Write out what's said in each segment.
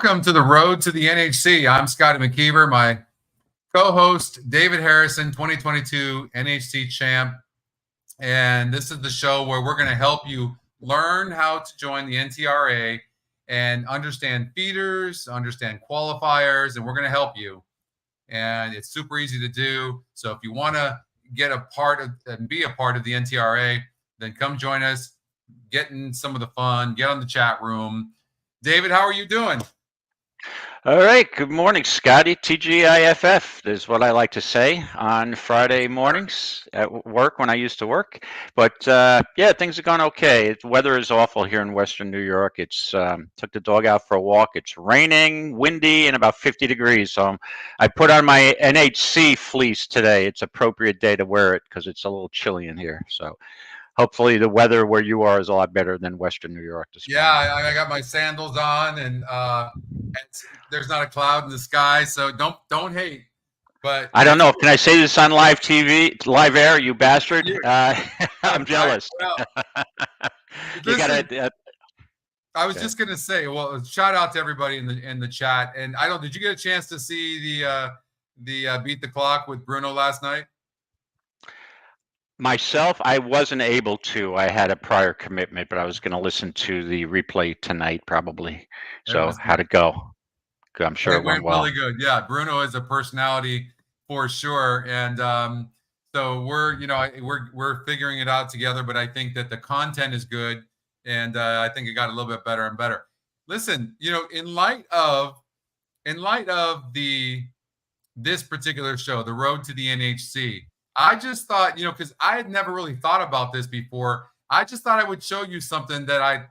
welcome to the road to the NHC. I'm Scotty McKeever, my co-host David Harrison, 2022 NHC champ. And this is the show where we're going to help you learn how to join the NTRA and understand feeders, understand qualifiers, and we're going to help you. And it's super easy to do. So if you want to get a part of and be a part of the NTRA, then come join us, get in some of the fun, get on the chat room. David, how are you doing? All right. Good morning, Scotty. TGIFF is what I like to say on Friday mornings at work when I used to work. But yeah, things are going okay. The weather is awful here in Western New York. It's took the dog out for a walk. It's raining, windy, and about 50 degrees. So I put on my NHC fleece today. It's appropriate day to wear it because it's a little chilly in here. So hopefully the weather where you are is a lot better than Western New York this morning. Yeah, I got my sandals on, and there's not a cloud in the sky, so don't hate. But I don't know. Can I say this on live TV, live air? You bastard! I'm jealous. Well, you listen, gotta. I was just gonna say, well, shout out to everybody in the chat. And I don't. Did you get a chance to see the Beat the Clock with Bruno last night? Myself, I wasn't able to. I had a prior commitment, but I was going to listen to the replay tonight, probably. So how'd it go? I'm sure it went well. Really good. Yeah, Bruno is a personality for sure, and so we're figuring it out together. But I think that the content is good, and I think it got a little bit better and better. Listen, in light of this particular show, the Road to the NHC. I just thought, because I had never really thought about this before. I just thought I would show you something that I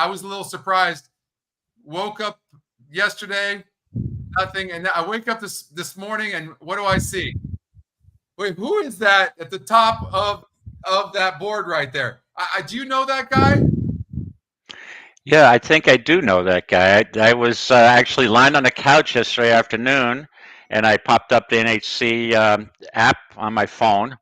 was a little surprised. Woke up yesterday, nothing, and I wake up this morning, and what do I see? Wait, who is that at the top of that board right there? Do you know that guy? Yeah, I think I do know that guy. I was actually lying on the couch yesterday afternoon, and I popped up the NHC app on my phone,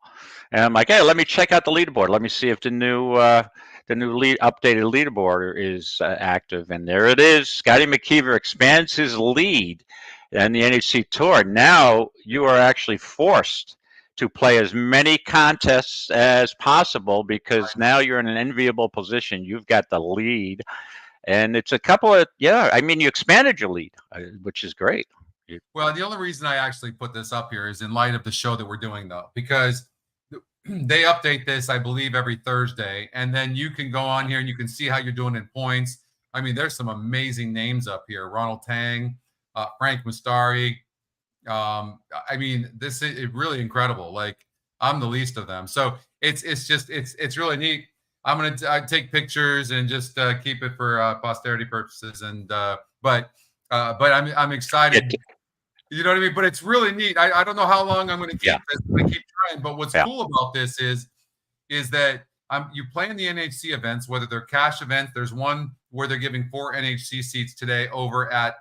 and I'm like, hey, let me check out the leaderboard. Let me see if the new updated leaderboard is active. And there it is. Scotty McKeever expands his lead in the NHC Tour. Now you are actually forced to play as many contests as possible because now you're in an enviable position. You've got the lead, and it's a couple of you expanded your lead, which is great. Well, the only reason I actually put this up here is in light of the show that we're doing, though, because they update this, I believe, every Thursday, and then you can go on here and you can see how you're doing in points. I mean, there's some amazing names up here: Ronald Tang, Frank Mustari. I mean, this is really incredible. Like, I'm the least of them, so it's really neat. I'm gonna take pictures and just keep it for posterity purposes, and but I'm excited. You know what I mean? But it's really neat. I don't know how long I'm going to keep this. I'm going to keep trying. But what's cool about this is that you play in the NHC events, whether they're cash events. There's one where they're giving 4 NHC seats today over at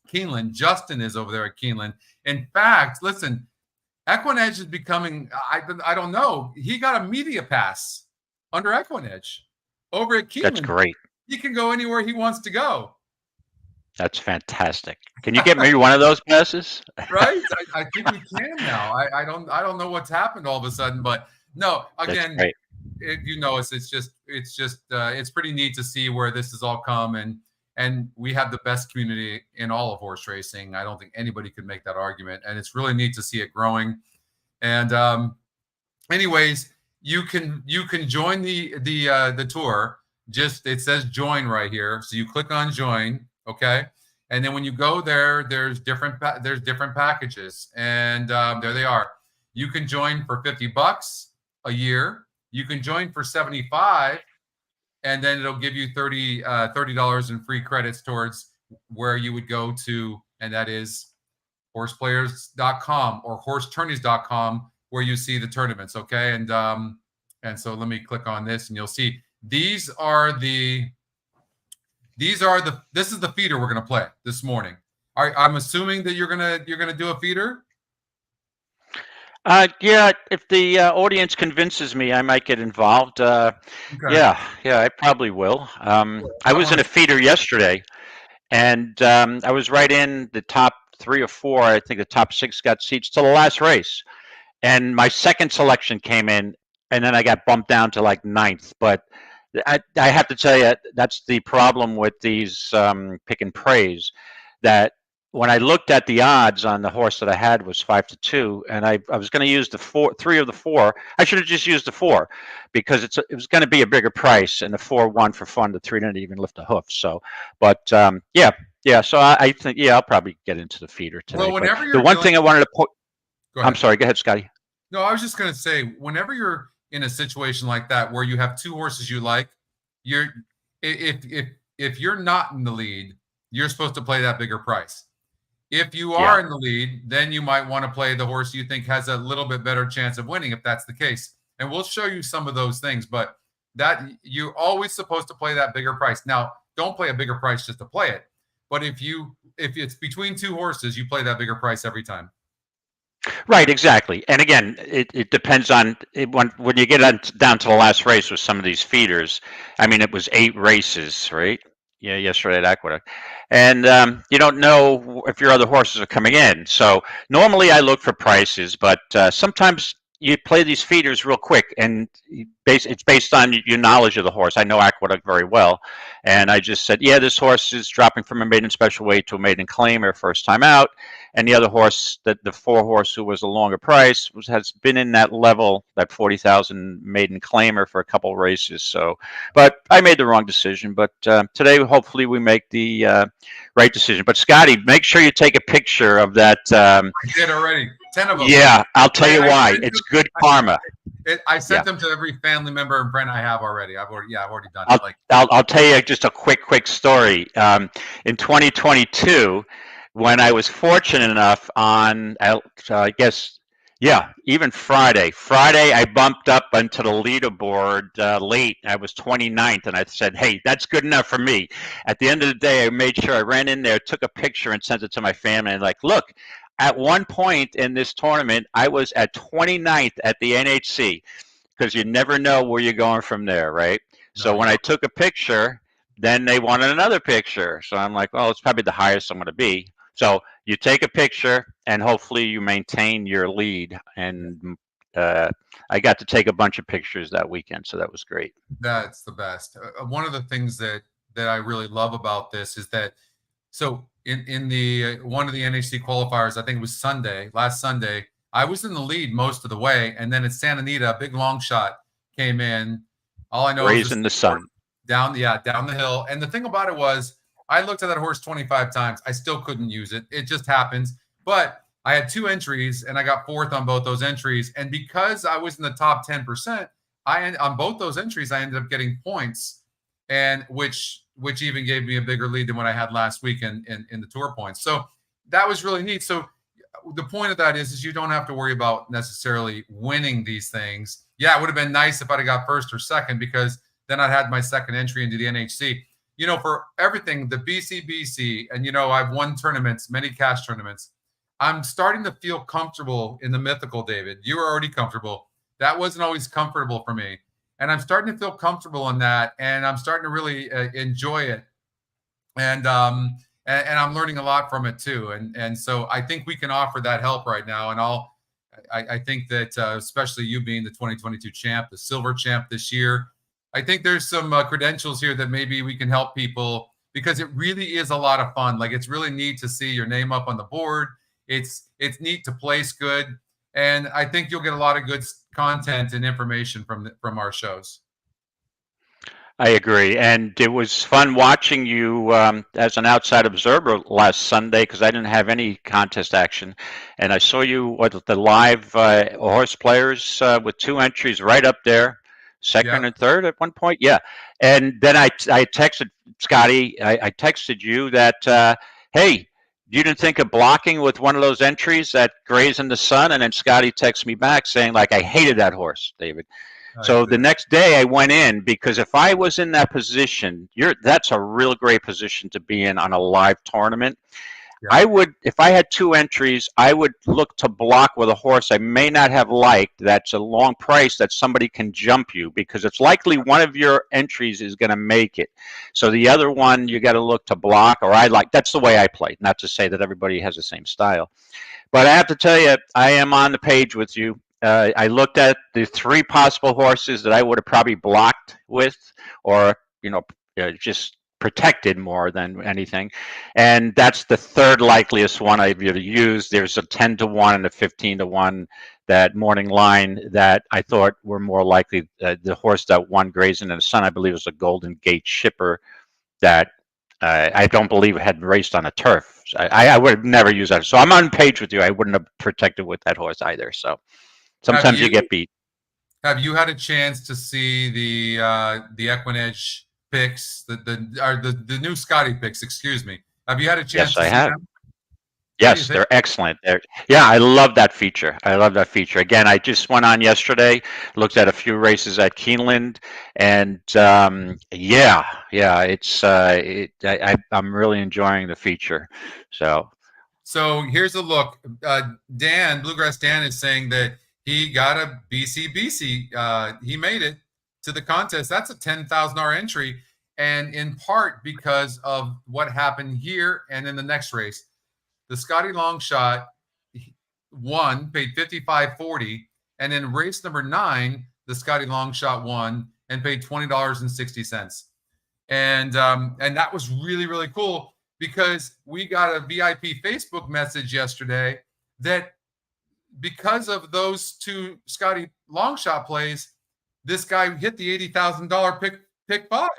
Keeneland. Justin is over there at Keeneland. In fact, listen, EquinEdge is becoming, I don't know. He got a media pass under EquinEdge over at Keeneland. That's great. He can go anywhere he wants to go. That's fantastic. Can you get me one of those passes? Right? I think we can now. I don't know what's happened all of a sudden, but no. Again, it's pretty neat to see where this has all come, and we have the best community in all of horse racing. I don't think anybody could make that argument, and it's really neat to see it growing. And anyways, you can join the tour. Just it says join right here, so you click on join. Okay, and then when you go there, there's different packages, and there they are. You can join for $50 a year. You can join for $75, and then it'll give you $30 in free credits towards where you would go to, and that is horseplayers.com or horsetourneys.com, where you see the tournaments. Okay, and so let me click on this, and you'll see this is the feeder we're going to play this morning. I'm assuming that you're gonna do a feeder. Yeah, if the audience convinces me, I might get involved. Okay. Yeah, I probably will. I was in a feeder yesterday, and I was right in the top 3 or 4. I think the top 6 got seats till the last race, and my second selection came in, and then I got bumped down to like 9th. But I have to tell you, that's the problem with these pick and praise, that when I looked at the odds on the horse that I had was 5-2, and I was going to use the 3 of the 4. I should have just used the 4 because it was going to be a bigger price, and the 4 won for fun. The 3 didn't even lift a hoof. So, but yeah. So I think I'll probably get into the feeder today. Well, whenever the one thing I wanted to point. I'm sorry. Go ahead, Scotty. No, I was just going to say, whenever you're in a situation like that where you have 2 horses you like, if you're not in the lead, you're supposed to play that bigger price. If you are in the lead, then you might want to play the horse you think has a little bit better chance of winning, if that's the case. And we'll show you some of those things, but that you're always supposed to play that bigger price. Now, don't play a bigger price just to play it. But if it's between 2 horses, you play that bigger price every time. Right, exactly. And again, it depends on when you get down to the last race with some of these feeders. I mean, it was 8 races, right? Yeah, yesterday at Aqueduct. And you don't know if your other horses are coming in. So normally I look for prices, but sometimes you play these feeders real quick, and it's based on your knowledge of the horse. I know Aqueduct very well, and I just said, yeah, this horse is dropping from a maiden special weight to a maiden claimer first time out, and the other horse, the 4 horse who was a longer price, has been in that level, that 40,000 maiden claimer for a couple of races. So, but I made the wrong decision. But today, hopefully, we make the right decision. But Scotty, make sure you take a picture of that. I did already. 10 of them. Yeah, I'll tell you why. It's good karma. I sent them to every family member and friend I have already. I've already done it. I'll tell you just a quick story. In 2022, when I was fortunate enough on, I guess, even Friday I bumped up onto the leaderboard late. I was 29th, and I said, hey, that's good enough for me. At the end of the day, I made sure I ran in there, took a picture, and sent it to my family. And like, look, at one point in this tournament, I was at 29th at the NHC, because you never know where you're going from there, right? So when I took a picture, then they wanted another picture. So I'm like, well, it's probably the highest I'm going to be. So you take a picture, and hopefully you maintain your lead. And I got to take a bunch of pictures that weekend, so that was great. That's the best. One of the things that I really love about this is that, so in the one of the NHC qualifiers, I think it was last Sunday, I was in the lead most of the way, and then at Santa Anita, a big long shot came in. All I know is in the sun down the hill. And the thing about it was, I looked at that horse 25 times. I still couldn't use it. It just happens. But I had 2 entries, and I got 4th on both those entries. And because I was in the top 10%, on both those entries, I ended up getting points, and which even gave me a bigger lead than what I had last week in the tour points. So that was really neat. So the point of that is you don't have to worry about necessarily winning these things. Yeah, it would have been nice if I'd have got 1st or 2nd, because then I'd had my 2nd entry into the NHC. For everything, the BCBC, and, I've won tournaments, many cash tournaments. I'm starting to feel comfortable in the mythical, David. You were already comfortable. That wasn't always comfortable for me. And I'm starting to feel comfortable in that, and I'm starting to really enjoy it. And I'm learning a lot from it too. And so I think we can offer that help right now. And I think that especially you being the 2022 champ, the silver champ this year, I think there's some credentials here that maybe we can help people, because it really is a lot of fun. Like, it's really neat to see your name up on the board. It's neat to place good. And I think you'll get a lot of good content and information from our shows. I agree. And it was fun watching you as an outside observer last Sunday, because I didn't have any contest action. And I saw you with the live horse players with 2 entries right up there, 2nd and 3rd at one point. Yeah. And then I texted Scotty, I texted you that, hey, you didn't think of blocking with one of those entries that graze in the sun? And then Scotty texted me back saying, like, I hated that horse, David. So the next day I went in, because if I was in that position, that's a real great position to be in on a live tournament. I would, if I had 2 entries, I would look to block with a horse I may not have liked. That's a long price that somebody can jump you, because it's likely one of your entries is going to make it. So the other one you got to look to block, or that's the way I play. Not to say that everybody has the same style, but I have to tell you, I am on the page with you. I looked at the 3 possible horses that I would have probably blocked with, or just protected more than anything, and that's the 3rd likeliest one I've used. There's a 10-1 and a 15-1 that morning line that I thought were more likely. The horse that won Grazing in the Sun, I believe, was a Golden Gate Shipper that I don't believe had raced on a turf. I would never use that. So I'm on page with you. I wouldn't have protected with that horse either. So sometimes you get beat. Have you had a chance to see the EquinEdge picks, the new Scotty picks? Excuse me. Have you had a chance? Yes, I have. Yes, they're excellent. Yeah, I love that feature. Again, I just went on yesterday, looked at a few races at Keeneland, and I'm really enjoying the feature. So here's a look. Bluegrass Dan is saying that he got a BCBC. He made it to the contest. That's a $10,000 entry, and in part because of what happened here and in the next race. The Scotty Longshot won, paid $55.40, and in race number 9, the Scotty Longshot won and paid $20.60. And that was really, really cool, because we got a VIP Facebook message yesterday that because of those 2 Scotty Longshot plays, this guy hit the $80,000 pick 5.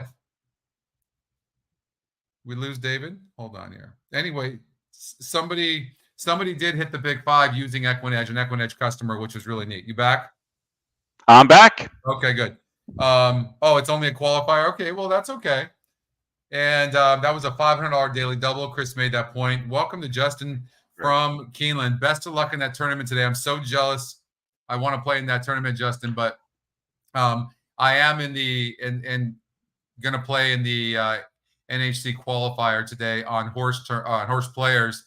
We lose David? Hold on here. Anyway, somebody did hit the pick 5 using EquinEdge, an EquinEdge customer, which is really neat. You back? I'm back. Okay, good. It's only a qualifier. Okay, well, that's okay. And that was a $500 daily double. Chris made that point. Welcome to Justin from Keeneland. Best of luck in that tournament today. I'm so jealous. I want to play in that tournament, Justin, but I am in going to play in the NHC qualifier today on horse players.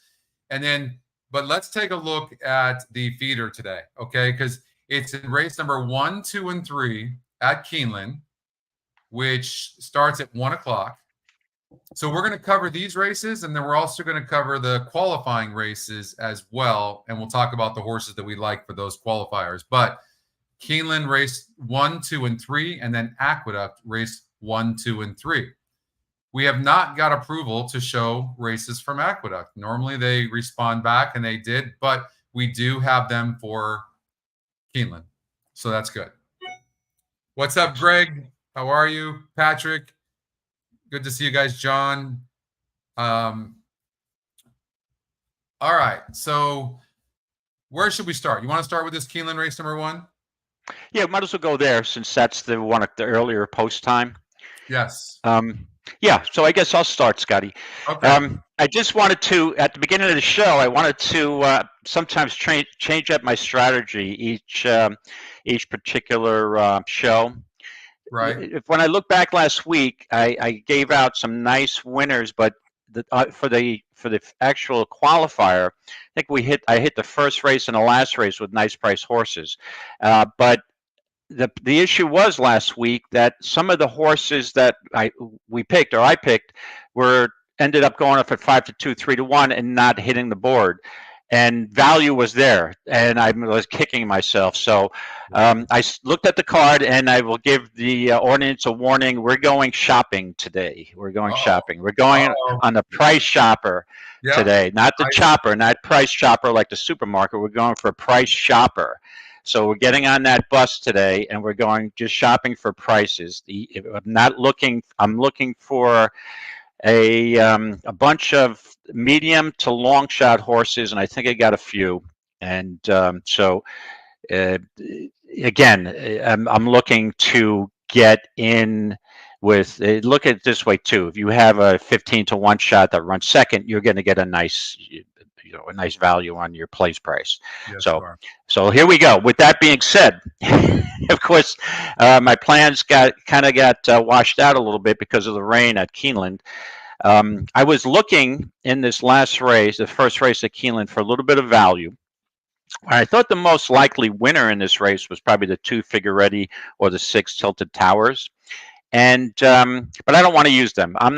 And then, but let's take a look at the feeder today, okay? Because it's in race number 1, 2, and 3 at Keeneland, which starts at 1 o'clock. So we're going to cover these races, and then we're also going to cover the qualifying races as well. And we'll talk about the horses that we like for those qualifiers. But Keeneland race 1, 2, and 3, and then Aqueduct race 1, 2, and 3. We have not got approval to show races from Aqueduct. Normally they respond back, and they did, but we do have them for Keeneland. So that's good. What's up, Greg? How are you? Patrick? Good to see you guys, John. All right. So where should we start? You want to start with this Keeneland race number 1? Yeah, might as well go there, since that's the one at the earlier post time. Yes. Yeah, so I guess I'll start, Scotty. Okay. I just wanted to, at the beginning of the show, I wanted to sometimes change up my strategy each particular show. Right. When I look back last week, I gave out some nice winners, but for the actual qualifier, I think I hit the first race and the last race with nice price horses, but the issue was last week that some of the horses that I picked ended up going up at 5-2, 3-1, and not hitting the board. And value was there, and I was kicking myself. So I looked at the card, and I will give the audience a warning. We're going shopping today. We're going shopping. We're going on the price shopper today, not the chopper, not price shopper like the supermarket. We're going for a price shopper. So we're getting on that bus today, and we're going just shopping for prices. I'm looking for a bunch of medium to long shot horses, and I think I got a few. And again, I'm looking to get in with. Look at it this way too. If you have a 15-1 shot that runs second, you're going to get a nice value on your place price. Yes, so here we go. With that being said, of course, my plans got washed out a little bit because of the rain at Keeneland. I was looking in this last race, the first race at Keeneland, for a little bit of value. I thought the most likely winner in this race was probably the 2 Figueretti or the 6 Tilted Towers. And but I don't want to use them. I'm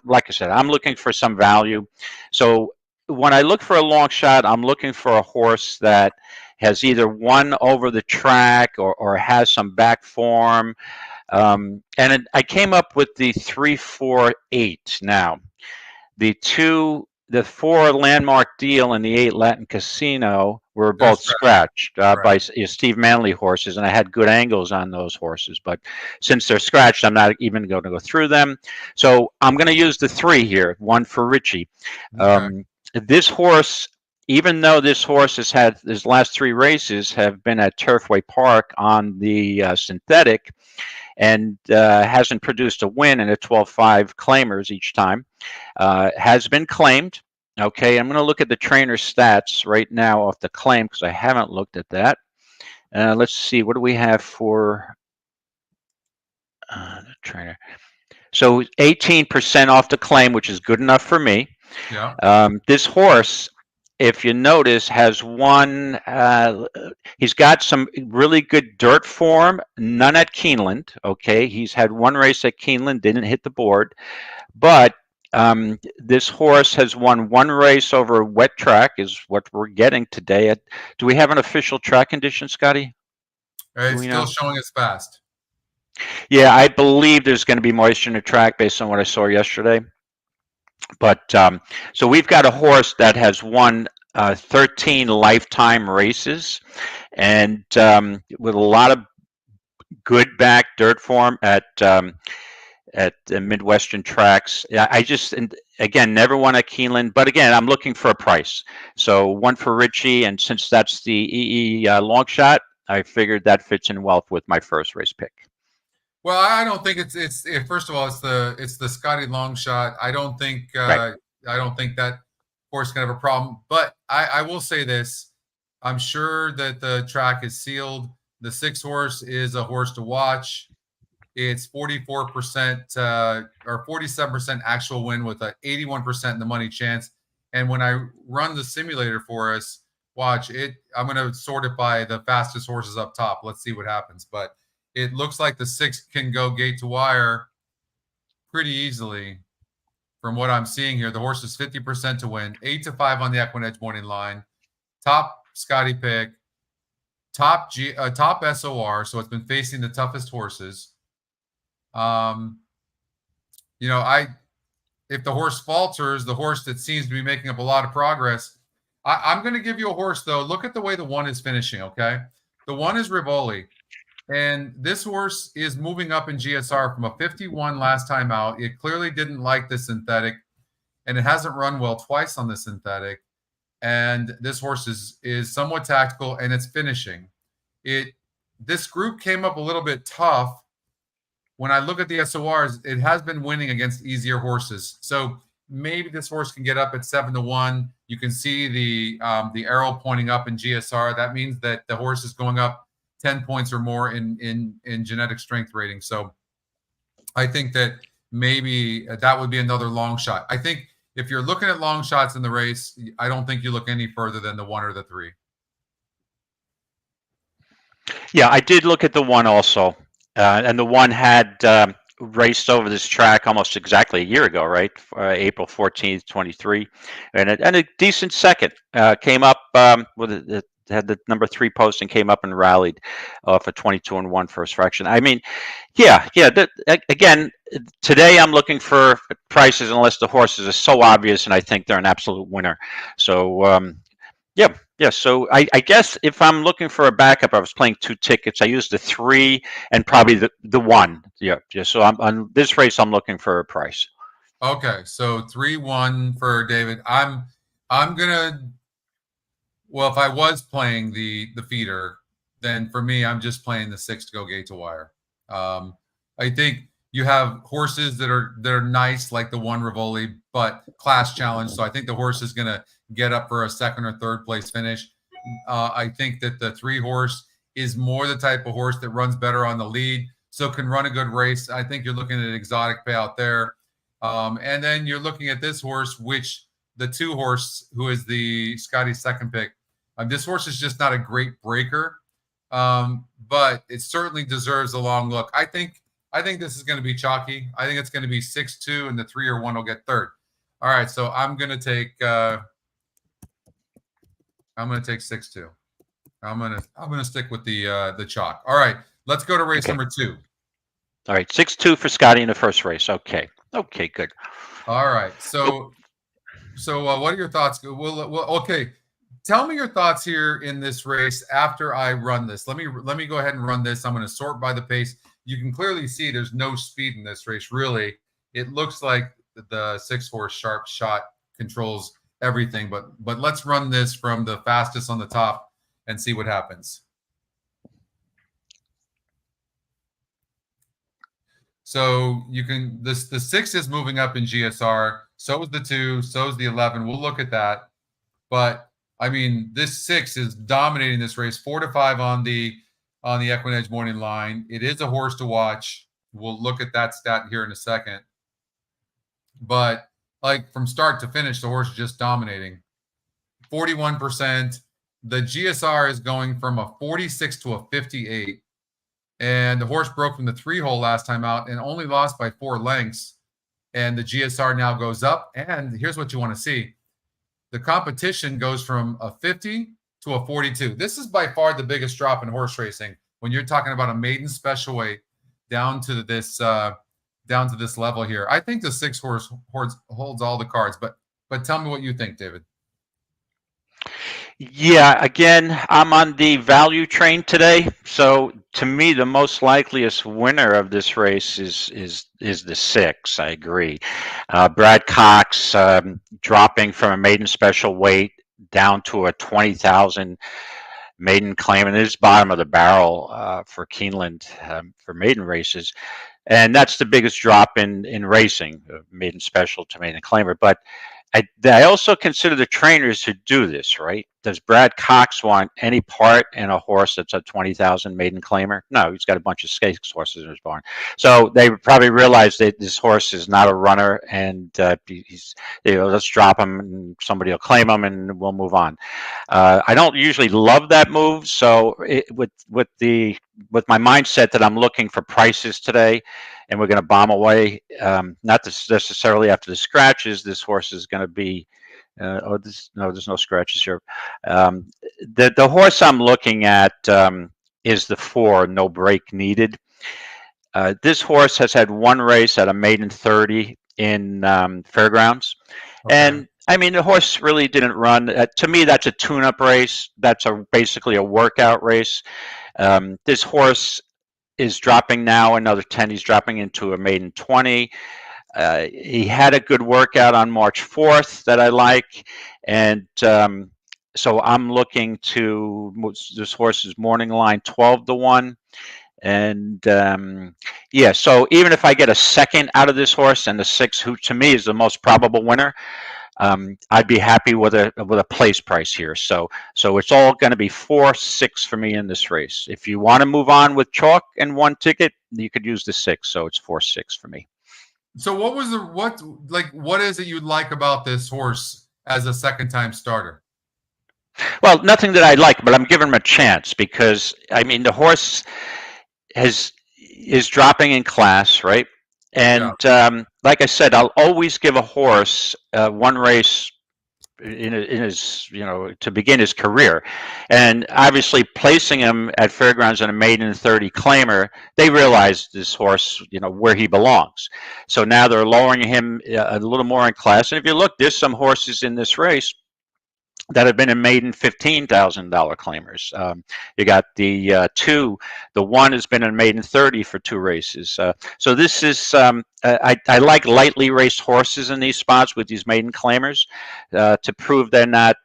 like I said, I'm looking for some value. So when I look for a long shot, I'm looking for a horse that has either won over the track or has some back form. I came up with the 3, 4, 8. Now, the 4 Landmark Deal and the 8 Latin Casino were both scratched by Steve Manley horses, and I had good angles on those horses. But since they're scratched, I'm not even going to go through them. So I'm going to use the 3 here, 1 for Richie. Okay. This horse, even though this horse has had his last 3 races have been at Turfway Park on the synthetic, and hasn't produced a win in a 12-5 claimers each time, has been claimed. Okay, I'm going to look at the trainer stats right now off the claim because I haven't looked at that. Let's see, what do we have for the trainer? So 18% off the claim, which is good enough for me. Yeah. This horse, if you notice, has won. He's got some really good dirt form, none at Keeneland. Okay, he's had 1 race at Keeneland, didn't hit the board, but this horse has won 1 race over a wet track, is what we're getting today. Do we have an official track condition, Scotty? It's still showing as fast. Yeah, I believe there's going to be moisture in the track based on what I saw yesterday. But so we've got a horse that has won 13 lifetime races, and with a lot of good back dirt form at the Midwestern tracks. I just, again, never won at Keeneland, but again, I'm looking for a price. So 1 for Richie, and since that's the EE long shot, I figured that fits in well with my first race pick. Well, I don't think it's first of all, it's the Scotty long shot. I don't think right. I don't think that horse can have a problem. But I will say this: I'm sure that the track is sealed. The 6 horse is a horse to watch. It's 44% or 47% actual win with a 81% in the money chance. And when I run the simulator for us, watch it. I'm going to sort it by the fastest horses up top. Let's see what happens. But it looks like the 6 can go gate to wire pretty easily from what I'm seeing here. The horse is 50% to win, 8-5 on the EquinEdge morning line, top Scotty pick, top SOR. So it's been facing the toughest horses. You know, if the horse falters, the horse that seems to be making up a lot of progress, I'm going to give you a horse though. Look at the way the 1 is finishing. Okay. The 1 is Rivoli. And this horse is moving up in GSR from a 51 last time out. It clearly didn't like the synthetic, and it hasn't run well twice on the synthetic. And this horse is somewhat tactical, and it's finishing. This group came up a little bit tough. When I look at the SORs, it has been winning against easier horses. So maybe this horse can get up at 7-1. You can see the arrow pointing up in GSR. That means that the horse is going up 10 points or more in genetic strength rating. So I think that maybe that would be another long shot. I think if you're looking at long shots in the race, I don't think you look any further than the 1 or the 3. Yeah, I did look at the 1 also. And the 1 had raced over this track almost exactly a year ago, right? April 14th, 23. And a decent second. Came up with had the number 3 post and came up and rallied off a 22-1 first fraction. I mean, yeah. Again, today I'm looking for prices unless the horses are so obvious and I think they're an absolute winner. So, yeah. So I guess if I'm looking for a backup, I was playing 2 tickets. I used the 3 and probably the 1. Yeah. So on this race, I'm looking for a price. Okay. So 3-1 for David. I'm gonna. Well, if I was playing the feeder, then for me, I'm just playing the 6 to go gate to wire. I think you have horses that are nice, like the 1 Rivoli, but class challenge. So I think the horse is going to get up for a 2nd or 3rd place finish. I think that the 3 horse is more the type of horse that runs better on the lead, so can run a good race. I think you're looking at an exotic payout there. And then you're looking at this horse, which the 2 horse, who is the Scotty's second pick. This horse is just not a great breaker, but it certainly deserves a long look. I think this is going to be chalky. I think it's going to be 6-2, and the 3 or 1 will get third. All right, so I'm going to take 6-2. I'm gonna stick with the chalk. All right, let's go to race number 2. All right, 6-2 for Scotty in the first race. Okay, good. All right, so what are your thoughts? Okay, tell me your thoughts here in this race after I run this. Let me go ahead and run this. I'm going to sort by the pace. You can clearly see there's no speed in this race. Really, it looks like the 6 horse Sharp Shot controls everything. But let's run this from the fastest on the top and see what happens. So you can the 6 is moving up in GSR. So is the 2. So is the 11. We'll look at that. But I mean, this 6 is dominating this race. 4-5 on the EquinEdge morning line. It is a horse to watch. We'll look at that stat here in a second. But like from start to finish, the horse is just dominating. 41%. The GSR is going from a 46 to a 58. And the horse broke from the 3 hole last time out and only lost by 4 lengths. And the GSR now goes up. And here's what you want to see. The competition goes from a 50 to a 42. This is by far the biggest drop in horse racing when you're talking about a maiden special weight down to this level here. I think the 6 horse holds all the cards, but tell me what you think, David. Yeah, again, I'm on the value train today. So to me, the most likeliest winner of this race is the 6. I agree. Brad Cox dropping from a maiden special weight down to a 20,000 maiden claim, and it is bottom of the barrel for Keeneland for maiden races, and that's the biggest drop in racing, maiden special to maiden claimer. But I also consider the trainers who do this, right? Does Brad Cox want any part in a horse that's a 20,000 maiden claimer? No, he's got a bunch of stakes horses in his barn. So they probably realize that this horse is not a runner, and let's drop him and somebody will claim him and we'll move on. I don't usually love that move. So with my mindset that I'm looking for prices today, and we're going to bomb away, not necessarily after the scratches. This horse is going to be. There's no scratches here. The horse I'm looking at is the 4, no break needed. This horse has had 1 race at a maiden 30 in fairgrounds, and I mean the horse really didn't run. To me, that's a tune-up race. That's basically a workout race. This horse is dropping now another 10. He's dropping into a maiden 20. He had a good workout on March 4th that I like, and so I'm looking to this horse's morning line 12-1, and yeah. So even if I get a second out of this horse and the 6, who to me is the most probable winner, I'd be happy with a place price here. So it's all going to be 4-6 for me in this race. If you want to move on with chalk and 1 ticket, you could use the 6. So it's 4-6 for me. So what is it you like about this horse as a second-time starter? Well, nothing that I like, but I'm giving him a chance because I mean the horse is dropping in class, right? And like I said, I'll always give a horse 1 race in his, to begin his career. And obviously placing him at fairgrounds in a maiden 30 claimer, they realize this horse, where he belongs. So now they're lowering him a little more in class. And if you look, there's some horses in this race that have been in maiden $15,000 claimers. You got the 2, the 1 has been in maiden 30 for 2 races. So this is I like lightly raced horses in these spots with these maiden claimers to prove they're not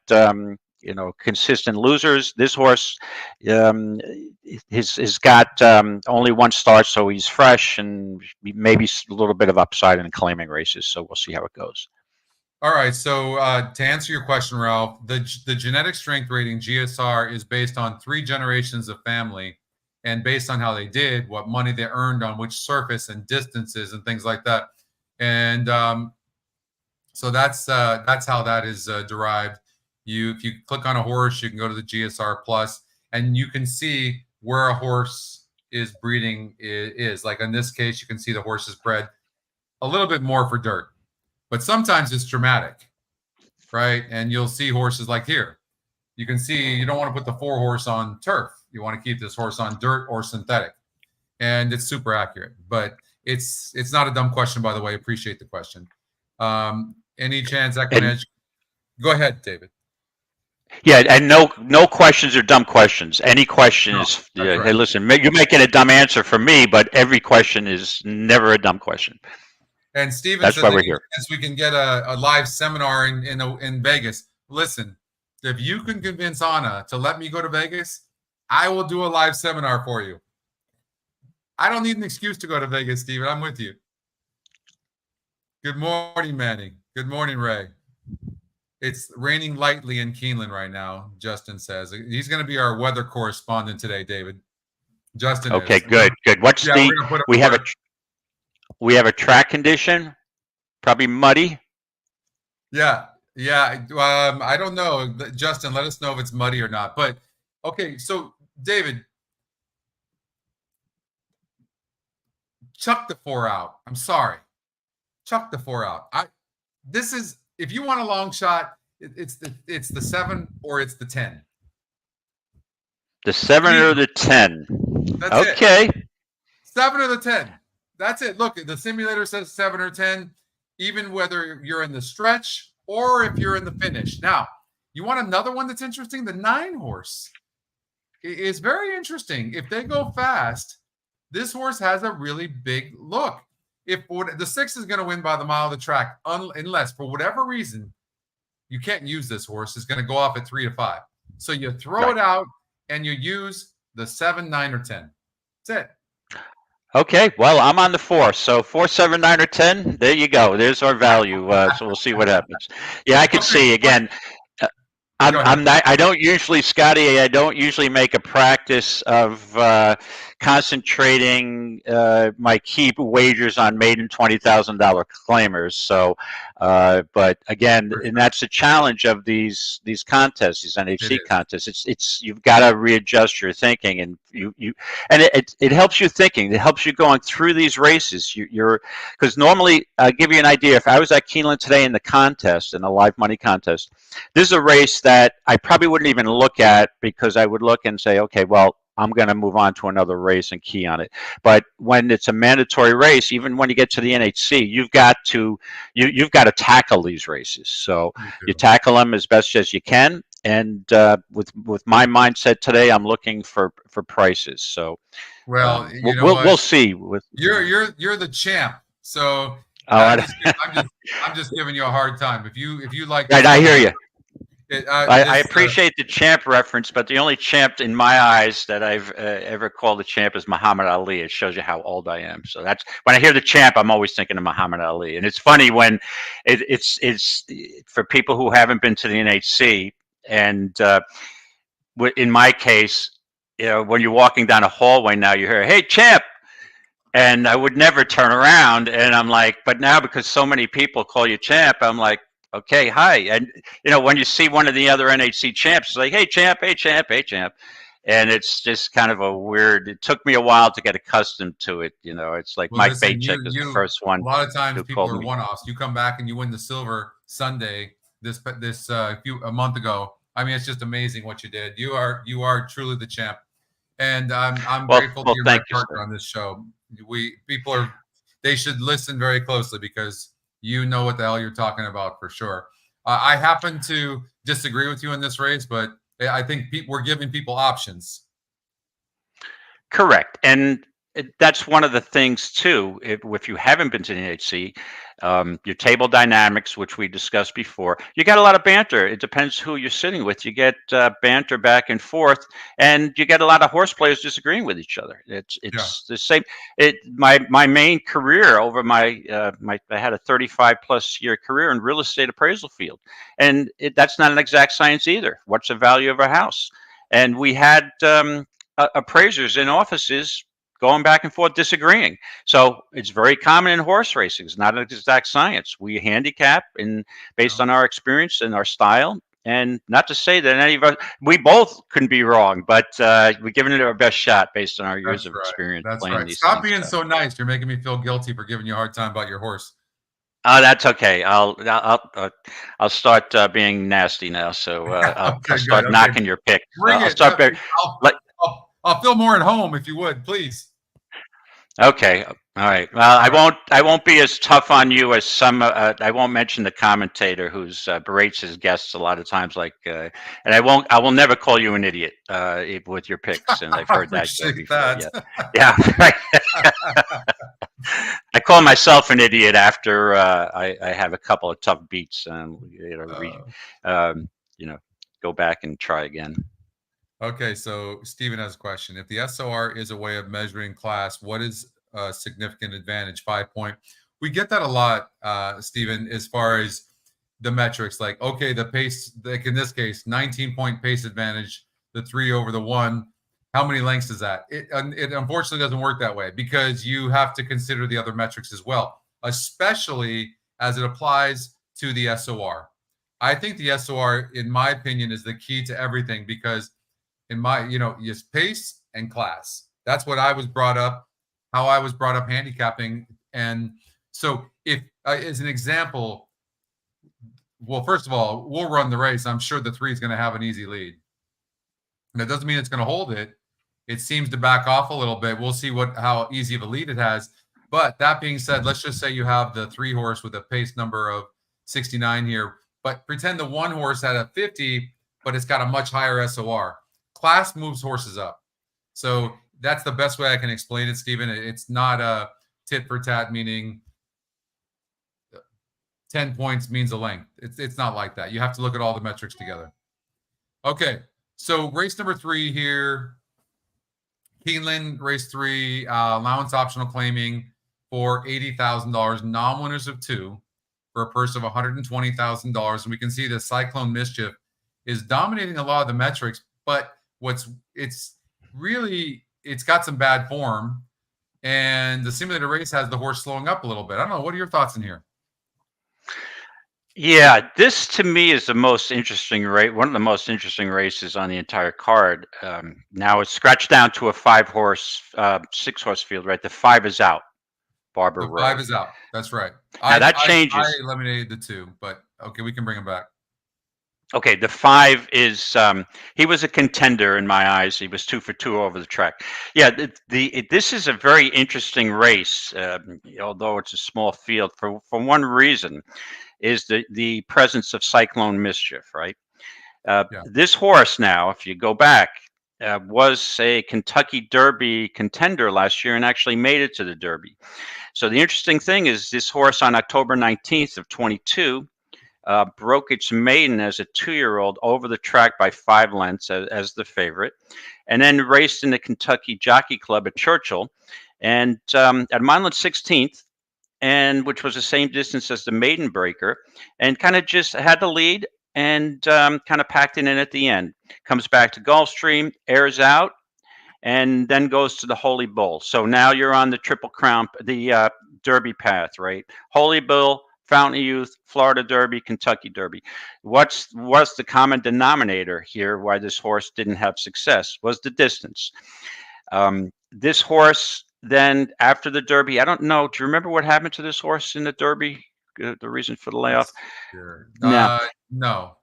consistent losers. This horse has got only 1 start, so he's fresh and maybe a little bit of upside in claiming races. So we'll see how it goes. All right, so to answer your question, Ralph, the genetic strength rating, GSR, is based on 3 generations of family and based on how they did, what money they earned on which surface and distances and things like that. And so that's how that is derived. If you click on a horse, you can go to the GSR Plus, and you can see where a horse is breeding is. Like in this case, you can see the horse is bred a little bit more for dirt, but sometimes it's dramatic, right? And you'll see horses like here. You can see you don't want to put the 4-horse on turf. You want to keep this horse on dirt or synthetic, and it's super accurate. But it's not a dumb question, by the way. Appreciate the question. Any chance EquinEdge? Go ahead, David. Yeah, and no questions are dumb questions. Any question is, right. Hey, listen, you're making a dumb answer for me, but every question is never a dumb question. And Steven That's says why we're here. We can get a live seminar in Vegas. Listen, if you can convince Anna to let me go to Vegas, I will do a live seminar for you. I don't need an excuse to go to Vegas, Steven. I'm with you. Good morning, Manny. Good morning, Ray. It's raining lightly in Keeneland right now, Justin says. He's going to be our weather correspondent today, David. Justin Okay, is. good. What's we have a track condition, probably muddy. Yeah. I don't know. Justin, let us know if it's muddy or not. But, okay, so, David, chuck the 4 out. I'm sorry. Chuck the 4 out. If you want a long shot, it's the 7 or it's the 10. The 7 or the 10. That's okay. It. 7 or the 10. That's it. Look, the simulator says 7 or 10, even whether you're in the stretch or if you're in the finish. Now, you want another one that's interesting? The 9-horse is very interesting. If they go fast, this horse has a really big look. If the 6 is going to win by the mile of the track, unless for whatever reason you can't use this horse, it's going to go off at 3 to 5. So you throw it out and you use the 7, 9, or 10. That's it. Okay, well, I'm on the 4. So 4, 7, 9, or 10. There you go. There's our value. So we'll see what happens. Yeah, I can see again. I don't usually, Scotty, I don't usually make a practice of concentrating my key wagers on maiden $20,000 claimers. So, but again, and that's the challenge of these contests, these NHC contests. It's you've got to readjust your thinking, and it helps you thinking. It helps you going through these races. Because normally, I'll give you an idea. If I was at Keeneland today in the contest, in a live money contest, this is a race that I probably wouldn't even look at, because I would look and say, okay, well, I'm going to move on to another race and key on it. But when it's a mandatory race, even when you get to the NHC, you've got to tackle these races. So you tackle them as best as you can. And with my mindset today, I'm looking for prices. So we'll see. You're the champ. So I'm just giving you a hard time. If you like, right, I hear you. I appreciate the champ reference, but the only champ in my eyes that I've ever called a champ is Muhammad Ali. It shows you how old I am. So that's when I hear the champ, I'm always thinking of Muhammad Ali. And it's funny when it's for people who haven't been to the NHC, and in my case, when you're walking down a hallway now, you hear, "Hey, champ." And I would never turn around, and I'm like, but now because so many people call you champ, I'm like, okay, hi. And, when you see one of the other NHC champs, it's like, hey, champ, hey, champ, hey, champ. And it's just kind of it took me a while to get accustomed to it. It's like Mike Bajcek is the first one. A lot of times people are one-offs. You come back and you win the silver Sunday a month ago. I mean, it's just amazing what you did. You are truly the champ. And I'm grateful to be my partner on this show. They should listen very closely, because you know what the hell you're talking about for sure. I happen to disagree with you in this race, but I think we're giving people options. Correct. And that's one of the things, too, if you haven't been to the NHC, your table dynamics, which we discussed before, you got a lot of banter. It depends who you're sitting with. You get banter back and forth, and you get a lot of horse players disagreeing with each other. It's the same. My main career over I had a 35+ year career in real estate appraisal field, and that's not an exact science either. What's the value of a house? And we had appraisers in offices going back and forth disagreeing. So it's very common in horse racing. It's not an exact science. We handicap based on our experience and our style. And not to say that any of us, we both couldn't be wrong, but we're giving it our best shot based on our years of experience playing these Stop things. being so nice. You're making me feel guilty for giving you a hard time about your horse. Oh, that's okay. I'll start being nasty now. So I'll start knocking your pick. Bring I'll it. start. I'll feel more at home if you would, please. Okay. All right. Well, I won't be as tough on you as some. I won't mention the commentator who's berates his guests a lot of times. And I will never call you an idiot with your picks. And I've heard that before. Yeah. Right. I call myself an idiot after I have a couple of tough beats and go back and try again. Okay, so Stephen has a question. If the SOR is a way of measuring class, what is a significant advantage? 5 point. We get that a lot, Stephen, as far as the metrics. Like, okay, the pace, like in this case, 19-point pace advantage, the 3 over the 1. How many lengths is that? It unfortunately doesn't work that way because you have to consider the other metrics as well, especially as it applies to the SOR. I think the SOR, in my opinion, is the key to everything because is pace and class. That's what I was brought up, how I was brought up handicapping. And so if, as an example, well, first of all, we'll run the race. I'm sure the 3 is going to have an easy lead. And that doesn't mean it's going to hold it. It seems to back off a little bit. We'll see how easy of a lead it has. But that being said, let's just say you have the 3 horse with a pace number of 69 here, but pretend the 1 horse had a 50, but it's got a much higher SOR. Class moves horses up. So that's the best way I can explain it, Stephen. It's not a tit for tat, meaning 10 points means a length. It's not like that. You have to look at all the metrics together. Okay, so race number 3 here. Keeneland, race 3, allowance optional claiming for $80,000, non-winners of 2 for a purse of $120,000. And we can see the Cyclone Mischief is dominating a lot of the metrics, but it's got some bad form, and the simulator race has the horse slowing up a little bit. I don't know. What are your thoughts in here? Yeah, this to me is the most interesting race. One of the most interesting races on the entire card. Now it's scratched down to a 6-horse field, right? The 5 is out. Barbara Road. 5 is out. That's right. Now that changes. I eliminated the 2, but okay, we can bring him back. Okay, the 5 is he was a contender in my eyes. He was 2 for 2 over the track. Yeah, this is a very interesting race, although it's a small field for one reason, is the presence of Cyclone Mischief, right? This horse now, if you go back, was a Kentucky Derby contender last year and actually made it to the Derby. So the interesting thing is this horse on October 19th of 22 broke its maiden as a 2-year-old over the track by 5 lengths as the favorite, and then raced in the Kentucky Jockey Club at Churchill, and at Mineland 16th, and which was the same distance as the maiden breaker, and kind of just had the lead and kind of packed it in at the end. Comes back to Gulfstream, airs out, and then goes to the Holy Bull. So now you're on the Triple Crown, the Derby path, right? Holy Bull, Fountain of Youth, Florida Derby, Kentucky Derby. What's the common denominator here why this horse didn't have success was the distance. This horse then after the Derby, I don't know. Do you remember what happened to this horse in the Derby? The reason for the layoff? Sure. No.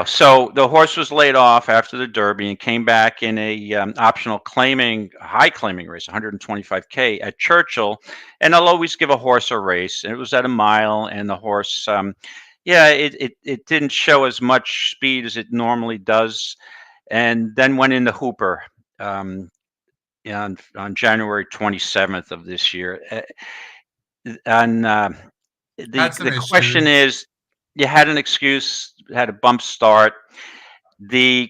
So the horse was laid off after the Derby and came back in a optional high claiming race, 125K at Churchill. And I'll always give a horse a race. And it was at a mile, and the horse, it didn't show as much speed as it normally does, and then went into Hooper on January 27th of this year. The question is, you had an excuse, had a bump start. The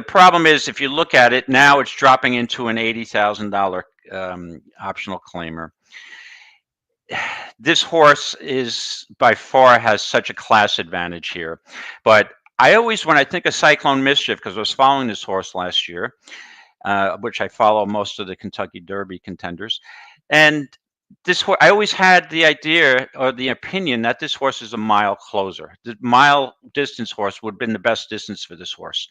problem is, if you look at it now, it's dropping into an $80,000 optional claimer. This horse is by far has such a class advantage here. But I always, when I think of Cyclone Mischief, because I was following this horse last year, which I follow most of the Kentucky Derby contenders. And this horse, I always had the idea or the opinion that this horse is a mile closer. The mile distance horse would have been the best distance for this horse.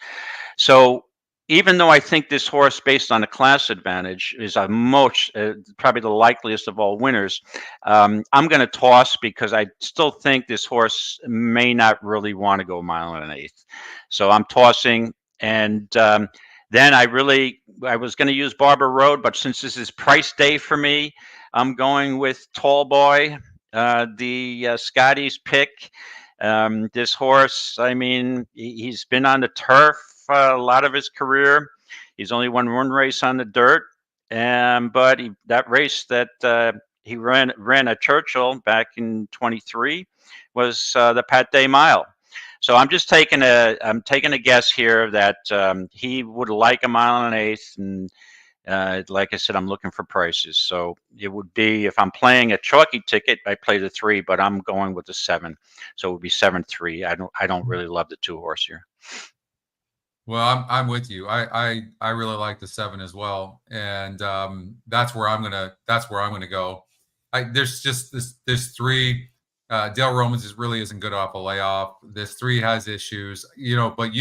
So even though I think this horse, based on the class advantage, is a much probably the likeliest of all winners, I'm going to toss because I still think this horse may not really want to go a mile and an eighth. So I'm tossing, and then I was going to use Barber Road, but since this is price day for me, I'm going with Tall Boy, the Scotty's pick. This horse, I mean, he's been on the turf a lot of his career. He's only won one race on the dirt, but that race that he ran at Churchill back in 23 was the Pat Day Mile. So I'm just taking a guess here that he would like a mile and an eighth, and like I said, I'm looking for prices. So it would be, if I'm playing a chalky ticket, I play the 3, but I'm going with the 7. So it would be 7-3. I don't really love the 2 horse here. Well, I'm with you. I really like the 7 as well, and that's where I'm gonna go. There's just this 3. Dale Romans really isn't good off a layoff. This 3 has issues, but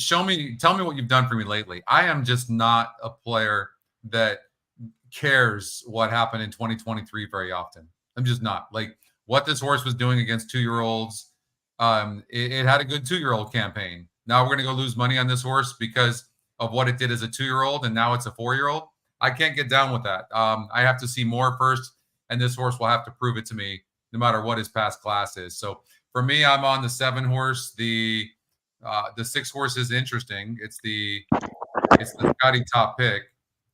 tell me what you've done for me lately. I am just not a player that cares what happened in 2023 very often. I'm just not. Like, what this horse was doing against 2-year-olds, it had a good 2-year-old campaign. Now we're going to go lose money on this horse because of what it did as a 2-year-old, and now it's a 4-year-old. I can't get down with that. I have to see more first, and this horse will have to prove it to me no matter what his past class is. So for me, I'm on the 7 horse. The 6 horse is interesting. It's the Scotty top pick,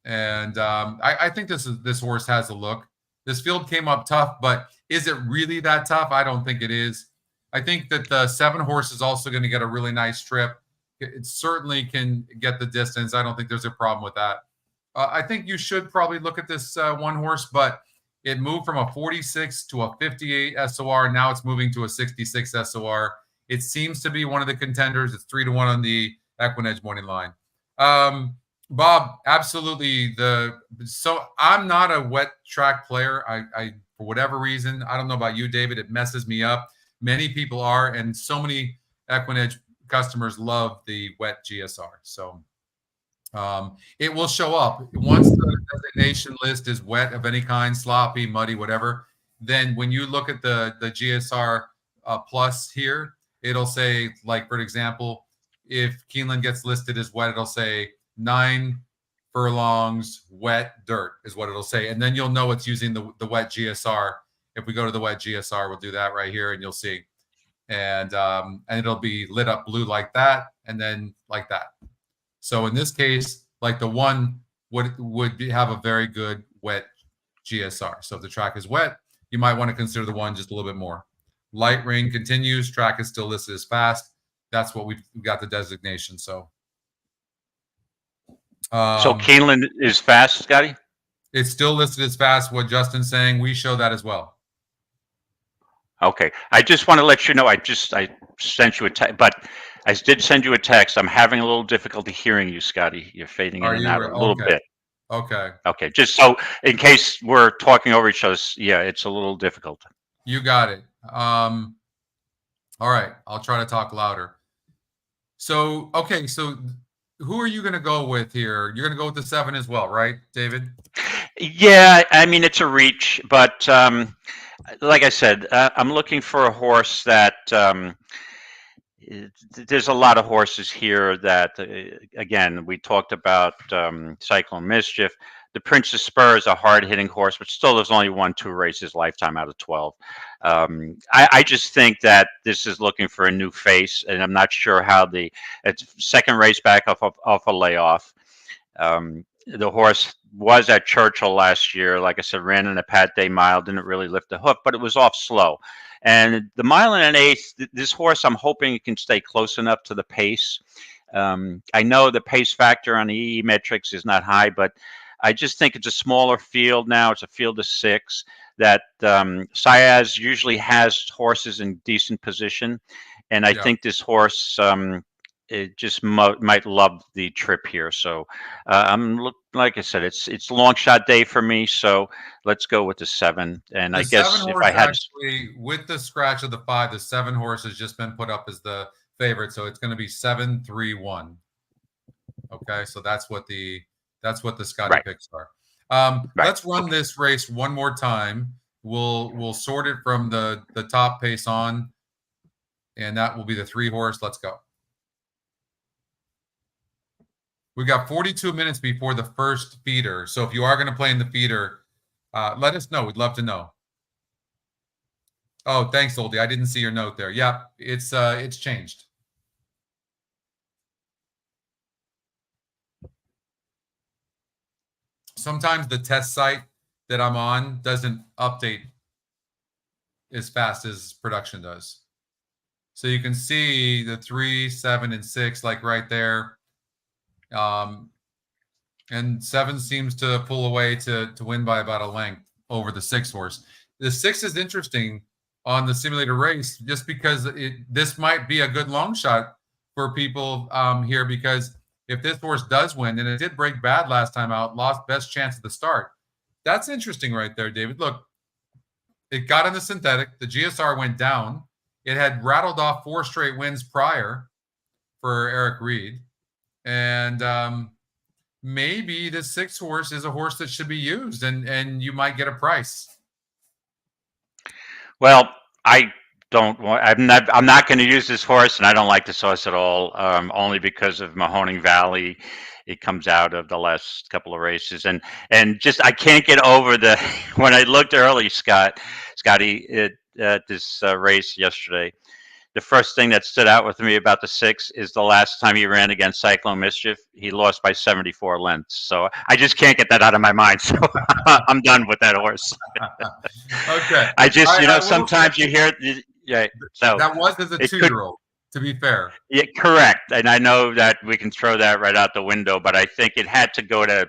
and I think this horse has a look. This field came up tough, but is it really that tough? I don't think it is. I think that the 7 horse is also going to get a really nice trip. It certainly can get the distance. I don't think there's a problem with that. I think you should probably look at this 1 horse, but it moved from a 46 to a 58 SOR. Now it's moving to a 66 SOR. It seems to be one of the contenders. It's 3-1 on the EquinEdge morning line. Bob, absolutely. So I'm not a wet track player. I for whatever reason, I don't know about you, David, it messes me up. Many people are, and so many EquinEdge customers love the wet GSR. So it will show up once the designation list is wet of any kind, sloppy, muddy, whatever. Then when you look at the GSR plus here, it'll say, like, for example, if Keeneland gets listed as wet, it'll say 9 furlongs wet dirt is what it'll say, and then you'll know it's using the wet GSR. If we go to the wet GSR, we'll do that right here, and you'll see, and it'll be lit up blue like that, and then like that. So in this case, like the 1 would have a very good wet GSR. So if the track is wet, you might want to consider the 1 just a little bit more. Light rain continues. Track is still listed as fast. That's what we've got the designation. So Keeneland is fast, Scotty? It's still listed as fast. What Justin's saying, we show that as well. Okay. I just want to let you know, I sent you a text, but I did send you a text. I'm having a little difficulty hearing you, Scotty. You're fading in and out a little bit. Okay. Okay. Just so in case we're talking over each other, yeah, it's a little difficult. You got it. All right. I'll try to talk louder. So, okay. So who are you going to go with here? You're going to go with the 7 as well, right, David? Yeah. I mean, it's a reach, but like I said, I'm looking for a horse that there's a lot of horses here that, again, we talked about Cyclone Mischief. The Prince of Spur is a hard-hitting horse, but still there's only 1-2 races lifetime out of 12. I just think that this is looking for a new face, and I'm not sure how it's second race back off a layoff. The horse was at Churchill last year. Like I said, ran in a Pat Day Mile, didn't really lift the hoof, but it was off slow. And the mile and an eighth, this horse, I'm hoping it can stay close enough to the pace. I know the pace factor on the EE metrics is not high, but I just think it's a smaller field now. It's a field of 6 that Syaz usually has horses in decent position. And I think this horse it just might love the trip here. So like I said, it's long shot day for me. So let's go with the 7. And The I 7 guess if I horse had, actually, with the scratch of the 5, the 7 horse has just been put up as the favorite. So it's going to be 7-3-1. Okay, so that's what the Scotty right, picks are. right. Let's run this race one more time. We'll sort it from the top pace on, and that will be the 3 horse. Let's go. We got 42 minutes before the first feeder. So if you are going to play in the feeder, let us know. We'd love to know. Oh, thanks, Oldie. I didn't see your note there. Yeah, it's changed. Sometimes the test site that I'm on doesn't update as fast as production does. So you can see the 3, 7, and 6, like right there. And 7 seems to pull away to win by about a length over the 6 horse. The 6 is interesting on the simulator race just because this might be a good long shot for people here, because if this horse does win, and it did break bad last time out, lost best chance at the start. That's interesting right there, David. Look, it got in the synthetic. The GSR went down. It had rattled off 4 straight wins prior for Eric Reed. And maybe the 6 horse is a horse that should be used, and you might get a price. Well, I'm not going to use this horse, and I don't like this horse at all. Only because of Mahoning Valley. It comes out of the last couple of races, and just I can't get over the when I looked early, Scotty, at this race yesterday. The first thing that stood out with me about the 6 is the last time he ran against Cyclone Mischief, he lost by 74 lengths. So I just can't get that out of my mind. So I'm done with that horse. Okay. I just, sometimes you hear, yeah. So that was as a 2-year-old, to be fair. Yeah, correct. And I know that we can throw that right out the window, but I think it had to go to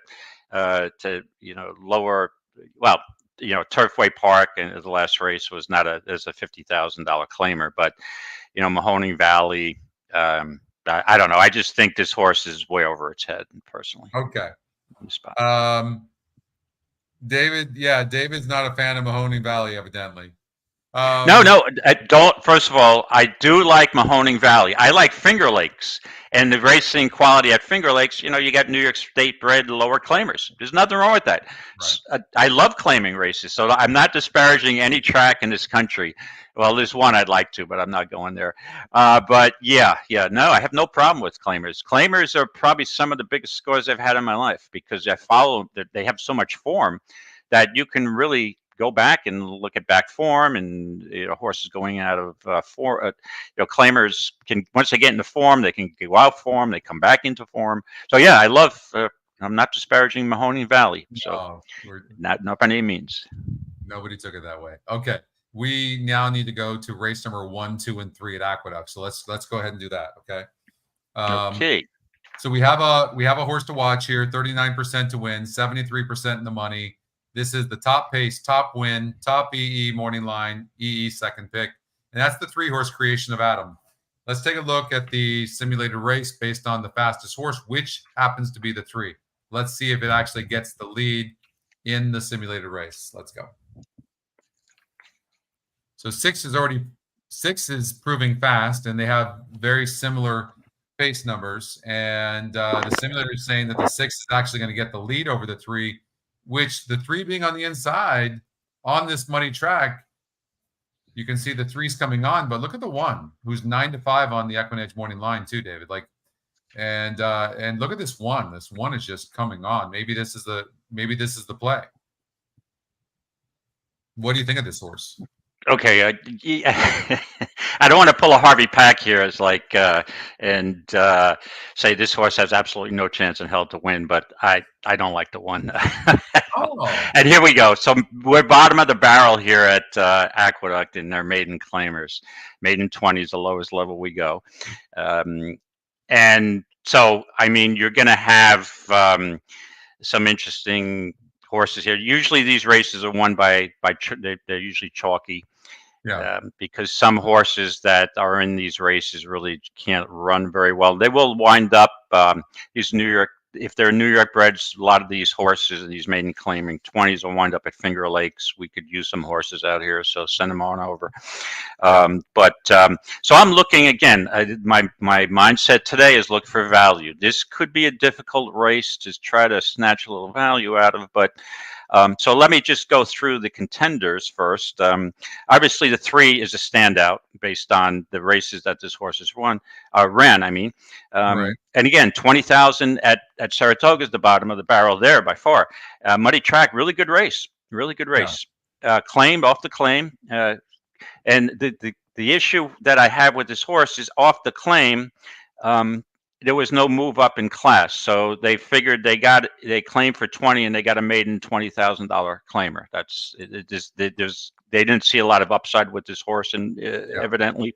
lower. Well, Turfway Park, and the last race was not as a $50,000 claimer, but Mahoning Valley. I don't know. I just think this horse is way over its head, personally. Okay. David, yeah, David's not a fan of Mahoning Valley, evidently. No, I don't. First of all, I do like Mahoning Valley. I like Finger Lakes, and the racing quality at Finger Lakes. You got New York State bred lower claimers. There's nothing wrong with that. Right. I love claiming races, so I'm not disparaging any track in this country. Well, there's one I'd like to, but I'm not going there. But no, I have no problem with claimers. Claimers are probably some of the biggest scores I've had in my life, because I follow that they have so much form that you can really go back and look at back form, and horses going out of form. Claimers can, once they get into form, they can go out form, they come back into form. So yeah, I love. I'm not disparaging Mahoning Valley. So not by any means. Nobody took it that way. Okay, we now need to go to race number 1, 2, and 3 at Aqueduct. So let's go ahead and do that. Okay. Okay. So we have a horse to watch here. 39% to win, 73% in the money. This is the top pace, top win, top EE morning line, EE second pick. And that's the 3 horse Creation of Adam. Let's take a look at the simulated race based on the fastest horse, which happens to be the 3. Let's see if it actually gets the lead in the simulated race. Let's go. So 6 is proving fast, and they have very similar pace numbers. And the simulator is saying that the 6 is actually going to get the lead over the 3, which the 3 being on the inside on this money track, you can see the 3's coming on, but look at the 1 who's 9-5 on the EquinEdge morning line too, David. And look at this 1. This 1 is just coming on. Maybe this is the play. What do you think of this horse? Okay, I don't want to pull a Harvey Pack here as and say this horse has absolutely no chance in hell to win, but I don't like the 1. And here we go. So we're bottom of the barrel here at Aqueduct in their maiden claimers. Maiden 20 is the lowest level we go. And so, I mean, you're going to have some interesting horses here. Usually these races are won by they're usually chalky. Yeah. Because some horses that are in these races really can't run very well. They will wind up these New York. If they're New York breds, a lot of these horses and these maiden claiming 20s will wind up at Finger Lakes. We could use some horses out here, so send them on over. So I'm looking again. My mindset today is look for value. This could be a difficult race to try to snatch a little value out of, but so let me just go through the contenders first. Obviously, the 3 is a standout based on the races that this horse has ran. I mean, Right. and again, 20,000 at Saratoga is the bottom of the barrel there by far. Muddy track, really good race, really good race. Claimed off the claim, and the issue that I have with this horse is off the claim. There was no move up in class, so they figured they claimed for 20 and they got a maiden $20,000 claimer. That's they didn't see a lot of upside with this horse, and evidently,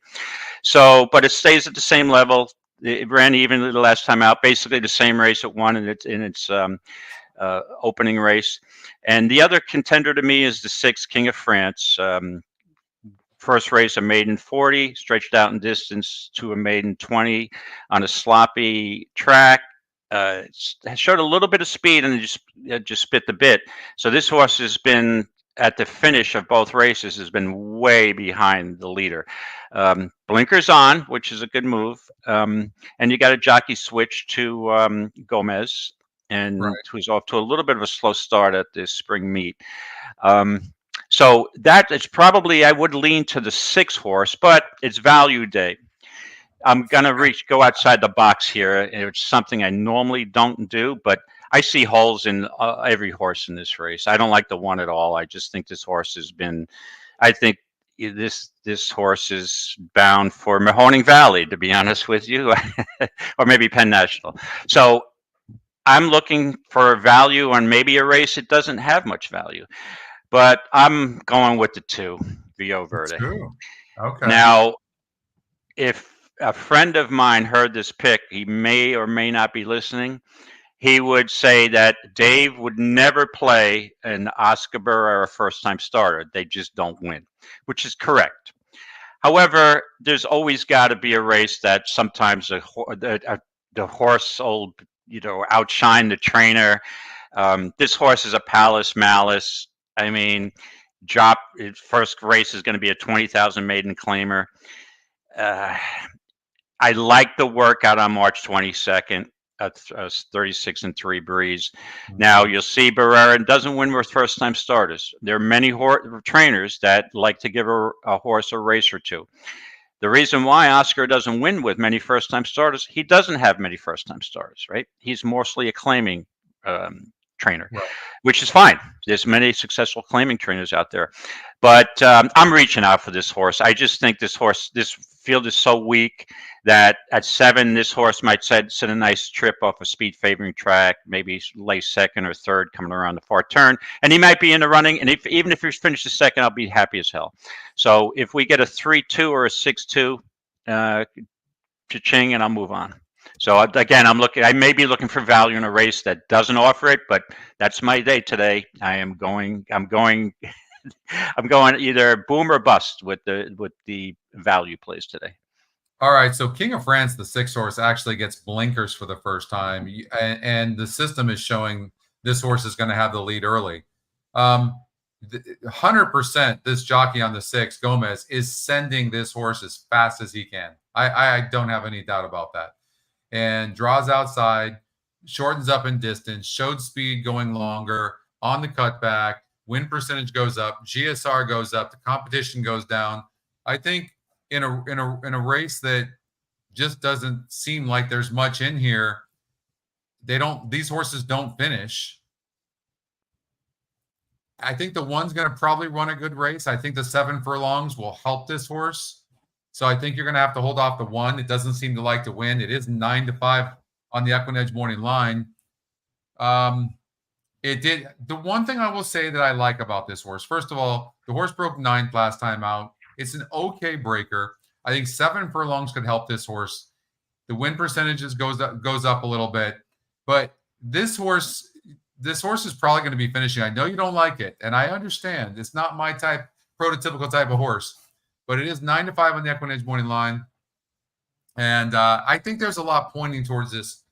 so but it stays at the same level. It ran evenly the last time out, basically the same race it won in its opening race. And the other contender to me is the 6 King of France. First race, a maiden 40, stretched out in distance to a maiden 20 on a sloppy track. Showed a little bit of speed and just spit the bit. So this horse has been, at the finish of both races, has been way behind the leader. Blinkers on, which is a good move. And you got a jockey switch to Gomez, and who's off to a little bit of a slow start at this spring meet. So that is probably, I would lean to the 6 horse, but it's value day. I'm going to go outside the box here. It's something I normally don't do, but I see holes in every horse in this race. I don't like the 1 at all. I just think this horse has been, I think this horse is bound for Mahoning Valley, to be honest with you, or maybe Penn National. So I'm looking for value on maybe a race. It doesn't have much value. But I'm going with the 2, Vio Verde. Okay. Now, if a friend of mine heard this pick, he may or may not be listening. He would say that Dave would never play an Oscar Burr or a first-time starter. They just don't win, which is correct. However, there's always got to be a race that sometimes the horse will, outshine the trainer. This horse is a Palace Malice. I mean, first race is going to be a 20,000 maiden claimer. I like the workout on March 22nd at 36-3 breeze. Now you'll see Barrera doesn't win with first-time starters. There are many trainers that like to give a horse a race or two. The reason why Oscar doesn't win with many first-time starters, he doesn't have many first-time starters, right? He's mostly a claiming trainer, which is fine. There's many successful claiming trainers out there, but I'm reaching out for this horse. I just think this field is so weak that at 7, this horse might sit a nice trip off a speed favoring track, maybe lay second or third coming around the far turn, and he might be in the running. And even if he finishes second, I'll be happy as hell. So if we get a 3-2 or a 6-2, cha-ching, and I'll move on. So again, I may be looking for value in a race that doesn't offer it, but that's my day today. I'm going either boom or bust with the value plays today. All right, so King of France, the 6 horse, actually gets blinkers for the first time, and the system is showing this horse is going to have the lead early. 100%, this jockey on the 6, Gomez, is sending this horse as fast as he can. I don't have any doubt about that. And draws outside, shortens up in distance, showed speed going longer on the cutback, win percentage goes up, GSR goes up, the competition goes down. I think in a race that just doesn't seem like there's much in here, these horses don't finish. I think the 1's going to probably run a good race. I think the 7 furlongs will help this horse. So I think you're going to have to hold off the 1. It doesn't seem to like to win. It is 9-5 on the EquinEdge morning line. The one thing I will say that I like about this horse, first of all, the horse broke 9th last time out. It's an okay breaker. I think 7 furlongs could help this horse. The win percentages goes up a little bit, but this horse is probably going to be finishing. I know you don't like it, and I understand. It's not my prototypical type of horse. but it is 9-5 on the EquinEdge morning line. And I think there's a lot pointing towards this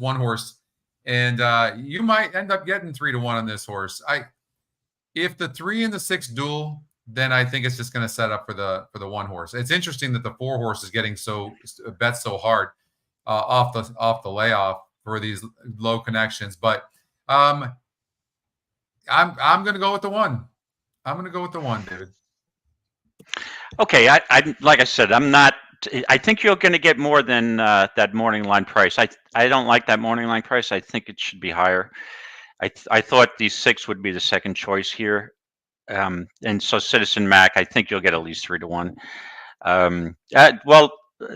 one horse. And you might end up getting 3-1 on this horse. If the 3 and the 6 duel, then I think it's just going to set up for the one horse. It's interesting that the 4 horse is getting bet so hard off the layoff for these low connections. But I'm going to go with the 1. I'm going to go with the 1, David. Okay, I like I said, I'm not. I think you're going to get more than that morning line price. I don't like that morning line price. I think it should be higher. I thought these 6 would be the second choice here, and so Citizen Mac, I think you'll get at least 3-1. Well,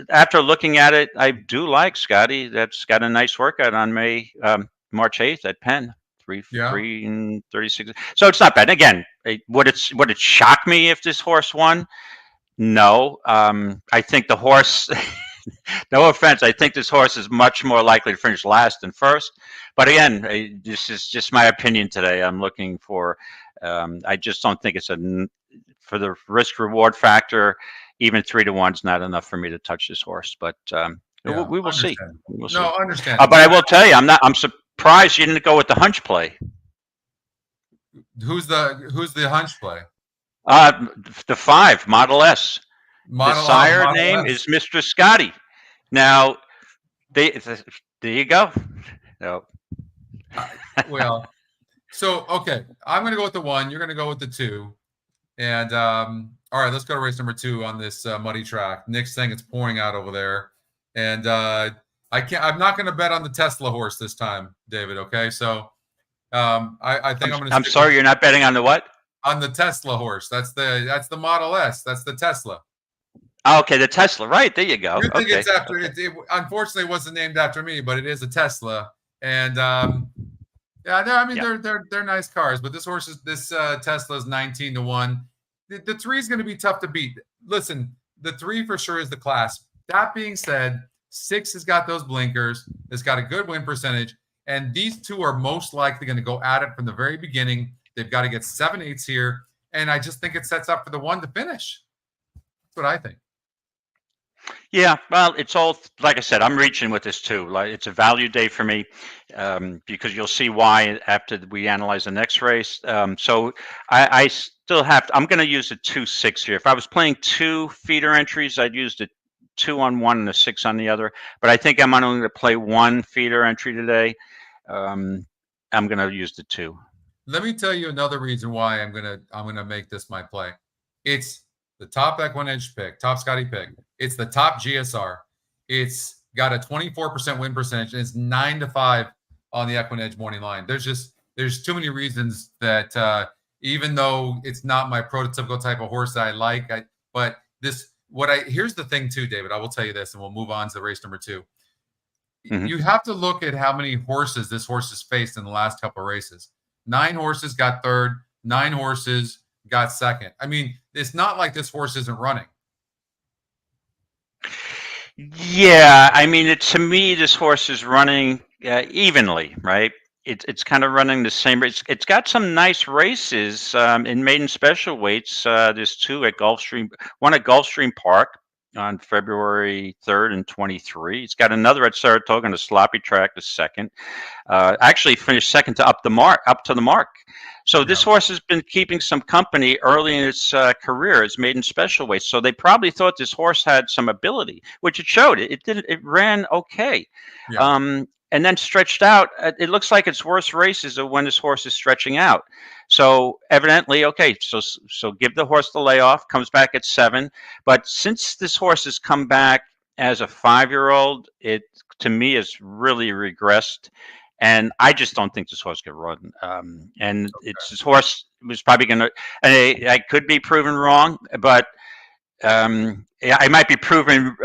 after looking at it, I do like Scotty. That's got a nice workout on March 8th at Penn. 3 and 36. So it's not bad. Again, would it shock me if this horse won? No. I think the horse. No offense. I think this horse is much more likely to finish last than first. But again, this is just my opinion today. I'm looking for. I just don't think it's for the risk reward factor. Even 3-1 is not enough for me to touch this horse. But we will see. No, understand. But I will tell you, I'm surprised you didn't go with the hunch play. Who's the hunch play? The 5 Model S. The sire Model name S. is Mr. Scotty. Now, there you go. No. Well, so okay, I'm going to go with the 1. You're going to go with the 2. And all right, let's go to race number 2 on this muddy track. Nick's saying it's pouring out over there, and I'm not going to bet on the Tesla horse this time, David. Okay, so I think I'm going to. I'm sorry, you're not betting on the what? On the Tesla horse. That's the Model S. That's the Tesla. Okay, the Tesla. Right, there you go. You think it's after it, unfortunately, it wasn't named after me, but it is a Tesla. And they're nice cars, but this Tesla is 19-1. The 3 is going to be tough to beat. Listen, the 3 for sure is the class. That being said, 6 has got those blinkers. It's got a good win percentage, and these 2 are most likely going to go at it from the very beginning. They've got to get 7/8 here, and I just think it sets up for the 1 to finish. That's what I think. Yeah, well, it's all, like I said, I'm reaching with this too. Like, it's a value day for me, because you'll see why after we analyze the next race. So I still I'm going to use a 2-6 here. If I was playing 2 feeder entries, I'd use the 2 on one and a 6 on the other. But I think I'm only going to play 1 feeder entry today. I'm going to use the 2. Let me tell you another reason why I'm gonna make this my play. It's the top EquinEdge pick, top Scotty pick. It's the top GSR. It's got a 24% win percentage, and it's 9-5 on the EquinEdge morning line. There's too many reasons that even though it's not my prototypical type of horse that I like, here's the thing too, David. I will tell you this, and we'll move on to race number 2. Mm-hmm. You have to look at how many horses this horse has faced in the last couple of races. 9 horses got 3rd, 9 horses got 2nd. I mean, it's not like this horse isn't running. Yeah, I mean, to me, this horse is running evenly, right? It's kind of running the same race. It's got some nice races in maiden special weights. There's 2 at Gulfstream, 1 at Gulfstream Park on February 3rd and 23. It's got another at Saratoga on a sloppy track, the 2nd. Actually finished 2nd up to the mark. So this horse has been keeping some company early in its career. It's maiden special weights. So they probably thought this horse had some ability, which it showed. It ran okay. Yeah. And then stretched out. It looks like its worst races are when this horse is stretching out. So evidently, okay, so give the horse the layoff, comes back at 7. But since this horse has come back as a 5-year-old, it, to me, has really regressed. And I just don't think this horse can run. This horse was probably going to, I could be proven wrong, but I might be proven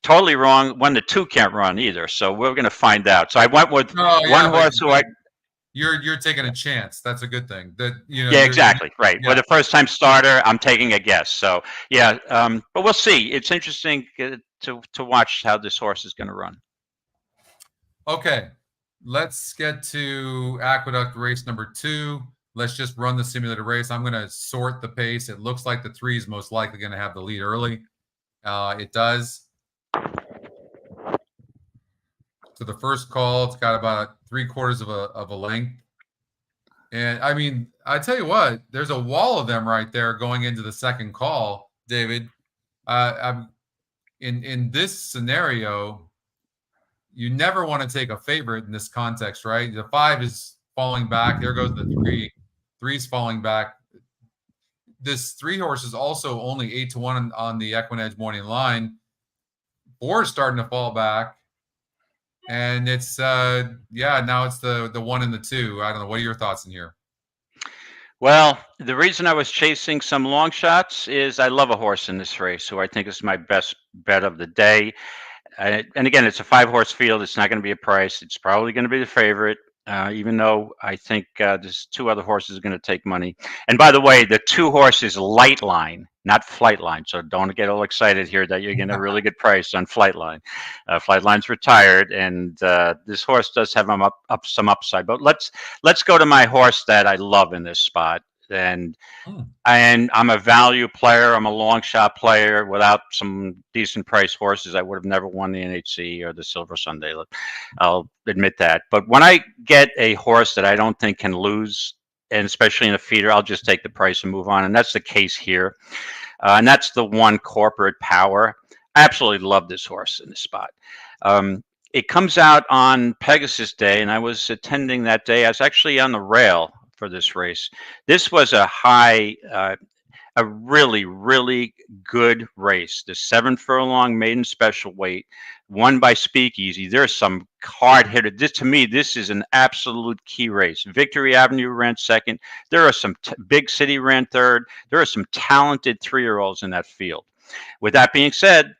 totally wrong when the 2 can't run either. So we're going to find out. So I went with one horse who You're taking a chance. That's a good thing. Yeah, exactly. Right. Yeah. With a first-time starter, I'm taking a guess. So yeah, but we'll see. It's interesting to watch how this horse is going to run. Okay, let's get to Aqueduct race number 2. let's just run the simulated race. I'm going to sort the pace. It looks like the 3 is most likely going to have the lead early. It does. So the first call, it's got about 3/4 of a length. And I mean, I tell you what, there's a wall of them right there going into the second call, David. I'm in this scenario, you never want to take a favorite in this context, right? The 5 is falling back. There goes the 3. 3's falling back. This 3 horse is also only 8-1 on the EquinEdge morning line. 4 is starting to fall back. And it's now it's the 1 and the 2. I don't know. What are your thoughts in here? Well, the reason I was chasing some long shots is I love a horse in this race, who I think is my best bet of the day. And again, it's a 5-horse field. It's not going to be a price. It's probably going to be the favorite, even though I think there's 2 other horses are going to take money. And by the way, the 2 horses light line, not flight line. So don't get all excited here that you're getting a really good price on flight line. Flight line's retired, and this horse does have some upside. But let's go to my horse that I love in this spot. And I'm a value player. I'm a long shot player. Without some decent price horses, I would have never won the NHC or the Silver Sunday. I'll admit that. But when I get a horse that I don't think can lose, and especially in a feeder, I'll just take the price and move on. And that's the case here. And that's the 1 Corporate Power. I absolutely love this horse in this spot. It comes out on Pegasus Day, and I was attending that day. I was actually on the rail for this race. This was a really, really good race. The 7 furlong maiden special weight, won by Speakeasy. There's some hard hitter. To me, this is an absolute key race. Victory Avenue ran second. There are some Big City ran third. There are some talented 3-year-olds in that field. With that being said,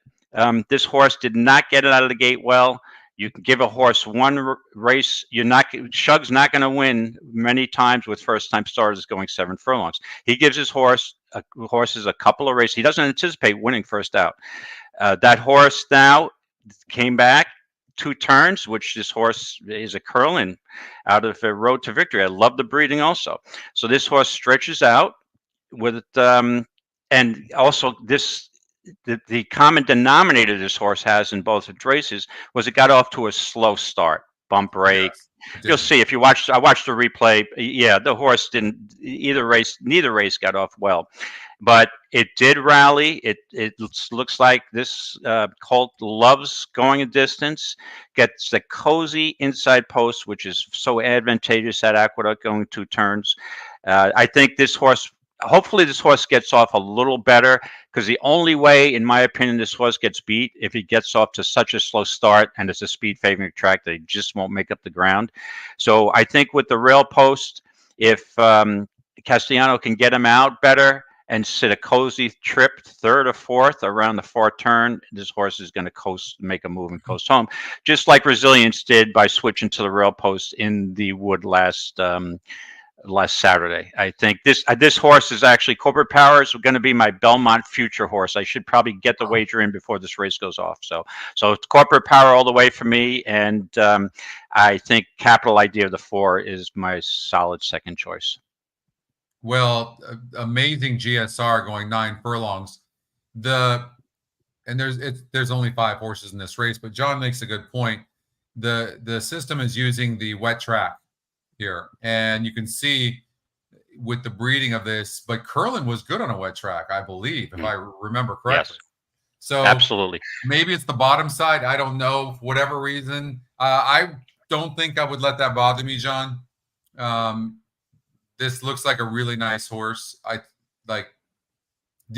this horse did not get it out of the gate well. You can give a horse 1 race. Shug's not going to win many times with first-time starters going 7 furlongs. He gives his horses a couple of races. He doesn't anticipate winning first out. That horse now came back 2 turns, which this horse is a curling out of a Road to Victory. I love the breeding also. So this horse stretches out with and also this. The common denominator this horse has in both its races was it got off to a slow start, bump break. Yes, you'll see if you watch. I watched the replay. Yeah, the horse neither race got off well, but it did rally. It looks like this colt loves going a distance. Gets the cozy inside post, which is so advantageous at Aqueduct, going 2 turns. I think this horse. Hopefully this horse gets off a little better, because the only way, in my opinion, this horse gets beat if he gets off to such a slow start and it's a speed favoring track that he just won't make up the ground. So I think with the rail post, if Castellano can get him out better and sit a cozy trip 3rd or 4th around the 4th turn, this horse is going to coast, make a move and coast home, just like Resilience did by switching to the rail post in the wood last Saturday. I think this horse is actually Corporate Power is going to be my Belmont future horse. I should probably get the wager in before this race goes off. So it's Corporate Power all the way for me, and I think Capital Idea of the 4 is my solid second choice. Well, amazing GSR going 9 furlongs. There's only 5 horses in this race, but John makes a good point. The system is using the wet track here, and you can see with the breeding of this, but Curlin was good on a wet track, I believe, if I remember correctly. Yes. So absolutely, maybe it's the bottom side. I don't know, for whatever reason. I don't think I would let that bother me, John. This looks like a really nice horse. The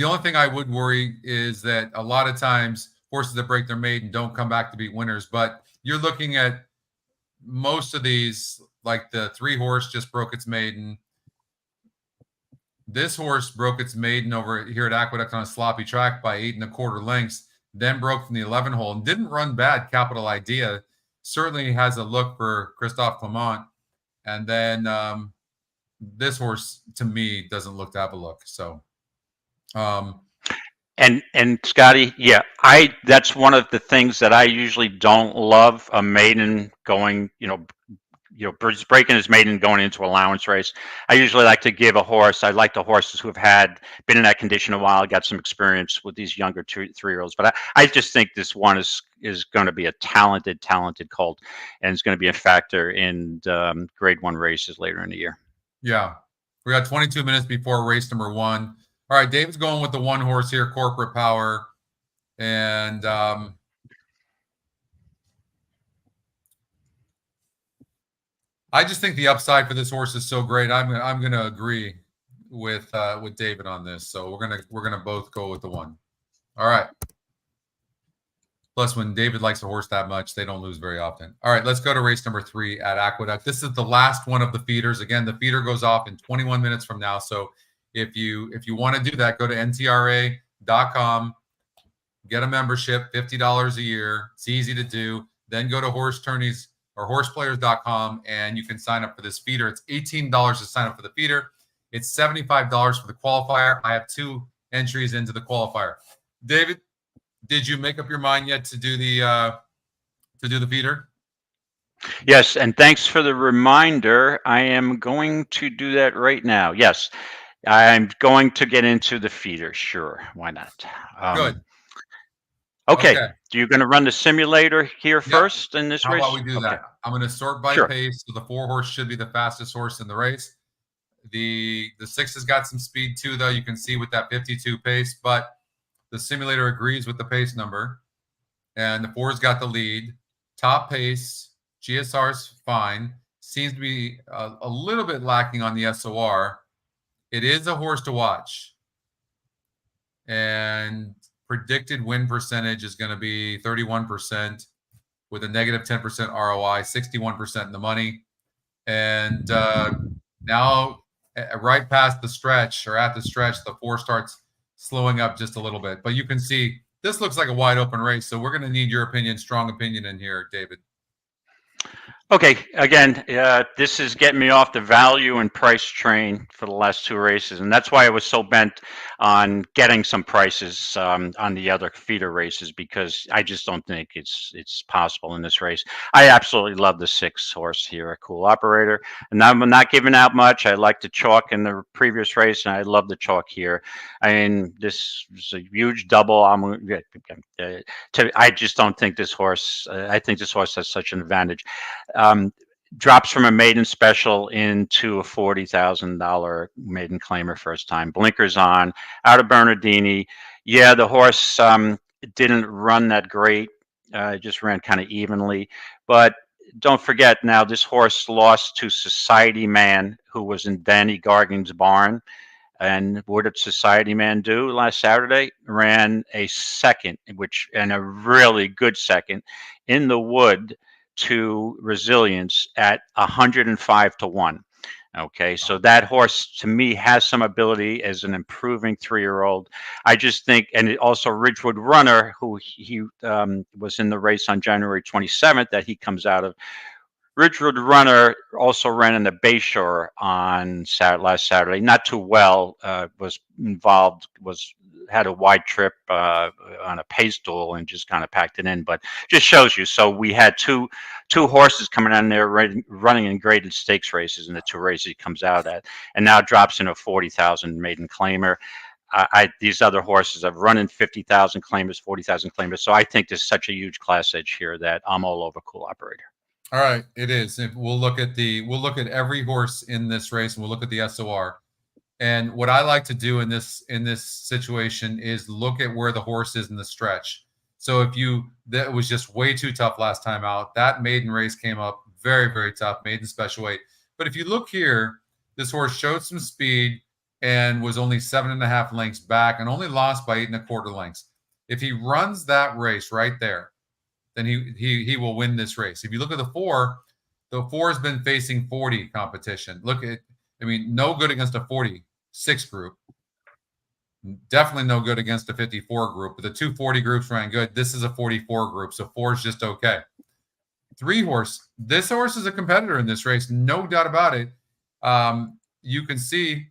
only thing I would worry is that a lot of times horses that break their maiden don't come back to beat winners, but you're looking at most of these, like the 3 horse just broke its maiden. This horse broke its maiden over here at Aqueduct on a sloppy track by 8 1/4 lengths, then broke from the 11 hole and didn't run bad. Capital Idea certainly has a look for Christophe Clement. And then this horse, to me, doesn't look to have a look. So, and Scotty, yeah, that's one of the things that I usually don't love, a maiden going, breaking his maiden going into allowance race. I usually like to give a horse. I like the horses who have been in that condition a while, got some experience with these younger 2-3-year-olds. But I just think this one is going to be a talented colt, and it's going to be a factor in Grade 1 races later in the year. Yeah, we got 22 minutes before race number 1. All right, David's going with the 1 horse here, Corporate Power, and I just think the upside for this horse is so great. I'm going to agree with David on this. So we're gonna both go with the 1. All right. Plus, when David likes a horse that much, they don't lose very often. All right, let's go to race number 3 at Aqueduct. This is the last one of the feeders. Again, the feeder goes off in 21 minutes from now. So if you want to do that, go to ntra.com, get a membership, $50 a year. It's easy to do. Then go to Horse Tourneys or horseplayers.com, and you can sign up for this feeder. It's $18 to sign up for the feeder. It's $75 for the qualifier. I have 2 entries into the qualifier. David, did you make up your mind yet to do the feeder? Yes, and thanks for the reminder. I am going to do that right now. Yes, I'm going to get into the feeder. Sure, why not? Good. Okay. You're going to run the simulator here first in this race? How about we do that? I'm going to sort by pace. So the 4 horse should be the fastest horse in the race. The 6 has got some speed too, though. You can see with that 52 pace, but the simulator agrees with the pace number. And the 4's got the lead. Top pace, GSR's fine. Seems to be a little bit lacking on the SOR. It is a horse to watch. And predicted win percentage is going to be 31% with a negative 10% ROI, 61% in the money. And now right past the stretch or at the stretch, the 4 starts slowing up just a little bit. But you can see this looks like a wide open race. So we're going to need your opinion, strong opinion in here, David. Okay, again, this is getting me off the value and price train for the last 2 races, and that's why I was so bent on getting some prices on the other feeder races, because I just don't think it's possible in this race. I absolutely love the 6 horse here, a Cool Operator, and I'm not giving out much. I like the chalk in the previous race, and I love the chalk here. I mean, this is a huge double. I just don't think this horse. I think this horse has such an advantage. Drops from a maiden special into a $40,000 maiden claimer first time. Blinkers on, out of Bernardini. Yeah, the horse didn't run that great. Just ran kind of evenly. But don't forget now, this horse lost to Society Man, who was in Danny Gargan's barn. And what did Society Man do last Saturday? Ran a second, and a really good second in the wood to Resilience at 105-1. Okay, so that horse to me has some ability as an improving 3-year-old. I just think, and also Ridgewood Runner, who he was in the race on January 27th that he comes out of. Ridgewood Runner also ran in the Bayshore on last Saturday. Not too well. Was involved. Had a wide trip on a pace duel and just kind of packed it in. But just shows you. So we had two horses coming on there running in graded stakes races in the 2 races he comes out at, and now drops in a 40,000 maiden claimer. These other horses have run in 50,000 claimers, 40,000 claimers. So I think there's such a huge class edge here that I'm all over Cool Operator. All right, it is. We'll look at every horse in this race, and we'll look at the SOR. And what I like to do in this situation is look at where the horse is in the stretch. So that was just way too tough last time out. That maiden race came up very, very tough, maiden special weight. But if you look here, this horse showed some speed and was only 7.5 lengths back and only lost by 8.25 lengths. If he runs that race right there, then he will win this race. If you look at the 4 has been facing 40 competition. No good against a 46 group. Definitely no good against a 54 group. But the 2 40 groups ran good. This is a 44 group, so 4 is just okay. 3 horse. This horse is a competitor in this race, no doubt about it. You can see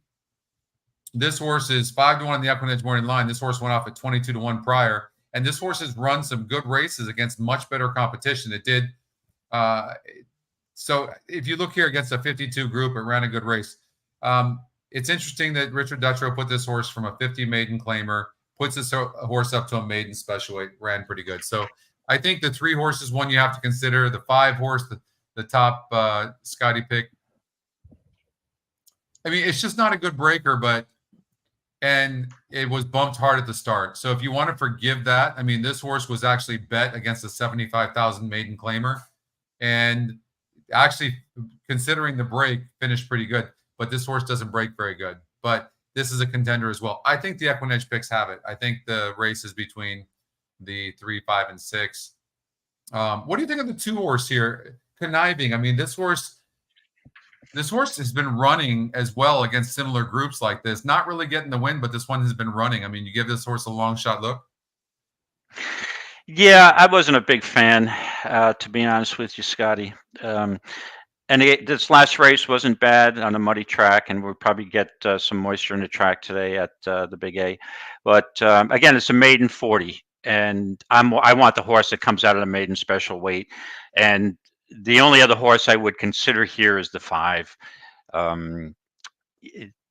this horse is 5-1 in the EquinEdge morning line. This horse went off at 22-1 prior. And this horse has run some good races against much better competition. It did So if you look here against a 52 group, it ran a good race. It's interesting that Richard Dutrow put this horse from a 50 maiden claimer, puts this horse up to a maiden special weight, ran pretty good. So I think the 3 horses, one you have to consider, the 5 horse, the top Scotty pick. I mean, it's just not a good breaker, and it was bumped hard at the start. So if you want to forgive that, I mean, this horse was actually bet against a 75,000 maiden claimer, and actually, considering the break, finished pretty good. But this horse doesn't break very good. But this is a contender as well. I think the EquinEdge picks have it. I think the race is between the 3, 5, and 6. What do you think of the 2 horse here, Conniving? I mean, this horse has been running as well against similar groups like this. Not really getting the win, but this one has been running. I mean, you give this horse a long shot look. Yeah, I wasn't a big fan, to be honest with you, Scotty. And this last race wasn't bad on a muddy track, and we'll probably get some moisture in the track today at the Big A. But again, it's a maiden 40, and I want the horse that comes out of the maiden special weight. And the only other horse I would consider here is the 5.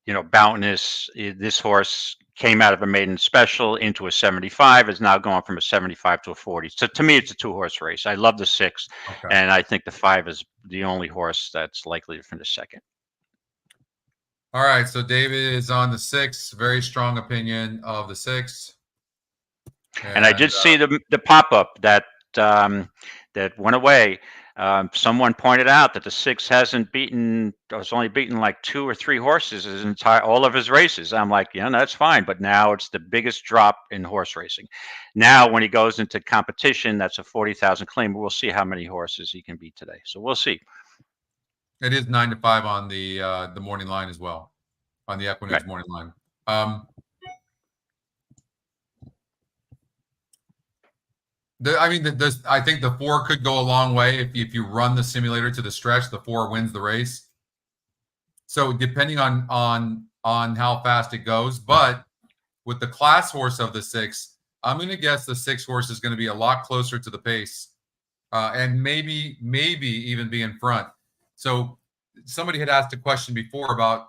Bountiness. This horse came out of a maiden special into a 75, is now going from a 75 to a 40. So to me, it's a 2-horse race. I love the 6, Okay. and I think the 5 is the only horse that's likely to finish second. All right, so David is on the 6. Very strong opinion of the 6. And I did see the pop-up that went away. Someone pointed out that the 6 has only beaten like 2 or 3 horses all of his races. I'm like, that's fine, but now it's the biggest drop in horse racing. Now, when he goes into competition, that's a 40,000 claim. We'll see how many horses he can beat today. So we'll see. It is 9 to 5 on the morning line as well, on the EquinEdge morning line. I think the 4 could go a long way if you run the simulator to the stretch. The 4 wins the race. So depending on how fast it goes, but with the class horse of the 6, I'm going to guess the 6 horse is going to be a lot closer to the pace, and maybe even be in front. So somebody had asked a question before about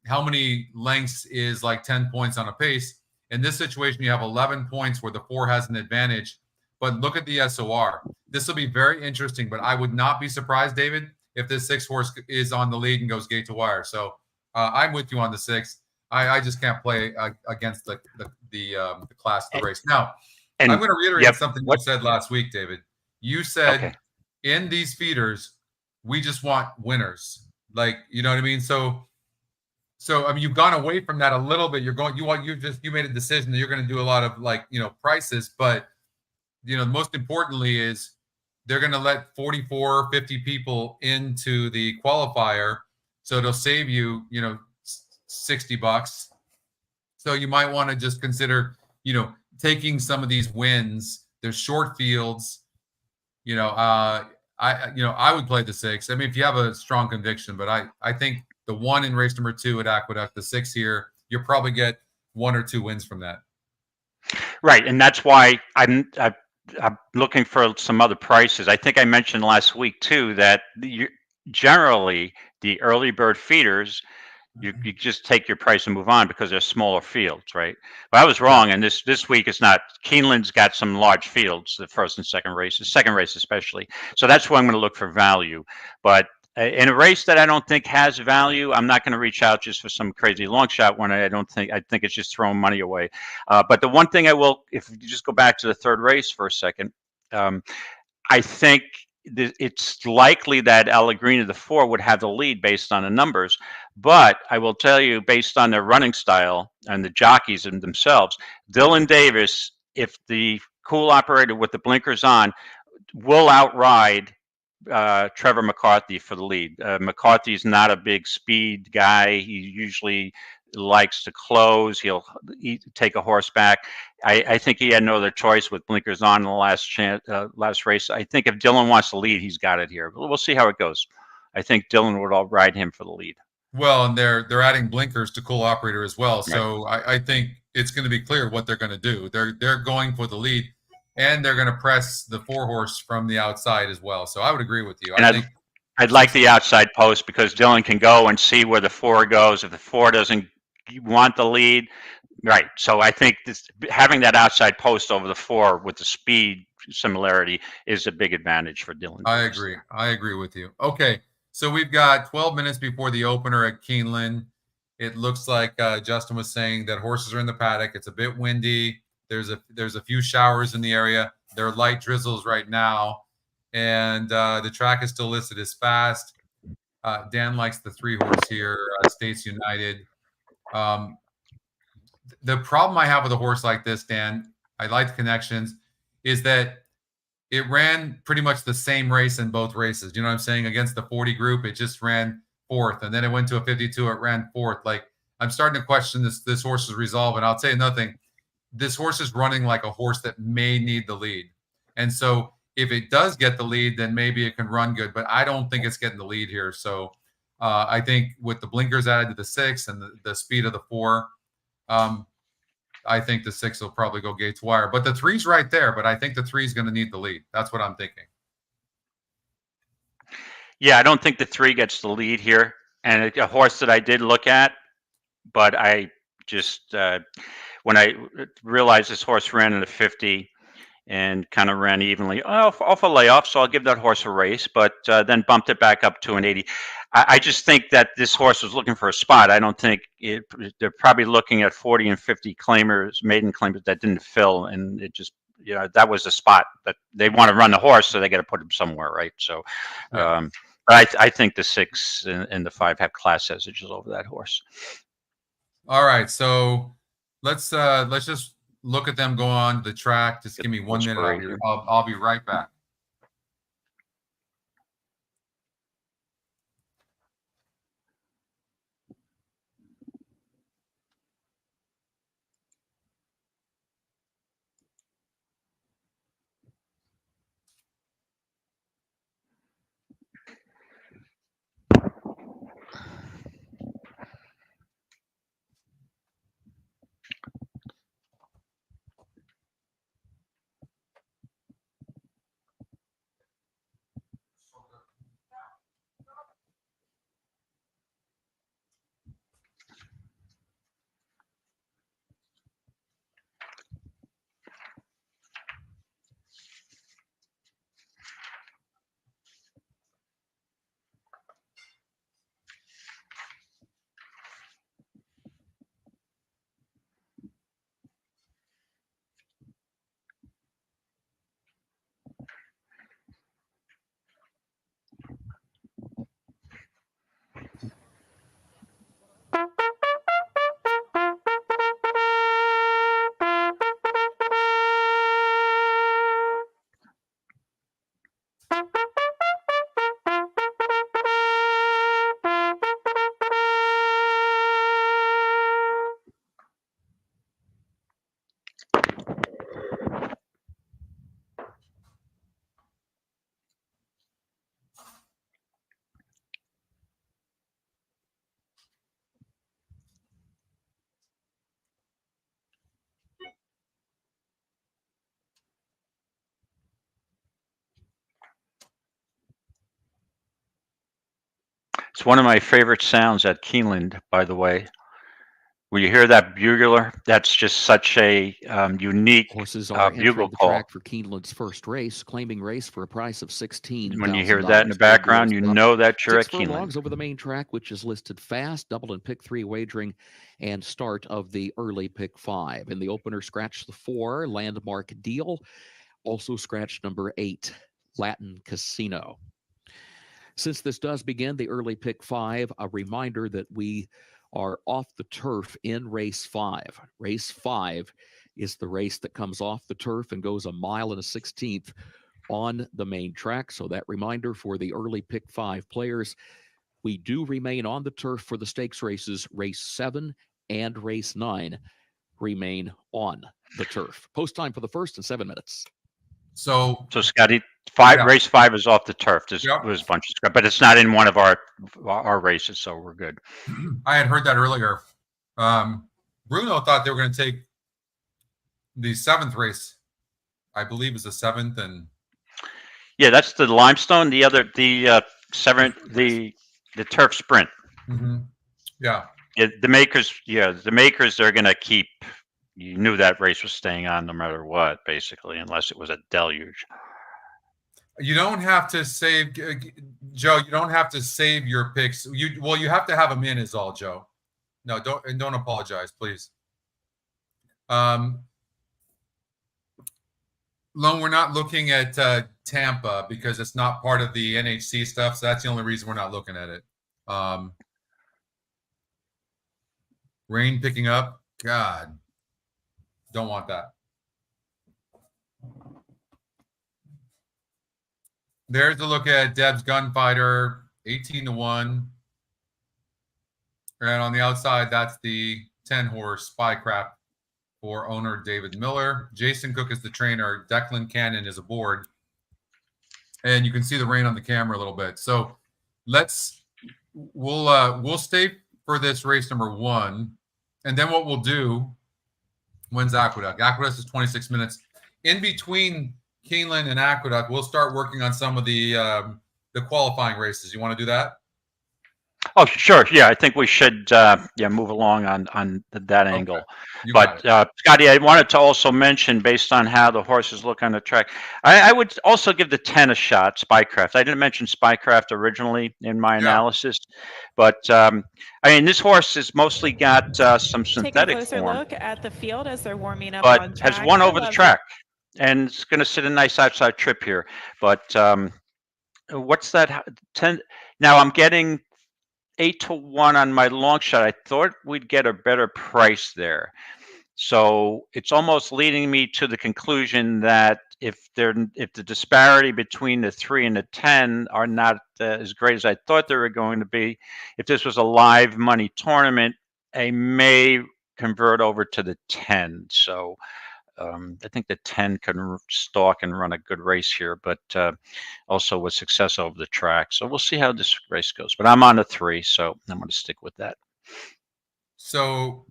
how many lengths is like 10 points on a pace. In this situation, you have 11 points where the 4 has an advantage. But look at the SOR. This will be very interesting, but I would not be surprised, David, if this 6 horse is on the lead and goes gate to wire. So I'm with you on the 6. I just can't play against the class of the race. Now, I'm going to reiterate something you said last week, David. You said in these feeders, we just want winners. Like, you know what I mean? So I mean, you've gone away from that a little bit. You made a decision that you're going to do a lot of prices, but most importantly is they're going to let 44, 50 people into the qualifier. So it'll save you, $60. So you might want to just consider, taking some of these wins. There's short fields, I would play the 6. I mean, if you have a strong conviction, but I think the 1 in race number 2 at Aqueduct, the 6 here, you'll probably get 1 or 2 wins from that. Right. And that's why I'm looking for some other prices. I think I mentioned last week too that generally the early bird feeders, you just take your price and move on because they're smaller fields, right? But I was wrong, and this week it's not. Keeneland's got some large fields, the first and second races, second race especially. So that's where I'm going to look for value. But in a race that I don't think has value, I'm not going to reach out just for some crazy long shot when I think it's just throwing money away. But the one thing I will, if you just go back to the 3rd race for a second, I think it's likely that Allegrina, the 4, would have the lead based on the numbers. But I will tell you, based on their running style and the jockeys and themselves, Dylan Davis, if the cool operator with the blinkers on, will outride Trevor McCarthy for the lead. McCarthy's not a big speed guy. He usually likes to close. He'll take a horse back. I think he had no other choice with blinkers on in the last race. I think if Dylan wants to lead, he's got it here. We'll see how it goes. I think Dylan would all ride him for the lead. Well, and they're adding blinkers to cool operator as well. Right. So I think it's going to be clear what they're going to do. They're going for the lead. And they're going to press the 4 horse from the outside as well. So I would agree with you. I'd like the outside post because Dylan can go and see where the 4 goes. If the 4 doesn't want the lead, right. So I think having that outside post over the 4 with the speed similarity is a big advantage for Dylan. I agree. I agree with you. Okay. So we've got 12 minutes before the opener at Keeneland. It looks like Justin was saying that horses are in the paddock. It's a bit windy. There's a few showers in the area. There are light drizzles right now. And the track is still listed as fast. Dan likes the 3-horse here, States United. The problem I have with a horse like this, Dan, I like the connections, is that it ran pretty much the same race in both races. You know what I'm saying? Against the 40 group, it just ran 4th. And then it went to a 52, it ran 4th. Like, I'm starting to question this horse's resolve. And I'll tell you another thing. This horse is running like a horse that may need the lead. And so if it does get the lead, then maybe it can run good. But I don't think it's getting the lead here. So I think with the blinkers added to the 6 and the speed of the 4, I think the 6 will probably go Gates Wire. But the 3's right there. But I think the 3's going to need the lead. That's what I'm thinking. Yeah, I don't think the 3 gets the lead here. And a horse that I did look at, but I just when I realized this horse ran in a 50 and kind of ran evenly off a layoff, so I'll give that horse a race, but then bumped it back up to an 80. I just think that this horse was looking for a spot. I don't think they're probably looking at 40 and 50 claimers, maiden claimers that didn't fill, and it just, you know, that was the spot that they want to run the horse, so they got to put him somewhere, right? So, but I think the 6 and the 5 have class edges over that horse. All right, so let's just look at them go on the track. Just give me 1 minute. I'll be right back. It's one of my favorite sounds at Keeneland, by the way. When you hear that bugler, that's just such a unique Horses are bugle entering the call. track for Keeneland's first race, claiming race for a price of $16,000. When you hear that in the background, you know that you're at 6 Keeneland. furlongs over the main track, which is listed fast, double and pick 3 wagering, and start of the early pick 5. In the opener, scratch the 4, Landmark Deal. Also scratch number 8, Latin Casino. Since this does begin the early pick 5, a reminder that we are off the turf in race 5. Race 5 is the race that comes off the turf and goes 1 1/16 on the main track. So that reminder for the early pick 5 players, we do remain on the turf for the stakes races. Race 7 and race 9 remain on the turf. Post time for the first in 7 minutes. So Scotty, race 5 is off the turf. There's a bunch of scrap, but it's not in one of our races, so we're good. I had heard that earlier. Bruno thought they were going to take the 7th race. I believe is the 7th, and yeah, that's the Limestone. The the turf sprint. Mm-hmm. Yeah. The makers, they're going to keep. You knew that race was staying on no matter what, basically, unless it was a deluge. You don't have to save, Joe. You don't have to save your picks. You have to have them in, is all, Joe. No, don't apologize, please. Lone, we're not looking at Tampa because it's not part of the NHC stuff. So that's the only reason we're not looking at it. Rain picking up. God, don't want that. There's a look at Deb's Gunfighter, 18-1. And on the outside, that's the 10-horse Spycraft for owner David Miller. Jason Cook is the trainer. Declan Cannon is aboard. And you can see the rain on the camera a little bit. So we'll stay for this race number 1. And then what we'll do, when's Aqueduct? Aqueduct is 26 minutes. In between Keeneland and Aqueduct, we'll start working on some of the qualifying races. You want to do that? Oh, sure. Yeah, I think we should move along on that angle. But Scotty, I wanted to also mention, based on how the horses look on the track, I would also give the 10 a shot, Spycraft. I didn't mention Spycraft originally in my analysis, but I mean, this horse has mostly got some synthetic form. Take a closer look at the field as they're warming up, but on track. has won over the track, and it's going to sit a nice outside trip here. But what's that? 10. Now I'm getting 8-1 on my long shot. I thought we'd get a better price there. So it's almost leading me to the conclusion that if the disparity between the 3 and the 10 are not as great as I thought they were going to be, if this was a live money tournament, I may convert over to the 10. So I think the 10 can stalk and run a good race here, but also with success over the track. So we'll see how this race goes. But I'm on the 3, so I'm going to stick with that. So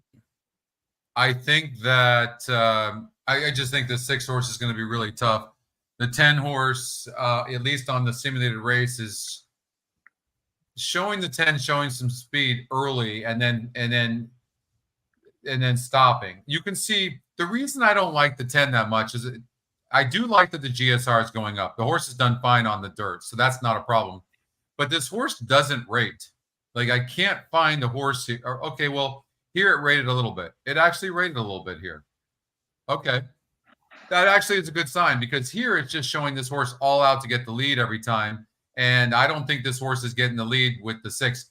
I think that I just think the 6 horse is going to be really tough. The 10 horse, at least on the simulated race, is showing the 10 showing some speed early and then stopping. You can see the reason I don't like the 10 that much is I do like that the GSR is going up. The horse has done fine on the dirt, so that's not a problem. But this horse doesn't rate. Like, I can't find the horse here. Okay, well, here it rated a little bit. It actually rated a little bit here. Okay. That actually is a good sign, because here it's just showing this horse all out to get the lead every time. And I don't think this horse is getting the lead with the 6.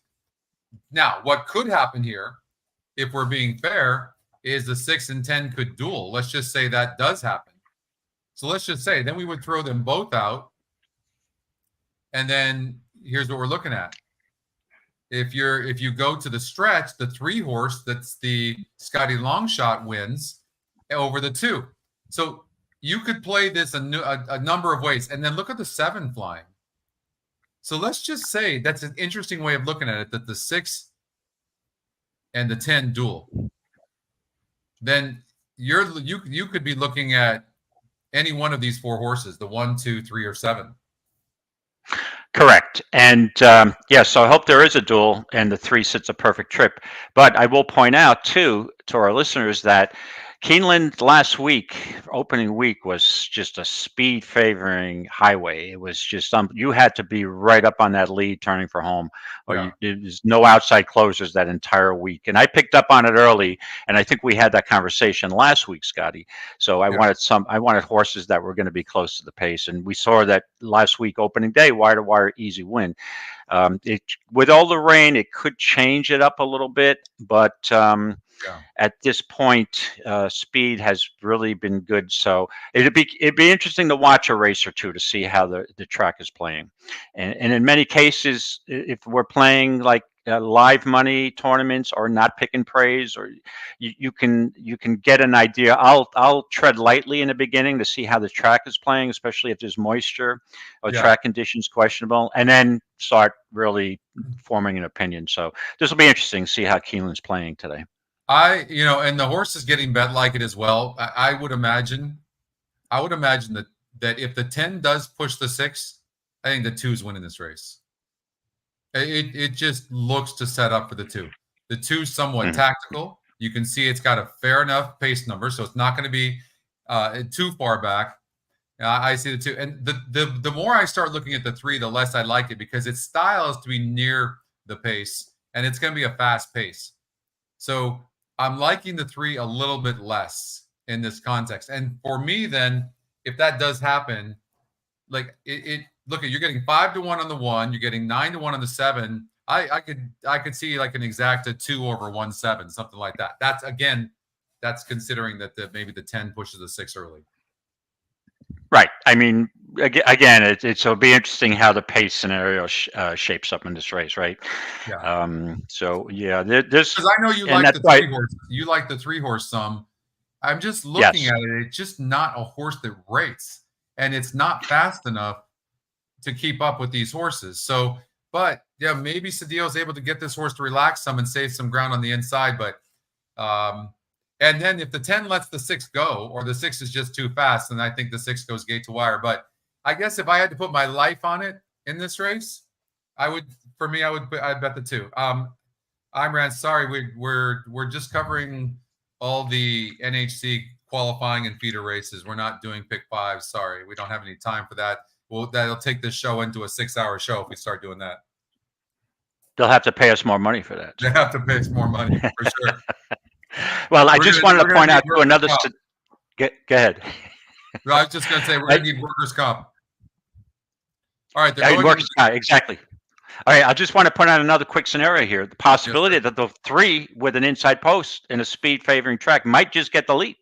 Now, what could happen here, if we're being fair, is the 6 and 10 could duel. Let's just say that does happen. So let's just say then we would throw them both out. And then here's what we're looking at. If you go to the stretch, the 3 horse, that's the Scotty Longshot, wins over the 2. So you could play this a number of ways. And then look at the 7 flying. So let's just say that's an interesting way of looking at it, that the 6 and the 10 duel. Then you could be looking at any one of these 4 horses, the 1, 2, 3, or 7. Correct. And so I hope there is a duel and the 3 sits a perfect trip. But I will point out, too, to our listeners that Keeneland last week, opening week, was just a speed favoring highway. It was just you had to be right up on that lead turning for home, or there's no outside closers that entire week. And I picked up on it early, and I think we had that conversation last week, Scotty. So I wanted horses that were going to be close to the pace, and we saw that last week, opening day, wire to wire, easy win. With all the rain, it could change it up a little bit, but at this point, speed has really been good. So it'd be interesting to watch a race or two to see how the track is playing. And in many cases, if we're playing like live money tournaments or not pick and praise, or you can get an idea. I'll tread lightly in the beginning to see how the track is playing, especially if there's moisture or track conditions questionable, and then start really forming an opinion. So this will be interesting to see how Keeneland's playing today. And the horse is getting bet like it as well. I would imagine that if the 10 does push the 6, I think the 2's winning this race. It just looks to set up for the 2. The 2 somewhat Mhm. tactical. You can see it's got a fair enough pace number, so it's not going to be too far back. I see the 2, and the more I start looking at the 3, the less I like it because its style is to be near the pace, and it's going to be a fast pace. So I'm liking the 3 a little bit less in this context. And for me, then, if that does happen, like look, you're getting 5-1 on the 1, you're getting 9-1 on the 7. I could see like an exacta 2 over 1-7, something like that. That's considering that maybe the 10 pushes the 6 early. Right. I mean, again, it'll be interesting how the pace scenario shapes up in this race, right? Yeah. So yeah, this. Because I know you like the 3 horse. You like the 3 horse some. I'm just looking at it. It's just not a horse that rates, and it's not fast enough to keep up with these horses. So, but yeah, maybe Cedillo's able to get this horse to relax some and save some ground on the inside. But, and then if the 10 lets the 6 go, or the 6 is just too fast, then I think the 6 goes gate to wire. But I guess if I had to put my life on it in this race, I'd bet the 2. Imran, sorry, we're just covering all the NHC qualifying and feeder races. We're not doing pick 5. Sorry, we don't have any time for that. Well, that'll take this show into a 6-hour show if we start doing that. They'll have to pay us more money for that. They have to pay us more money for sure. Well, I just wanted to point out to another. Go ahead. No, I was just going to say we're going to need workers' comp. All right, exactly. All right, I just want to point out another quick scenario here. The possibility that the 3 with an inside post in a speed favoring track might just get the lead.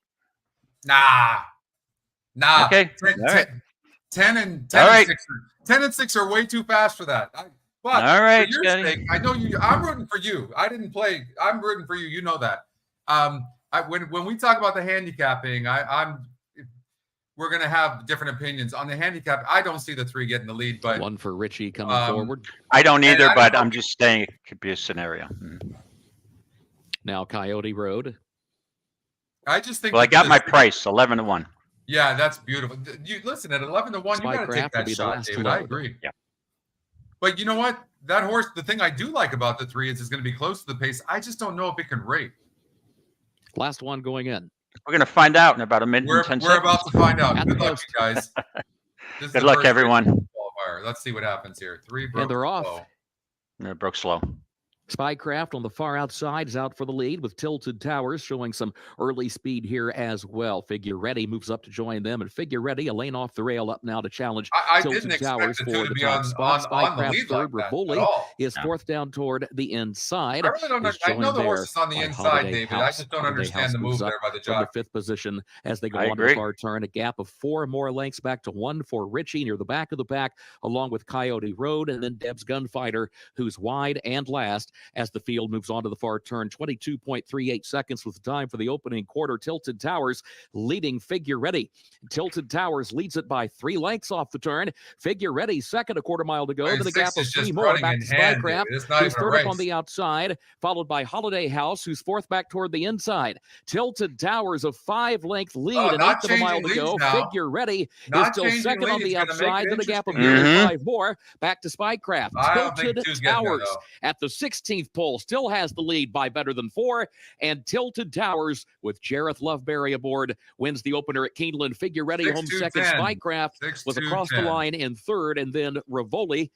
Nah. Okay. 10 and 6 are way too fast for that. But all right, for your sake, I know you. I'm rooting for you. I didn't play. I'm rooting for you. You know that. When we talk about the handicapping, we're going to have different opinions on the handicap. I don't see the 3 getting the lead, but 1 for Richie coming forward. I don't either, but I'm just saying it could be a scenario. Now Coyote Road. I just think. Well, I got my price 11-1. Yeah, that's beautiful. You listen at 11-1. You got to take that shot, David. I agree. Yeah. But you know what? That horse. The thing I do like about the 3 is it's going to be close to the pace. I just don't know if it can rate. Last one going in. We're going to find out in about a minute and 10 seconds. We're about to find out. Good luck, you guys. Good luck, everyone. Let's see what happens here. 3 broke. And they're off. It broke slow. Spycraft on the far outside is out for the lead with Tilted Towers showing some early speed here as well. Figure Ready moves up to join them, and Figure Ready, a lane off the rail up now to challenge Tilted Towers for the top spot. Spycraft third, Rivoli is fourth down toward the inside. I really don't know. I know the horse is on the inside, David. I just don't understand the move there by the jockey. The 5th position as they go on the far turn. A gap of 4 more lengths back to 1 for Richie near the back of the pack, along with Coyote Road, and then Deb's Gunfighter, who's wide and last. As the field moves on to the far turn, 22.38 seconds with the time for the opening quarter. Tilted Towers leading Figure Ready. Tilted Towers leads it by 3 lengths off the turn. Figure Ready second, a quarter mile to go. Then a gap of 3 more back to Spycraft, who's third up on the outside, followed by Holiday House, who's 4th back toward the inside. Tilted Towers a 5-length lead, an 1/8 of a mile to go. Figure Ready is still second on the outside. Then a gap of nearly 5 more back to Spycraft. Tilted Towers at the 16th pole still has the lead by better than 4, and Tilted Towers with Jareth Loveberry aboard wins the opener at Keeneland. Figure Ready home second. Spycraft was across the line in third, and then Rivoli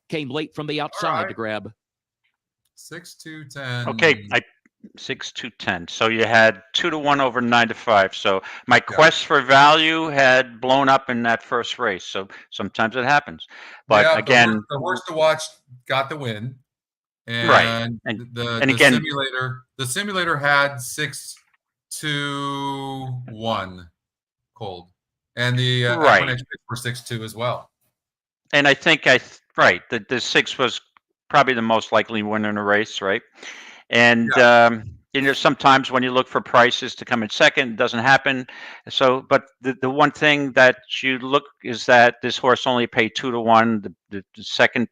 came late from the outside to grab 6-2-10. Okay, 6-2-10. So you had 2-1 over 9-5. So my quest for value had blown up in that first race. So sometimes it happens. But again, the horse to watch got the win. And right. The simulator had 6-2-1 cold. And the EquinEdge were 6-2 as well. And I think the 6 was probably the most likely winner in a race, right? And sometimes when you look for prices to come in second, it doesn't happen. So, but the one thing that you look is that this horse only paid 2-1. The second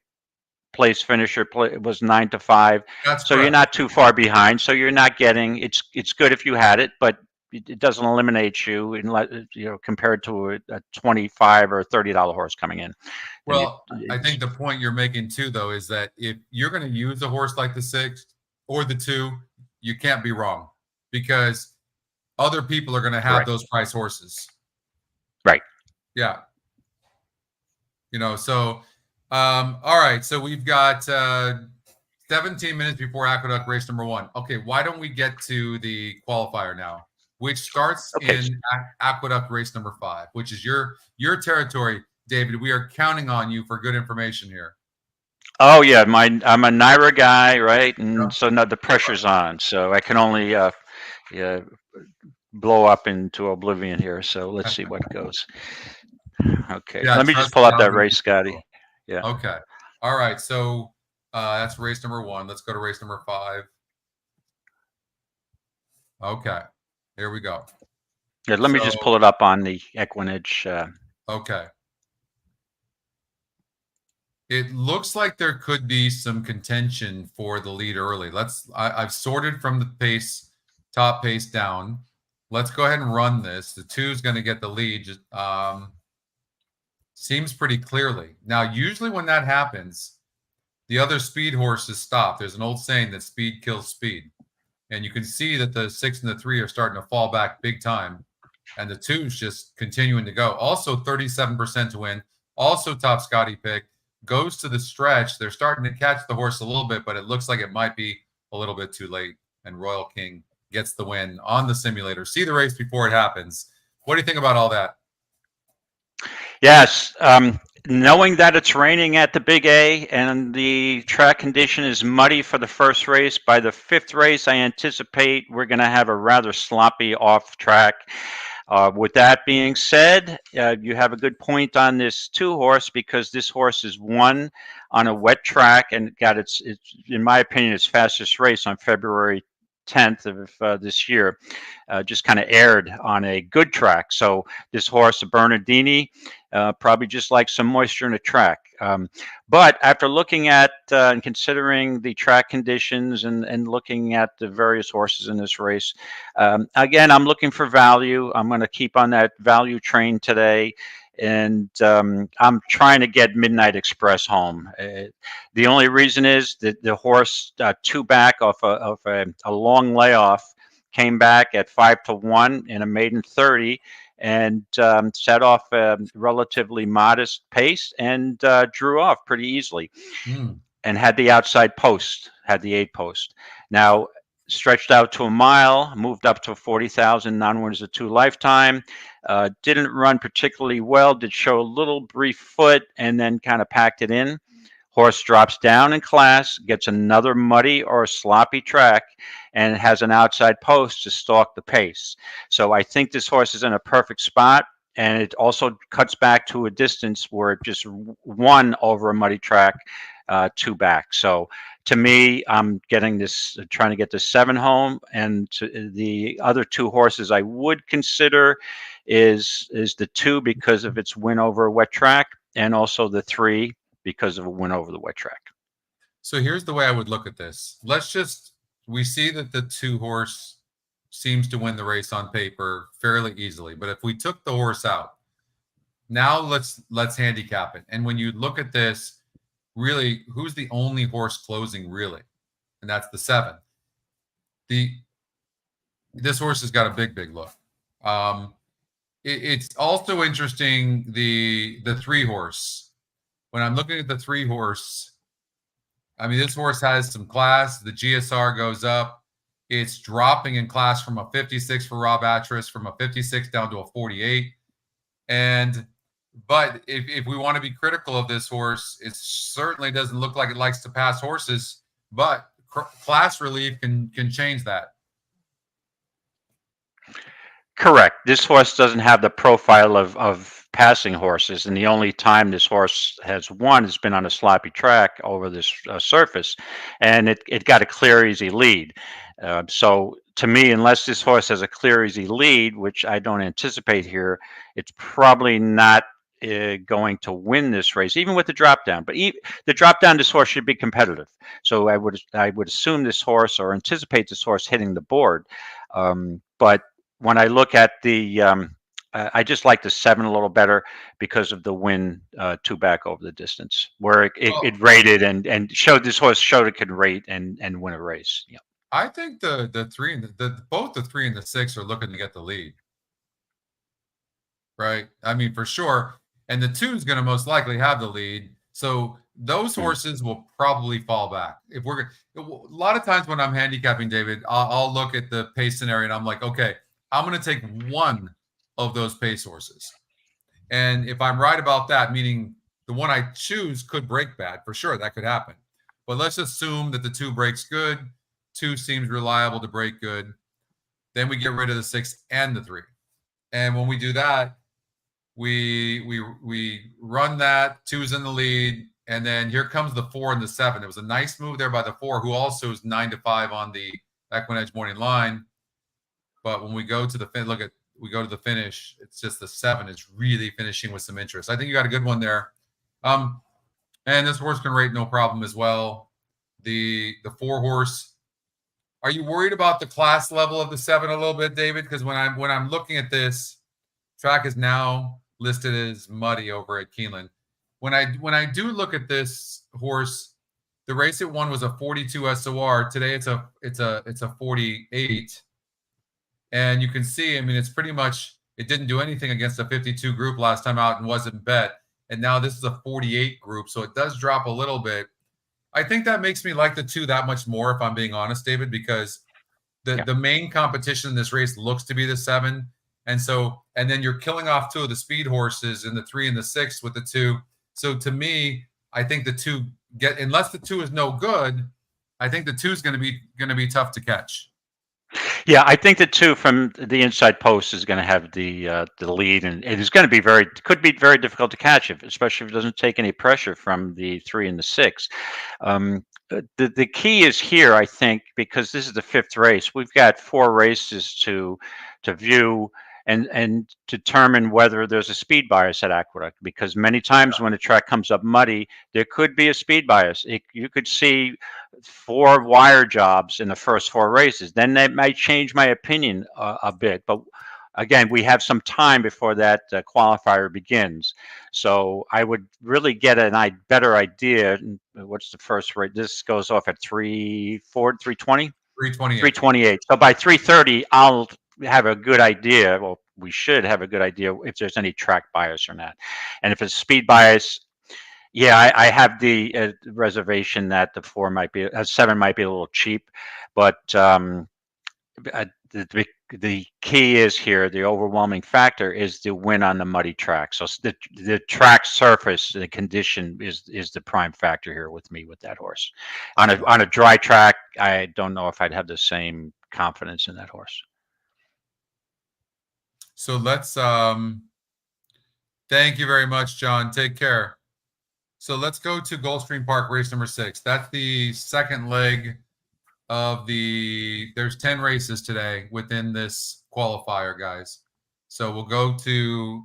place finisher was 9-5. So you're not too far behind. So you're not getting. It's good if you had it, but it doesn't eliminate you compared to a $25 or $30 horse coming in. Well, I think the point you're making too, though, is that if you're going to use a horse like the 6 or the 2, you can't be wrong, because other people are going to have those price horses. Right. Yeah. So, all right. So we've got 17 minutes before Aqueduct race number 1. Okay. Why don't we get to the qualifier now, which starts in Aqueduct race number 5, which is your territory, David. We are counting on you for good information here. Oh yeah, I'm a Naira guy, right? And so now the pressure's on. So I can only blow up into oblivion here. So let's see what goes. Okay, let me just pull up that race, Scotty. Yeah. Okay. All right. So that's race number 1. Let's go to race number 5. Okay. Here we go. Yeah, let me just pull it up on the EquinEdge. Okay. It looks like there could be some contention for the lead early. I've sorted from the top pace down. Let's go ahead and run this. The 2 is going to get the lead. Seems pretty clearly. Now, usually when that happens, the other speed horses stop. There's an old saying that speed kills speed. And you can see that the 6 and the 3 are starting to fall back big time. And the 2's just continuing to go. Also 37% to win. Also top Scotty pick. Goes to the stretch. They're starting to catch the horse a little bit, but it looks like it might be a little bit too late. And Royal King gets the win on the simulator. See the race before it happens. What do you think about all that? Yes. Knowing that it's raining at the Big A and the track condition is muddy for the first race, by the 5th race, I anticipate we're going to have a rather sloppy off track. With that being said, you have a good point on this 2 horse, because this horse is won on a wet track and got its in my opinion, its fastest race on February 10th of this year. Just kind of aired on a good track. So this horse, a Bernardini, probably just like some moisture in a track. But after looking at and considering the track conditions and looking at the various horses in this race, again, I'm looking for value. I'm going to keep on that value train today. And I'm trying to get Midnight Express home. The only reason is that the horse 2 back off a long layoff came back at 5-1 in a maiden 30 and set off a relatively modest pace and drew off pretty easily and had the outside post, had the 8 post. Now, stretched out to a mile, moved up to 40,000 non-winners of 2 lifetime. Didn't run particularly well, did show a little brief foot and then kind of packed it in. Horse drops down in class, gets another muddy or sloppy track, and has an outside post to stalk the pace. So I think this horse is in a perfect spot, and it also cuts back to a distance where it just won over a muddy track 2 back. So to me, I'm getting this, trying to get the 7 home, and the other 2 horses I would consider is the 2 because of its win over a wet track, and also the 3 because of a win over the wet track. So here's the way I would look at this. We see that the 2 horse seems to win the race on paper fairly easily. But if we took the horse out, now let's handicap it. And when you look at this, really, who's the only horse closing really? And that's the 7. This horse has got a big look. It's also interesting, the 3 horse. When I'm looking at the 3 horse, I mean, this horse has some class. The GSR goes up. It's dropping in class from a 56 for Rob Atras, from a 56 down to a 48. But if we want to be critical of this horse, it certainly doesn't look like it likes to pass horses. But class relief can change that. Correct. This horse doesn't have the profile of passing horses, and the only time this horse has won has been on a sloppy track over this surface, and it got a clear, easy lead. So to me, unless this horse has a clear, easy lead, which I don't anticipate here, it's probably not going to win this race, even with the drop down. But the drop down, this horse should be competitive. So I would assume this horse, or anticipate this horse, hitting the board. But when I look at the, I just like the 7 a little better because of the win 2 back over the distance, where it rated and showed this horse showed it could rate and win a race. Yeah. I think the 3 and both the 3 and the 6 are looking to get the lead. Right? I mean, for sure. And the 2 is going to most likely have the lead. So those horses will probably fall back. If we're a lot of times when I'm handicapping, David, I'll look at the pace scenario and I'm like, okay, I'm going to take one of those pace horses. And if I'm right about that, meaning the one I choose could break bad, for sure, that could happen. But let's assume that the 2 breaks good, 2 seems reliable to break good. Then we get rid of the 6 and the 3. And when we do that, we run that, 2's in the lead, and then here comes the 4 and the 7. It was a nice move there by the 4, who also is 9-5 on the EquinEdge morning line. But when we go to the finish, it's just the 7 is really finishing with some interest. I think you got a good one there. And this horse can rate no problem as well. The 4 horse. Are you worried about the class level of the 7 a little bit, David? Because when I'm looking at this, track is now listed as muddy over at Keeneland. When I do look at this horse, the race it won was a 42 SOR. Today it's a 48. And you can see, I mean, it's pretty much, it didn't do anything against a 52 group last time out and wasn't bet. And now this is a 48 group. So it does drop a little bit. I think that makes me like the 2 that much more, if I'm being honest, David, because the main competition in this race looks to be the 7. And then you're killing off 2 of the speed horses in the 3 and the 6 with the 2. So to me, I think the 2 unless the 2 is no good, I think the 2 is going to be tough to catch. Yeah, I think the 2 from the inside post is going to have the lead, and it is going to be could be very difficult to catch, especially if it doesn't take any pressure from the 3 and the 6. The key is here, I think, because this is the 5th race. We've got 4 races to view and determine whether there's a speed bias at Aqueduct, because many times when a track comes up muddy, there could be a speed bias. You could see 4 wire jobs in the first 4 races. Then that might change my opinion a bit. But again, we have some time before that qualifier begins. So I would really get a better idea. What's the first rate? This goes off at 320? 328. So by 3:30, I'll have a good idea. Well, we should have a good idea if there's any track bias or not. And if it's speed bias, yeah, I have the reservation that the 7 might be a little cheap, but the key is here, the overwhelming factor is the win on the muddy track. So the track surface, the condition is the prime factor here with me with that horse. On a dry track, I don't know if I'd have the same confidence in that horse. So let's thank you very much, John. Take care. So let's go to Gulfstream Park, race number 6. That's the second leg of there's 10 races today within this qualifier, guys. So we'll go to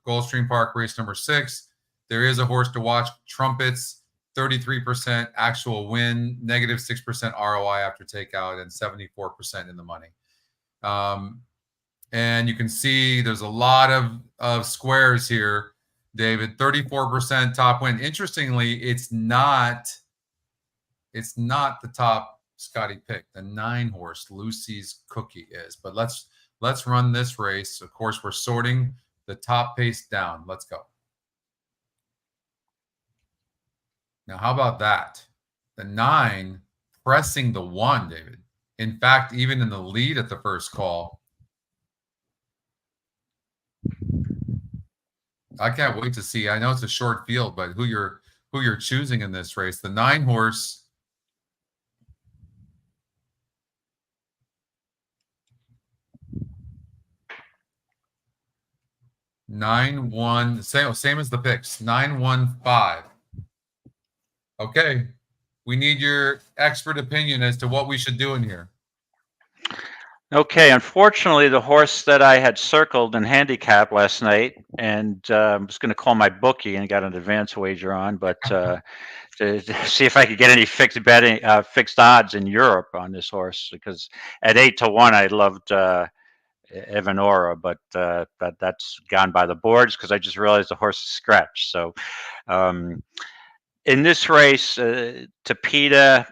Gulfstream Park, race number 6. There is a horse to watch, Trumpets, 33% actual win, -6% ROI after takeout, and 74% in the money. And you can see there's a lot of squares here, David. 34% top win. Interestingly, it's not the top Scotty pick. The 9 horse, Lucy's Cookie, is. But let's run this race. Of course, we're sorting the top pace down. Let's go. Now, how about that? The 9 pressing the 1, David. In fact, even in the lead at the first call. I can't wait to see. I know it's a short field, but who you're choosing in this race. The 9 horse. Same as the picks. 9-1-5. Okay. We need your expert opinion as to what we should do in here. Okay, unfortunately, the horse that I had circled in handicap last night, and I was going to call my bookie and got an advance wager on, but to see if I could get any fixed odds in Europe on this horse, because at 8-1, I loved Evanora, but that's gone by the boards because I just realized the horse is scratched. So in this race, Tapeta,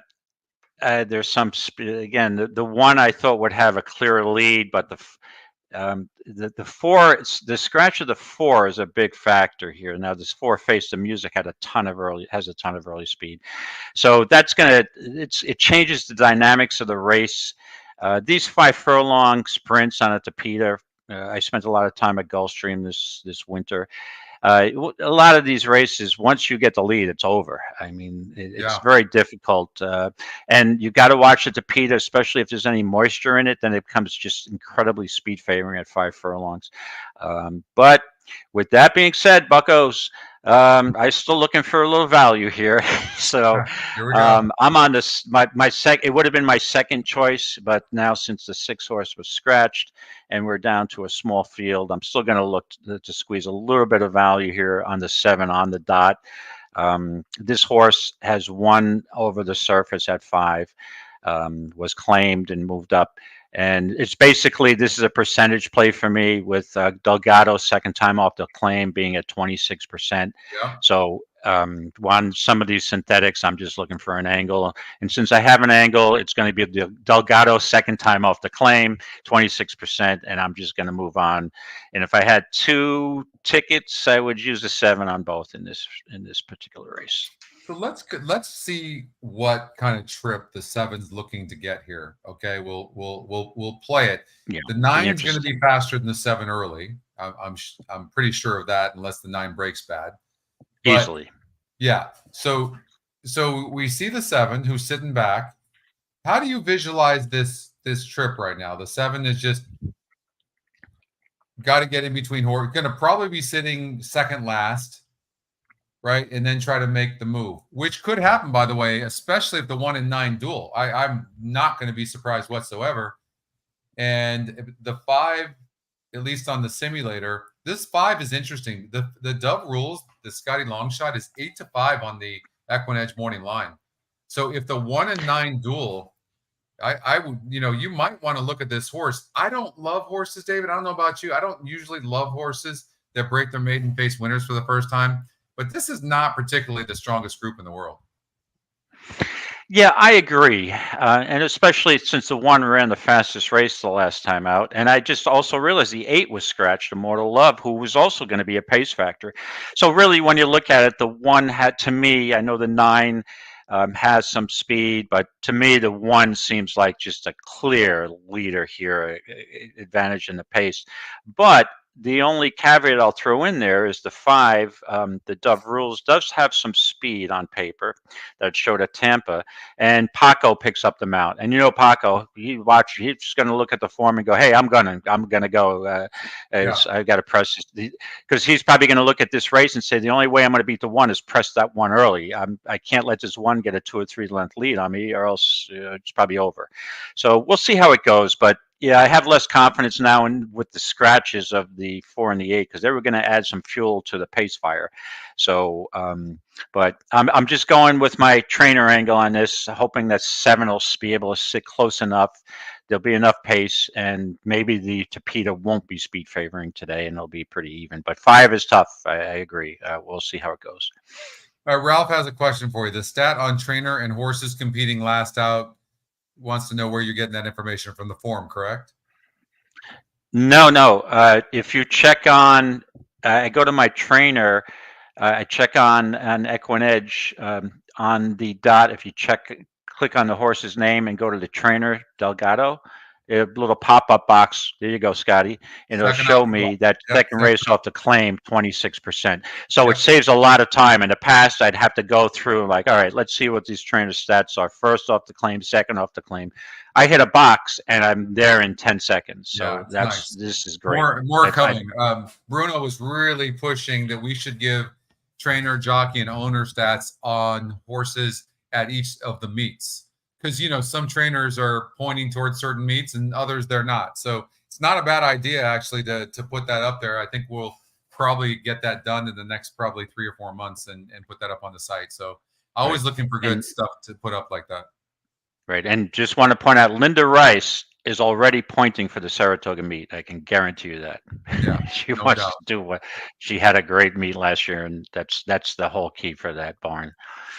there's some again, the one I thought would have a clearer lead, but the scratch of the 4 is a big factor here. Now this 4 Face the Music has a ton of early speed, so that's it changes the dynamics of the race. These 5 furlong sprints on a Tapeta, I spent a lot of time at Gulfstream this winter. A lot of these races, once you get the lead, it's over. I mean, it's very difficult. And you got to watch the Tapeta, especially if there's any moisture in it, then it becomes just incredibly speed favoring at 5 furlongs. But with that being said, Buccos, I'm still looking for a little value here. So I'm on this, it would have been my second choice, but now since the 6 horse was scratched and we're down to a small field, I'm still going to look to squeeze a little bit of value here on the 7 on the dot. This horse has won over the surface at 5, was claimed and moved up. And it's basically, this is a percentage play for me with Delgado second time off the claim being at 26%. Yeah. So on some of these synthetics, I'm just looking for an angle. And since I have an angle, it's going to be the Delgado second time off the claim, 26%, and I'm just going to move on. And if I had 2 tickets, I would use the 7 on both in this particular race. So let's see what kind of trip the 7's looking to get here. Okay, we'll play it. Yeah, the 9 is going to be faster than the 7 early. I'm pretty sure of that, unless the 9 breaks bad. But, easily. Yeah. So we see the 7 who's sitting back. How do you visualize this trip right now? The 7 is just got to get in between horse. Going to probably be sitting second last. Right, and then try to make the move, which could happen, by the way, especially if the 1 and 9 duel. I'm not going to be surprised whatsoever. And the 5, at least on the simulator, this 5 is interesting. The Dove rules, the Scotty Longshot is 8-5 on the EquinEdge morning line. So if the 1 and 9 duel, I would, you might want to look at this horse. I don't love horses, David. I don't know about you. I don't usually love horses that break their maiden face winners for the first time. But this is not particularly the strongest group in the world. Yeah, I agree. And especially since the 1 ran the fastest race the last time out. And I just also realized the 8 was scratched, Immortal Love, who was also going to be a pace factor. So really, when you look at it, the 1 had, to me, I know the 9 has some speed, but to me, the 1 seems like just a clear leader here, advantage in the pace. But the only caveat I'll throw in there is the 5, the Dove Rules, does have some speed on paper that showed at Tampa, and Paco picks up the mount. And Paco, he's just going to look at the form and go, "Hey, I'm gonna go. I got to press," because he's probably going to look at this race and say, "The only way I'm going to beat the 1 is press that 1 early. I can't let this 1 get a 2 or 3 length lead on me, or else it's probably over." So we'll see how it goes, but. Yeah, I have less confidence now with the scratches of the 4 and the 8 because they were going to add some fuel to the pace fire. So, but I'm just going with my trainer angle on this, hoping that 7 will be able to sit close enough. There'll be enough pace, and maybe the Tapeta won't be speed favoring today, and it'll be pretty even. But 5 is tough. I agree. We'll see how it goes. Ralph has a question for you. The stat on trainer and horses competing last out. Wants to know where you're getting that information from, the forum, correct? No. If you check on, I go to my trainer, I check on EquinEdge on the dot. If you click on the horse's name and go to the trainer, Delgado, a little pop-up box. There you go, Scotty. And it'll show me that second race off the claim, 26%. So it saves a lot of time. In the past, I'd have to go through like, all right, let's see what these trainer stats are. First off the claim, second off the claim. I hit a box and I'm there in 10 seconds. So nice. This is great. More coming. Bruno was really pushing that we should give trainer, jockey, and owner stats on horses at each of the meets. Because, some trainers are pointing towards certain meets and others they're not. So it's not a bad idea, actually, to put that up there. I think we'll probably get that done in the next probably 3 or 4 months and put that up on the site. So always looking for good stuff to put up like that. Right. And just want to point out, Linda Rice is already pointing for the Saratoga meet. I can guarantee you that. Yeah, She no wants doubt. to do what she had a great meet last year, and that's the whole key for that barn.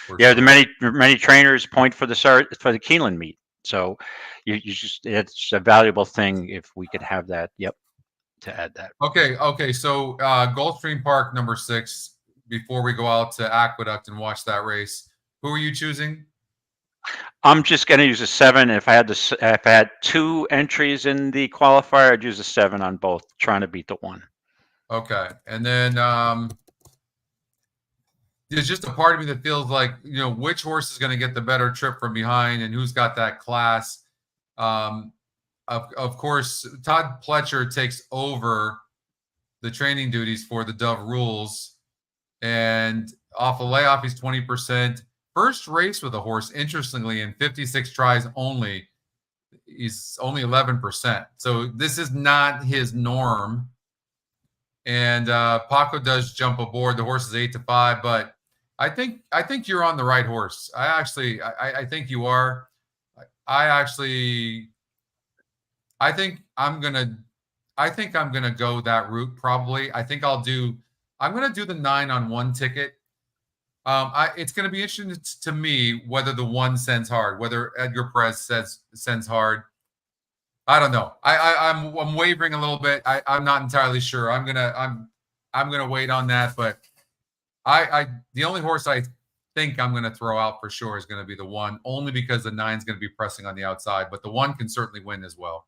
For Yeah, the sure. many trainers point for the Keeneland meet. So you just it's a valuable thing if we could have that. Yep, to add that. Okay. So Gulfstream Park number 6. Before we go out to Aqueduct and watch that race, who are you choosing? I'm just going to use a 7. If I had 2 entries in the qualifier, I'd use a 7 on both, trying to beat the 1. Okay, and then there's just a part of me that feels like, which horse is going to get the better trip from behind and who's got that class. Of course, Todd Pletcher takes over the training duties for the Dove Rules, and off a layoff, he's 20%. First race with a horse, interestingly, in 56 tries only, he's only 11%. So this is not his norm. And Paco does jump aboard. The horse is 8-5, but I think you're on the right horse. I think you are. I think I'm gonna go that route probably. I'm gonna do the 9 on 1 ticket. It's gonna be interesting to me whether the 1 sends hard, whether Edgar Perez sends hard. I don't know. I'm wavering a little bit. I'm not entirely sure. I'm gonna wait on that, but the only horse I think I'm gonna throw out for sure is gonna be the 1, only because the 9's gonna be pressing on the outside, but the 1 can certainly win as well.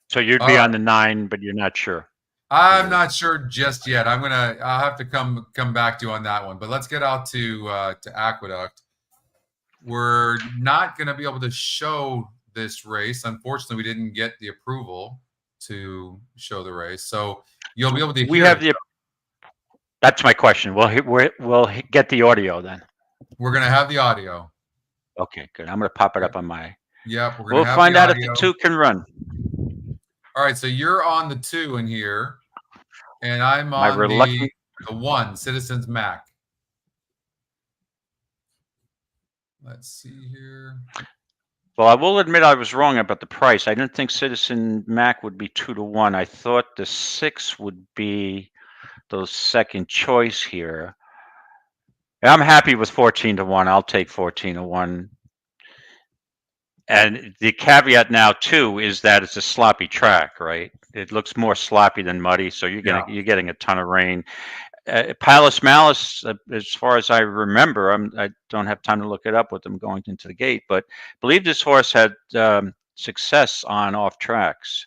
So you'd be on the 9, but you're not sure. I'm not sure just yet. I'll have to come back to you on that one. But let's get out to Aqueduct. We're not going to be able to show this race. Unfortunately, we didn't get the approval to show the race. So you'll be able to hear it. That's my question. We'll get the audio then. We're going to have the audio. Okay, good. I'm going to pop it up on my. Yep, we'll find out if the 2 can run. All right, so you're on the 2 in here, and I'm on the 1, Citizens Mac. Let's see here. Well, I will admit I was wrong about the price. I didn't think Citizen Mac would be 2-1. I thought the 6 would be the second choice here. I'm happy with 14-1. I'll take 14-1. And the caveat now too is that it's a sloppy track, right? It looks more sloppy than muddy, so you're getting a ton of rain. Palace Malice, as far as I remember, I don't have time to look it up with them going into the gate, but I believe this horse had success on off tracks.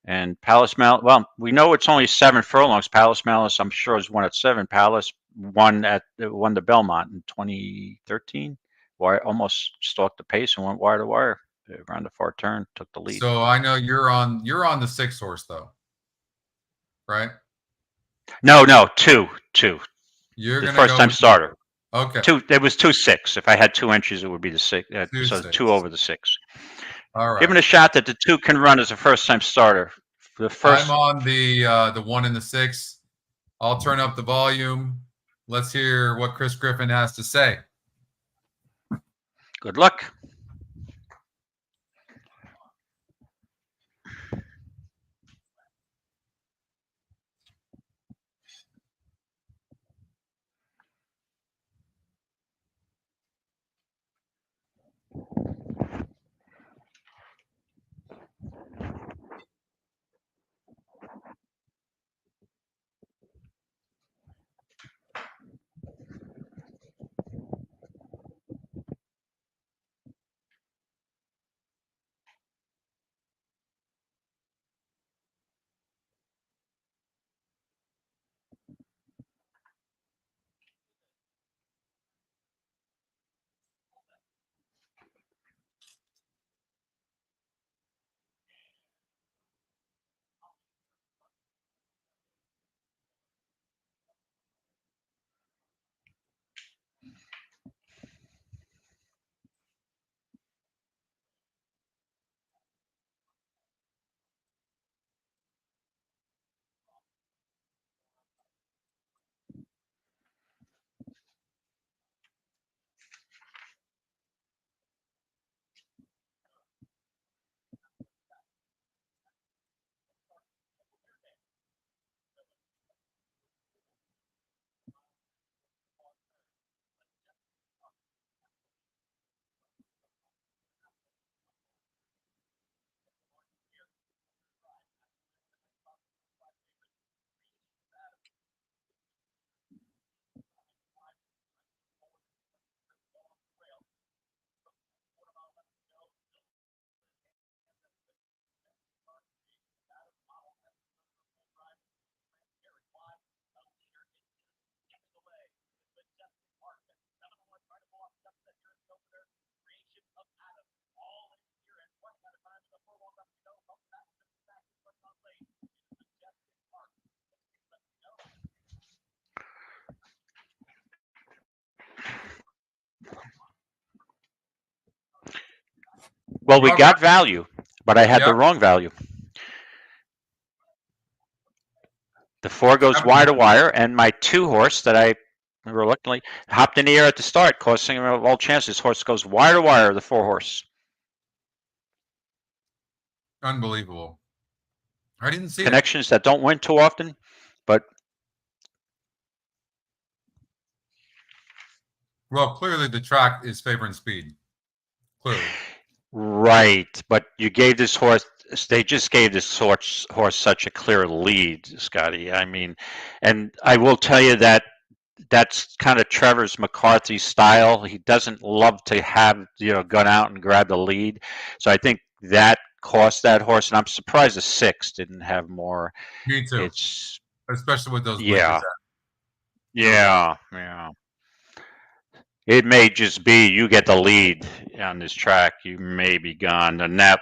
And Palace Malice, well, we know it's only 7 furlongs. Palace Malice, I'm sure, is 1 at 7. Palace won the Belmont in 2013. Almost stalked the pace and went wire to wire around the far turn, took the lead. So I know you're on the 6 horse though, right? No, 2. You're the first time starter. Okay. 2. It was 2-6. If I had 2 entries, it would be the 6. So 2 over the 6. All right. Give it a shot that the 2 can run as a first time starter. I'm on the 1 and the 6. I'll turn up the volume. Let's hear what Chris Griffin has to say. Good luck. Well, we All got value, but I had the Yep. wrong value. The 4 goes wire to wire, and my 2 horse that I reluctantly hopped in the air at the start, costing him all chances. Horse goes wire to wire, the 4 horse. Unbelievable. I didn't see Connections that don't win too often, but well, clearly the track is favoring speed. Clearly. right. But you gave this horse. They just gave this horse such a clear lead, Scotty. I mean, and I will tell you that that's kind of Trevor's McCarthy style. He doesn't love to have, gone out and grab the lead. So I think that cost that horse, and I'm surprised the 6 didn't have more. Me too. It's especially with those yeah, blinkers. yeah. It may just be you get the lead on this track, you may be gone, and that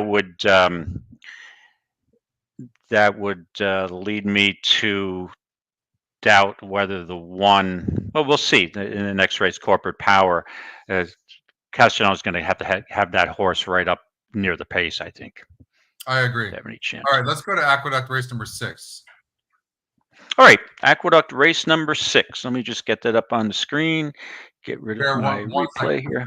would lead me to doubt whether the 1. Well, we'll see in the next race, Corporate Power. Castellaно's going to have that horse right up near the pace, I think. I agree. Have any chance? All right, let's go to Aqueduct race number 6. All right, Aqueduct race number 6. Let me just get that up on the screen. Get rid of my replay here.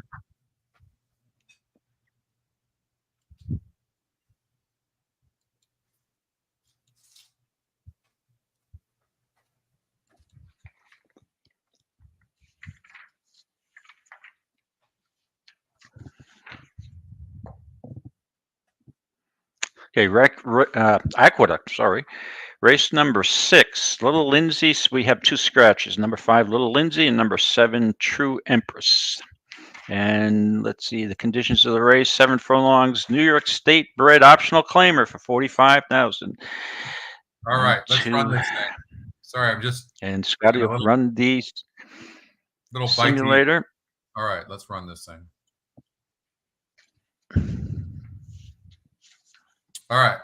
Okay, Aqueduct, sorry. Race number 6, Little Lindsay. We have 2 scratches. Number 5, Little Lindsay, and number 7, True Empress. And let's see the conditions of the race: 7 furlongs, New York State bred optional claimer for 45,000. All right, let's run this thing. Sorry, I'm just and Scotty will run the little simulator. All right, let's run this thing. All right.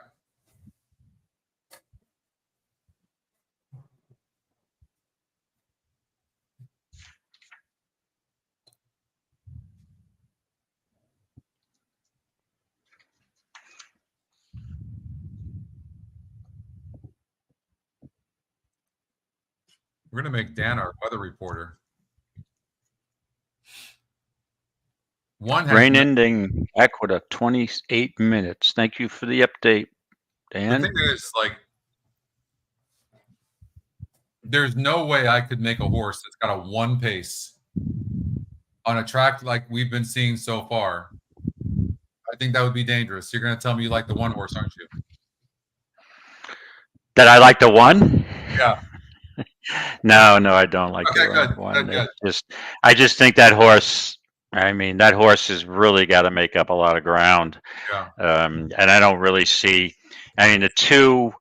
We're going to make Dan our weather reporter. Rain ending, Aqueduct, 28 minutes. Thank you for the update, Dan. The thing is, there's no way I could make a horse that's got a 1 pace on a track like we've been seeing so far. I think that would be dangerous. You're going to tell me you like the 1 horse, aren't you? That I like the 1? Yeah. No, I don't like the 1. Good. I just think that horse. I mean, that horse has really got to make up a lot of ground. Yeah. And I don't really see. I mean, the 2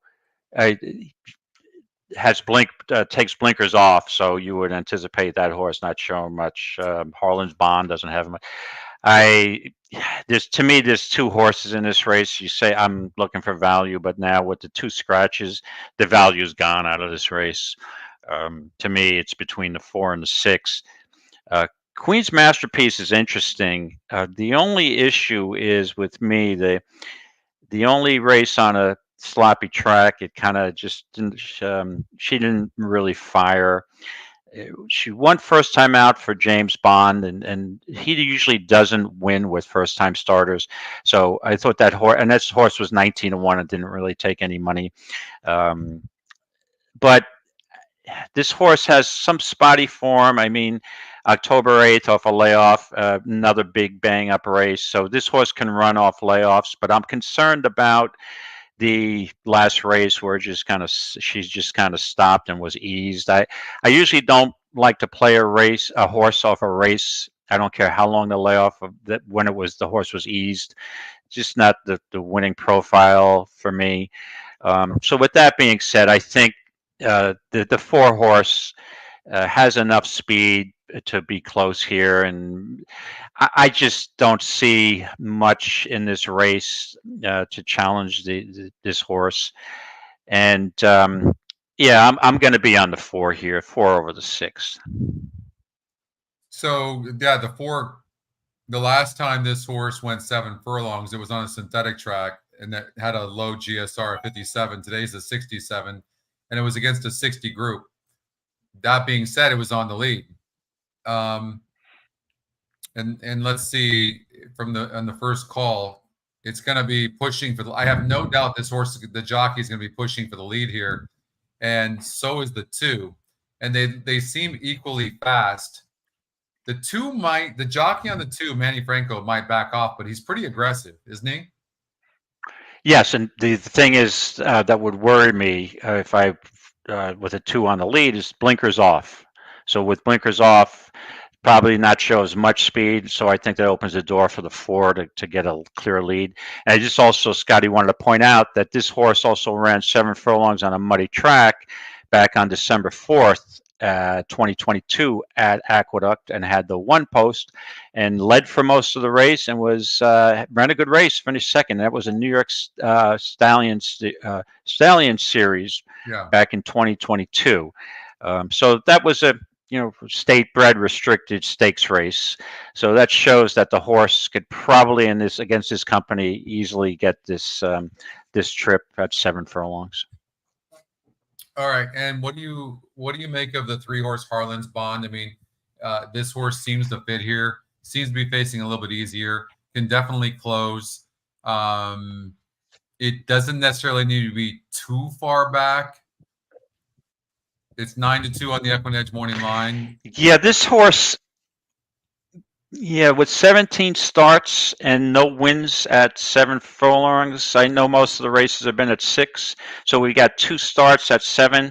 takes blinkers off, so you would anticipate that horse not showing much. Harlan's Bond doesn't have much. There's 2 horses in this race. You say I'm looking for value, but now with the 2 scratches, the value's gone out of this race. To me, it's between the 4 and the 6. Queen's Masterpiece is interesting. The only issue is with me, the only race on a sloppy track, it kind of just didn't. She didn't really fire. She won first time out for James Bond, and he usually doesn't win with first time starters. So I thought that horse, and this horse was 19-1 and didn't really take any money. But this horse has some spotty form. I mean, October 8th off a layoff, another big bang up race. So this horse can run off layoffs, but I'm concerned about the last race where she's just kind of stopped and was eased. I usually don't like to play a horse off a race. I don't care how long the layoff when the horse was eased. Just not the winning profile for me. So with that being said, I think the 4 horse has enough speed to be close here, and I just don't see much in this race to challenge this horse. And I'm going to be on the 4 here, 4 over the 6. So yeah, the 4 the last time this horse went 7 furlongs, it was on a synthetic track and that had a low GSR of 57. Today's a 67, and it was against a 60 group. That being said, it was on the lead. And let's see on the first call, it's going to be pushing for I have no doubt this horse, the jockey, is going to be pushing for the lead here, and so is the 2, and they seem equally fast. The jockey on the 2, Manny Franco, might back off, but he's pretty aggressive, isn't he? Yes, and the thing is that would worry me if I, with a 2 on the lead, is blinkers off. So with blinkers off, probably not show as much speed. So I think that opens the door for the 4 to get a clear lead. And I just also, Scotty, wanted to point out that this horse also ran 7 furlongs on a muddy track back on December 4th. 2022 at Aqueduct, and had the 1 post and led for most of the race, and was ran a good race, finished second. That was a New York Stallion Series back in 2022. So that was a state bred restricted stakes race. So that shows that the horse could probably against this company easily get this trip at 7 furlongs. All right, and what do you make of the 3-horse Harlan's Bond? I mean, this horse seems to fit here. Seems to be facing a little bit easier. Can definitely close. It doesn't necessarily need to be too far back. It's 9-2 on the EquinEdge morning line. Yeah, this horse. Yeah, with 17 starts and no wins at 7 furlongs. I know most of the races have been at 6. So we got 2 starts at 7.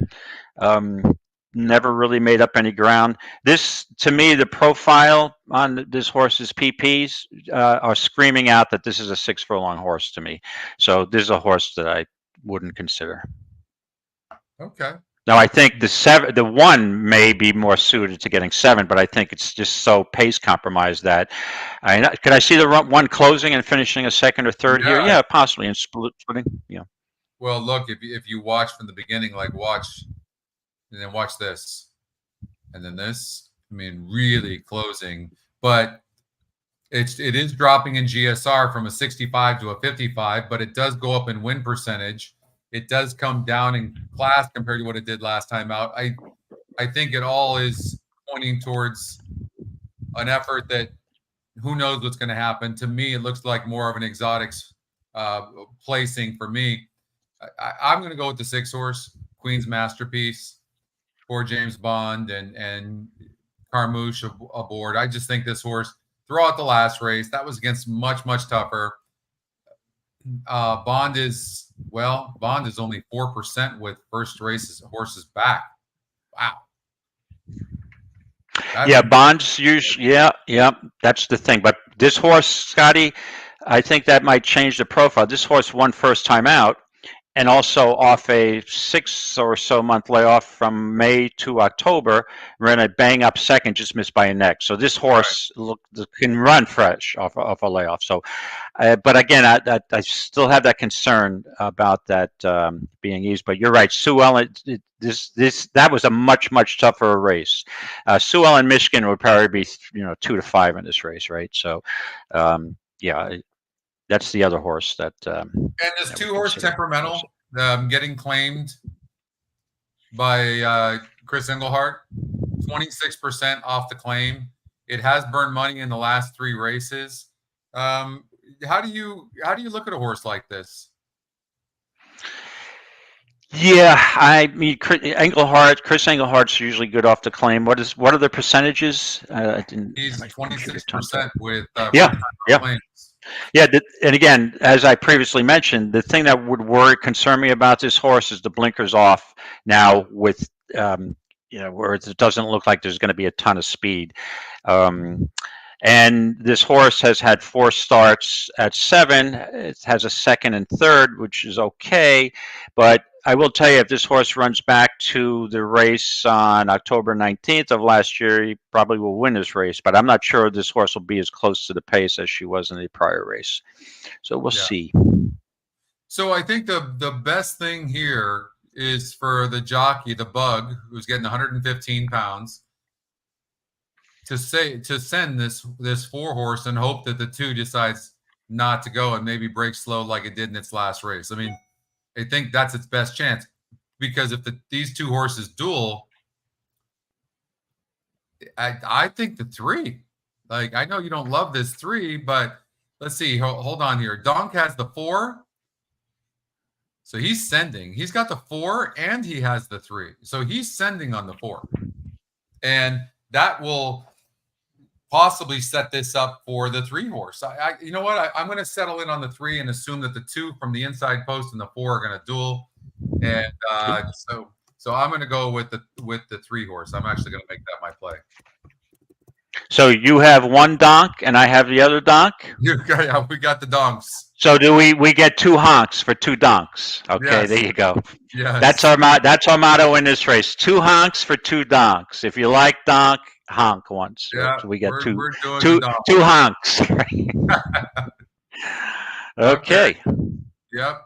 Never really made up any ground. This, to me, the profile on this horse's PPs are screaming out that this is a 6 furlong horse to me. So this is a horse that I wouldn't consider. Okay. Now I think the 1 may be more suited to getting 7, but I think it's just so pace compromised that could I see the 1 closing and finishing a 2nd or 3rd here? Yeah, possibly, and splitting. Yeah. Well, look, if you watch from the beginning, watch, and then watch this, and then this. I mean, really closing, but it is dropping in GSR from a 65 to a 55, but it does go up in win percentage. It does come down in class compared to what it did last time out. I think it all is pointing towards an effort that who knows what's going to happen. To me, it looks like more of an exotics placing for me. I'm going to go with the 6-horse, Queen's Masterpiece, for James Bond and Carmouche aboard. I just think this horse, throughout the last race, that was against much, much tougher. Bond is only 4% with first races horses back. Wow. Bond's usually that's the thing. But this horse, Scotty, I think that might change the profile. This horse won first time out, and also off a 6 or so month layoff from May to October, ran a bang up 2nd, just missed by a neck. So this horse can run fresh off a layoff. So, but again, I still have that concern about that being easy. But you're right, Sue Ellen. That was a much tougher race. Sue Ellen, Michigan would probably be 2-5 in this race, right? So, that's the other horse that. And this 2-horse Temperamental getting claimed by Chris Englehart, 26% off the claim. It has burned money in the last 3 races. How do you look at a horse like this? Yeah, I mean, Chris Englehart's usually good off the claim. What are the percentages? He's 26% with claims. Yeah, and again, as I previously mentioned, the thing that would concern me about this horse is the blinkers off now with, where it doesn't look like there's going to be a ton of speed. And this horse has had 4 starts at 7. It has a 2nd and 3rd, which is okay. But I will tell you, if this horse runs back to the race on October 19th of last year, he probably will win this race. But I'm not sure this horse will be as close to the pace as she was in the prior race. So we'll see. So I think the best thing here is for the jockey, the Bug, who's getting 115 pounds, to send this 4 horse and hope that the 2 decides not to go and maybe break slow like it did in its last race. I mean, I think that's its best chance, because if these 2 horses duel, I think the 3. Like, I know you don't love this 3, but let's see. Hold on here. Donk has the 4. So he's sending. He's got the 4 and he has the 3. So he's sending on the 4. And that will possibly set this up for the 3 horse. You know what? I'm going to settle in on the 3 and assume that the 2 from the inside post and the 4 are going to duel. And so I'm going to go with the 3 horse. I'm actually going to make that my play. So you have one donk and I have the other donk? Yeah, we got the donks. So do we get 2 honks for 2 donks? Okay, Yes. There you go. Yes. That's our motto in this race. 2 honks for 2 donks. If you like donk, honk once. Yeah, So we get we're doing two the donk. 2 honks. Okay. Yep.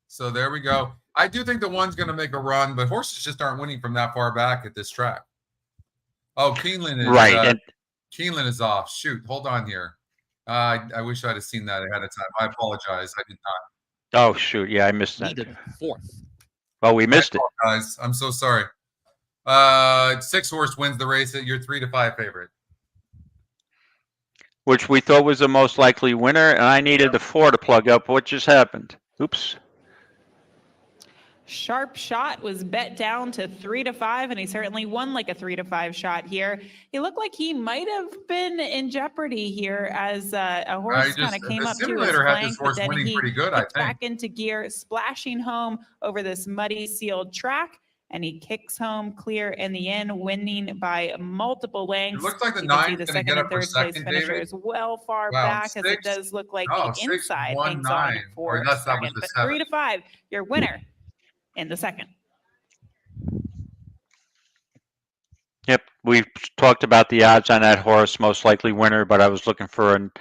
So there we go. I do think the 1's going to make a run, but horses just aren't winning from that far back at this track. Oh, Keeneland is Right. Keeneland is off. Shoot, hold on here. I wish I'd have seen that ahead of time. I apologize. I did not. Oh shoot! Yeah, I missed that. Needed 4th. Oh, we missed it. Guys, I'm so sorry. 6 horse wins the race at your 3 to 5 favorite. Which we thought was the most likely winner, and I needed the 4 to plug up. What just happened? Oops. Sharp Shot was bet down to 3 to 5, and he certainly won like a 3 to 5 shot here. He looked like he might have been in jeopardy here as a horse kind of came up to his flank, but then he pretty good, I kicked think. back into gear, splashing home over this muddy sealed track, and he kicks home clear in the end, winning by multiple lengths. It looks like the You can see 9's the gonna second get and up for third place second, finishers David. well far Wow, back, as it 6 does look like oh, the 6, inside 1, hangs on 9. for Or that was second. the But 7. 3 to 5, your winner in the second. Yep, we talked about the odds on that horse, most likely winner, but I was looking for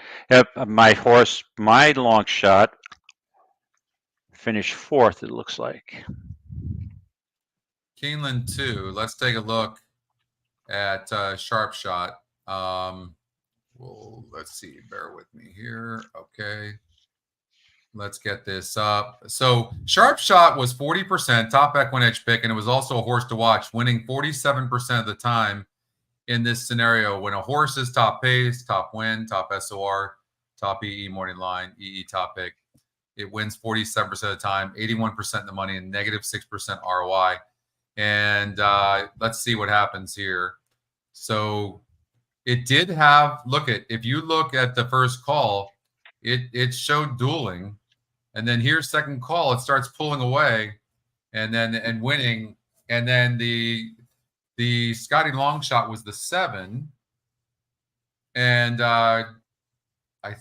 my horse, my long shot, finished 4th, it looks like. Keeneland 2. Let's take a look at Sharp Shot. Well, let's see. Bear with me here. Okay. Let's get this up. So Sharp Shot was 40% top EquinEdge pick, and it was also a horse to watch, winning 47% of the time in this scenario. When a horse is top pace, top win, top SOR, top EE morning line, EE top pick, it wins 47% of the time, 81% of the money, and -6% ROI. And let's see what happens here. So it did have, if you look at the first call, it showed dueling. And then here's second call, it starts pulling away and winning. And then the Scotty long shot was the 7. And I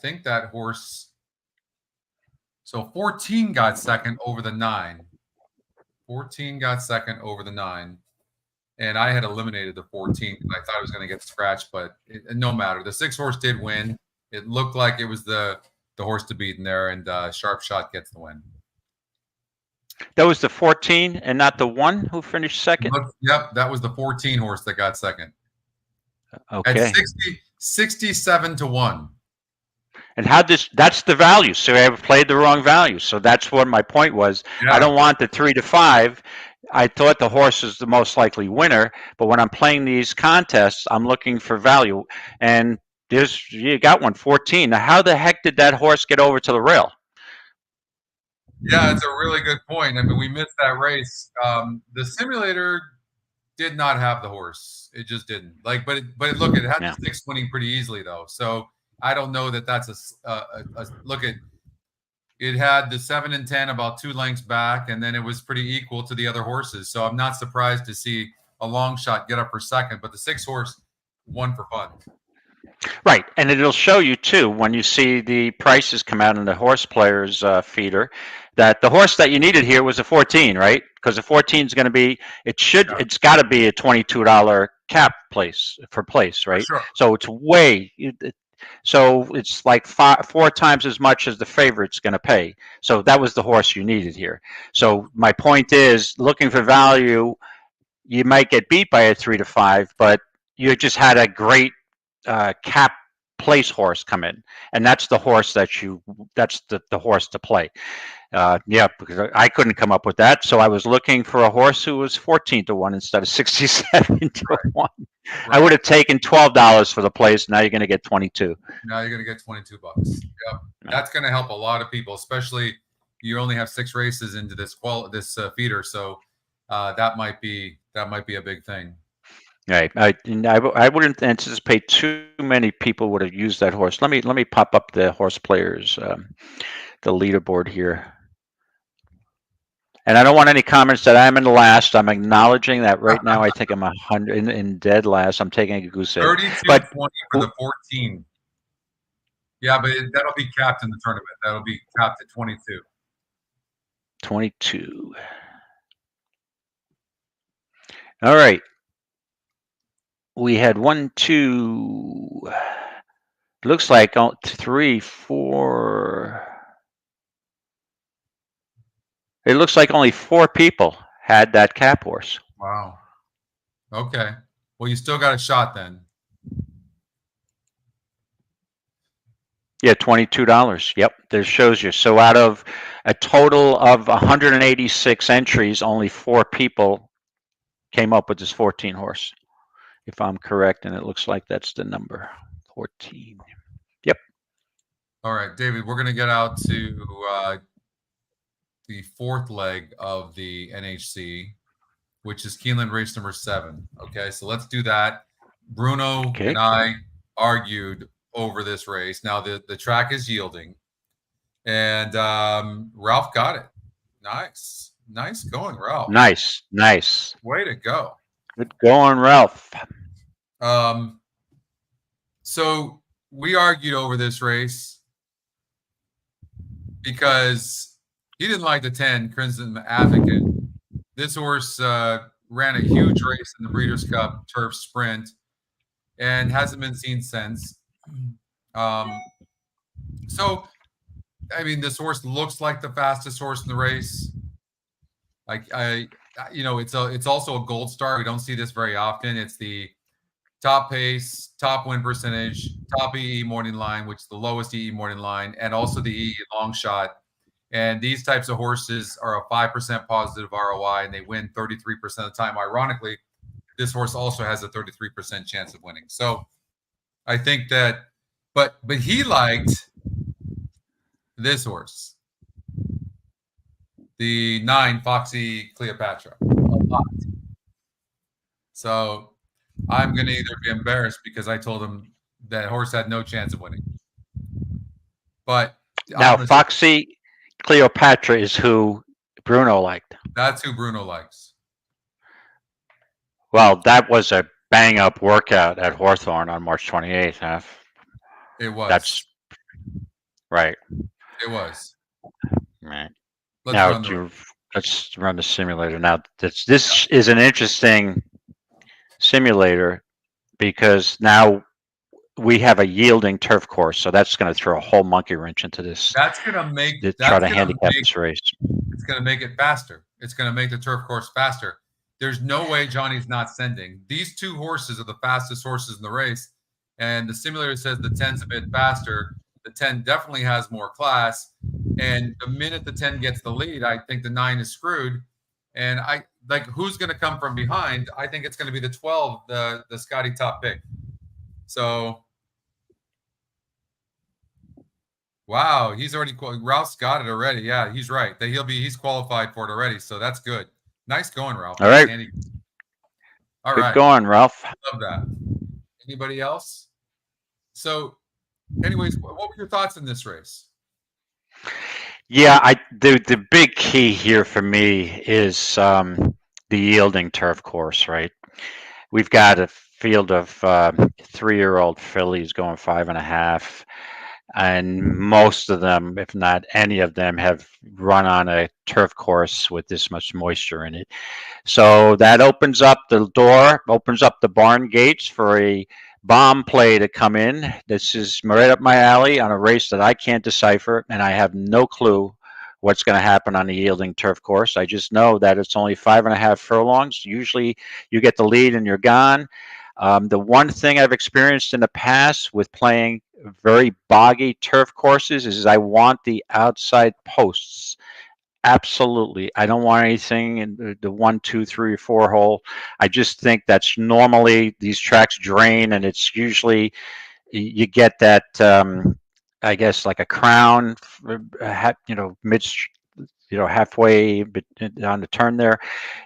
think that horse, so 14 got second over the 9. 14 got second over the 9. And I had eliminated the 14 because I thought I was going to get scratched, but no matter. The 6 horse did win. It looked like it was the horse to beat in there, and Sharp Shot gets the win. That was the 14 and not the 1 who finished second? Yep, that was the 14 horse that got second. Okay. At 67 to 1. And that's the value. So I played the wrong value. So that's what my point was. Yeah. I don't want the 3 to 5. I thought the horse is the most likely winner, but when I'm playing these contests, I'm looking for value. And you got one, 14. Now, how the heck did that horse get over to the rail? Yeah, it's a really good point. I mean, we missed that race. The simulator did not have the horse. It just didn't. But look, it had the 6 winning pretty easily though. So I don't know that that's a look at. It had the 7 and 10 about 2 lengths back, and then it was pretty equal to the other horses. So I'm not surprised to see a long shot get up for second, but the 6 horse won for fun. Right, and it'll show you too when you see the prices come out in the horse players feeder that the horse that you needed here was a 14, right? Because the 14 is going to be, it's got to be a $22 cap place, right? Sure. So it's so it's like 4 times as much as the favorite's going to pay. So that was the horse you needed here. So my point is, looking for value, you might get beat by a 3 to 5, but you just had a great cap place horse come in, and that's the horse that's the horse to play. Yeah, because I couldn't come up with that, so I was looking for a horse who was 14 to 1 instead of 67 to 1. Right. I would have taken $12 for the place. Now you're going to get 22. Now you're going to get $22. Yep, that's going to help a lot of people, especially you only have 6 races into this feeder, so that might be a big thing. Right. I wouldn't anticipate too many people would have used that horse. Let me pop up the horse players, the leaderboard here. And I don't want any comments that I'm in the last. I'm acknowledging that right now I think I'm 100 in dead last. I'm taking a goose egg. 32-20 for the 14. Yeah, but that'll be capped in the tournament. That'll be capped at 22. 22. All right. We had 1, 2. Looks like 3, 4. It looks like only 4 people had that cap horse. Wow. Okay. Well, you still got a shot then. Yeah, $22. Yep, there shows you. So out of a total of 186 entries, only 4 people came up with this 14 horse, if I'm correct, and it looks like that's the number, 14. Yep. All right, David, we're going to get out to the 4th leg of the NHC, which is Keeneland race number 7. Okay, so let's do that. Bruno and I argued over this race. Now the track is yielding, and Ralph got it. Nice going, Ralph. Nice. Way to go. Good going, Ralph. So we argued over this race because he didn't like the 10 Crimson Advocate. This horse ran a huge race in the Breeders' Cup Turf Sprint and hasn't been seen since. So, I mean, this horse looks like the fastest horse in the race. Like it's also a gold star. We don't see this very often. It's the top pace, top win percentage, top EE morning line, which is the lowest EE morning line, and also the EE long shot. And these types of horses are a 5% positive ROI, and they win 33% of the time. Ironically, this horse also has a 33% chance of winning. So I think that, but he liked this horse, the 9 Foxy Cleopatra, a lot. So I'm going to either be embarrassed because I told him that horse had no chance of winning. But now Foxy Cleopatra is who Bruno liked. That's who Bruno likes. Well, that was a bang-up workout at Hawthorne on March 28th. Huh? It was. That's right. It was. Right. Let's run the simulator. Now, this is an interesting simulator because now we have a yielding turf course, so that's going to throw a whole monkey wrench into this. That's going to make try to handicap this race. It's going to make it faster. It's going to make the turf course faster. There's no way Johnny's not sending. These 2 horses are the fastest horses in the race, and the simulator says the 10's a bit faster. The 10 definitely has more class, and the minute the 10 gets the lead, I think the 9 is screwed. And I like who's going to come from behind. I think it's going to be the 12, the Scotty top pick. So, wow, he's already Ralph's got it already. Yeah, he's right. That he's qualified for it already. So that's good. Nice going, Ralph. All right. All good right. going, Ralph. Love that. Anybody else? So, anyways, what were your thoughts in this race? Yeah, the big key here for me is the yielding turf course, right? We've got a field of 3-year-old fillies going 5.5, and most of them, if not any of them, have run on a turf course with this much moisture in it. So that opens up the door, opens up the barn gates for a bomb play to come in. This is right up my alley on a race that I can't decipher, and I have no clue what's going to happen on the yielding turf course. I just know that it's only 5.5 furlongs. Usually you get the lead and you're gone. The one thing I've experienced in the past with playing very boggy turf courses is I want the outside posts. Absolutely. I don't want anything in the 1, 2, 3, 4 hole. I just think that's normally these tracks drain, and it's usually you get that, I guess, like a crown, mid, halfway on the turn there,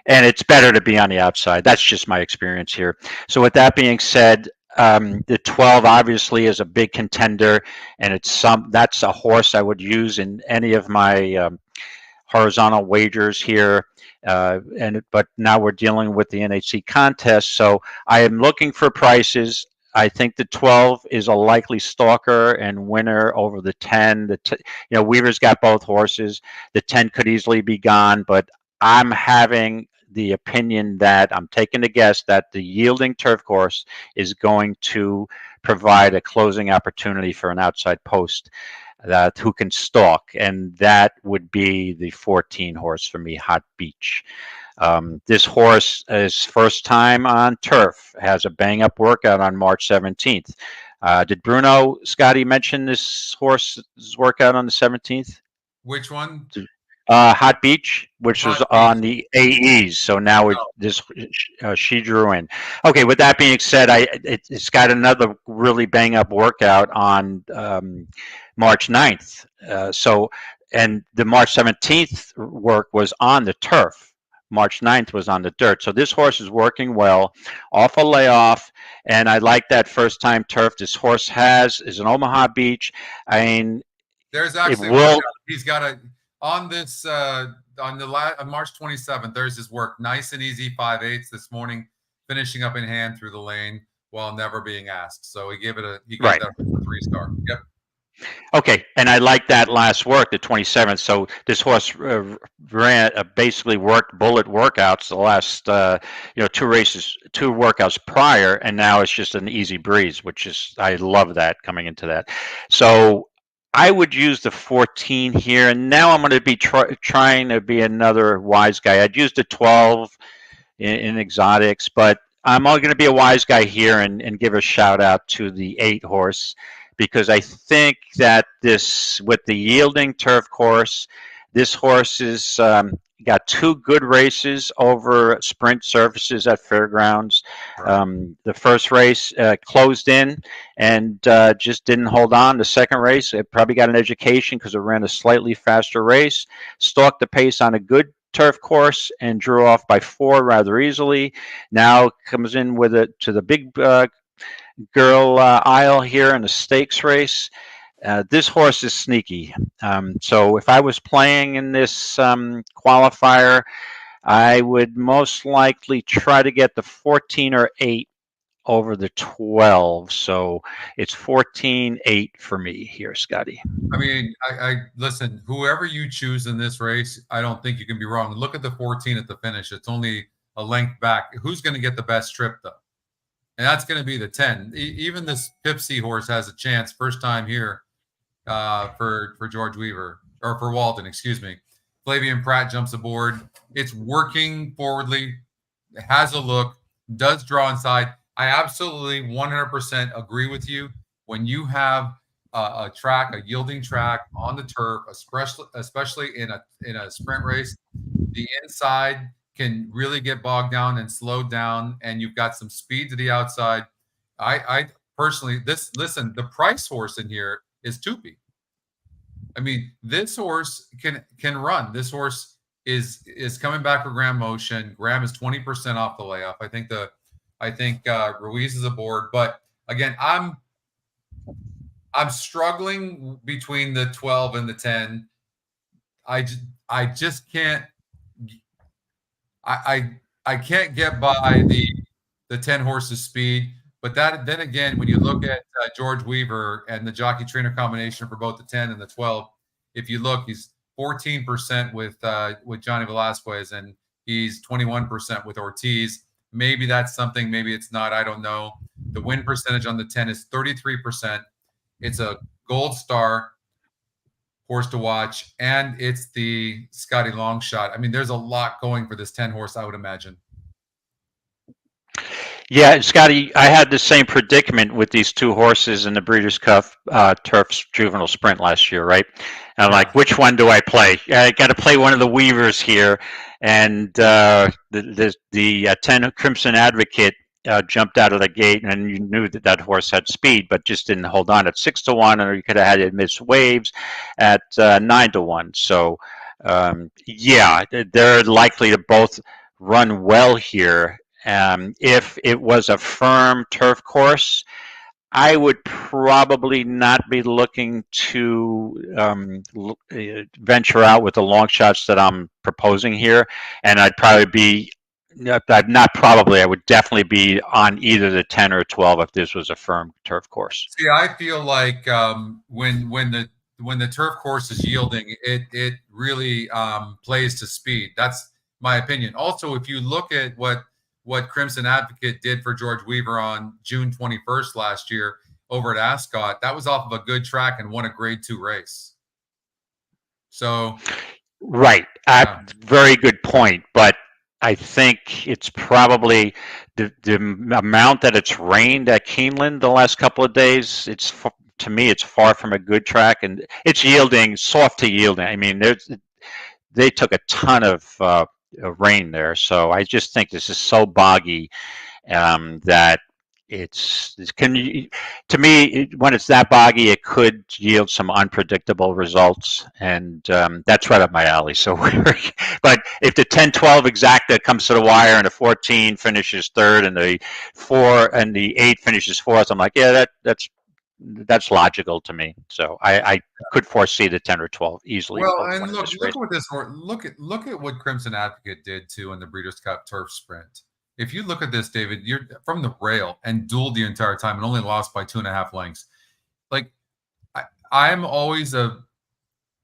and it's better to be on the outside. That's just my experience here. So with that being said, the 12 obviously is a big contender, and that's a horse I would use in any of my horizontal wagers here. But now we're dealing with the NHC contest, so I am looking for prices. I think the 12 is a likely stalker and winner over the 10. Weaver's got both horses. The 10 could easily be gone, but I'm having the opinion that I'm taking the guess that the yielding turf course is going to provide a closing opportunity for an outside post who can stalk, and that would be the 14 horse for me, Hot Beach. This horse is first time on turf, has a bang-up workout on March 17th. Did Bruno, Scotty, mention this horse's workout on the 17th? Which one? Hot Beach, which was on the AEs. So now she drew in. Okay, with that being said, it's got another really bang-up workout on March 9th. And the March 17th work was on the turf. March 9th was on the dirt. So this horse is working well, off a layoff, and I like that first-time turf this horse is an Omaha Beach. I mean, there's actually he's got a on this on March 27th. There's his work, nice and easy 5/8 this morning, finishing up in hand through the lane while never being asked. So he gave that a 3-star. Yep. Okay, and I like that last work, the 27th. So this horse basically worked bullet workouts the last 2 workouts prior, and now it's just an easy breeze, I love that coming into that. So I would use the 14 here, and now I'm going to be trying to be another wise guy. I'd use the 12 in exotics, but I'm only going to be a wise guy here and give a shout out to the 8 horse. Because I think that with the yielding turf course, this horse has got 2 good races over sprint surfaces at fairgrounds. Right. The first race closed in and just didn't hold on. The second race, it probably got an education because it ran a slightly faster race, stalked the pace on a good turf course and drew off by 4 rather easily. Now comes in with it to the big girl aisle here in the stakes race. This horse is sneaky. So if I was playing in this qualifier, I would most likely try to get the 14 or 8 over the 12. So it's 14-8 for me here, Scotty. I mean, I listen, whoever you choose in this race, I don't think you can be wrong. Look at the 14 at the finish. It's only a length back. Who's going to get the best trip, though? And that's going to be the 10. Even this Pipsy horse has a chance first time here for George Weaver, or for Walton, excuse me. Flavian Pratt jumps aboard. It's working forwardly, has a look, does draw inside. I absolutely 100% agree with you. When you have a yielding track on the turf, especially in a sprint race, the inside can really get bogged down and slowed down, and you've got some speed to the outside. I personally, the price horse in here is Tupi. I mean, this horse can run. This horse is coming back for Graham Motion. Graham is 20% off the layoff. I think Ruiz is aboard, but again, I'm struggling between the 12 and the 10. I just can't. I can't get by the 10 horses speed, but then again, when you look at George Weaver and the jockey trainer combination for both the 10 and the 12, if you look, he's 14% with Johnny Velasquez, and he's 21% with Ortiz. Maybe that's something, maybe it's not. I don't know. The win percentage on the 10 is 33%. It's a gold star horse to watch, and it's the Scotty long shot. I mean, there's a lot going for this 10 horse, I would imagine. Yeah, Scotty, I had the same predicament with these two horses in the Breeders' Cup Turf Juvenile Sprint last year, right? And I'm like, which one do I play? I got to play one of the Weavers here, and the 10 Crimson Advocate jumped out of the gate, and you knew that that horse had speed, but just didn't hold on at 6-1, or you could have had it miss waves at 9-1. So, yeah, they're likely to both run well here. If it was a firm turf course, I would probably not be looking to venture out with the long shots that I'm proposing here. And I'd probably be, not probably, I would definitely be on either the 10 or 12 if this was a firm turf course. See, I feel like when the turf course is yielding, it really plays to speed. That's my opinion. Also, if you look at what Crimson Advocate did for George Weaver on June 21st last year over at Ascot, that was off of a good track and won a Grade 2 race. So, right, very good point. But I think it's probably the amount that it's rained at Keeneland the last couple of days. To me, it's far from a good track, and it's yielding, soft to yielding. I mean, they took a ton of rain there, so I just think this is so boggy that to me, when it's that boggy, it could yield some unpredictable results, and that's right up my alley. So, but if the 10-12 exacta comes to the wire and the 14 finishes third and the 4 and the 8 finishes fourth, I'm like, yeah, that's logical to me. So I could foresee the 10 or 12 easily. Well, and look at what Crimson Advocate did too in the Breeders' Cup Turf Sprint. If you look at this, David, you're from the rail and dueled the entire time and only lost by 2.5 lengths. Like, I'm always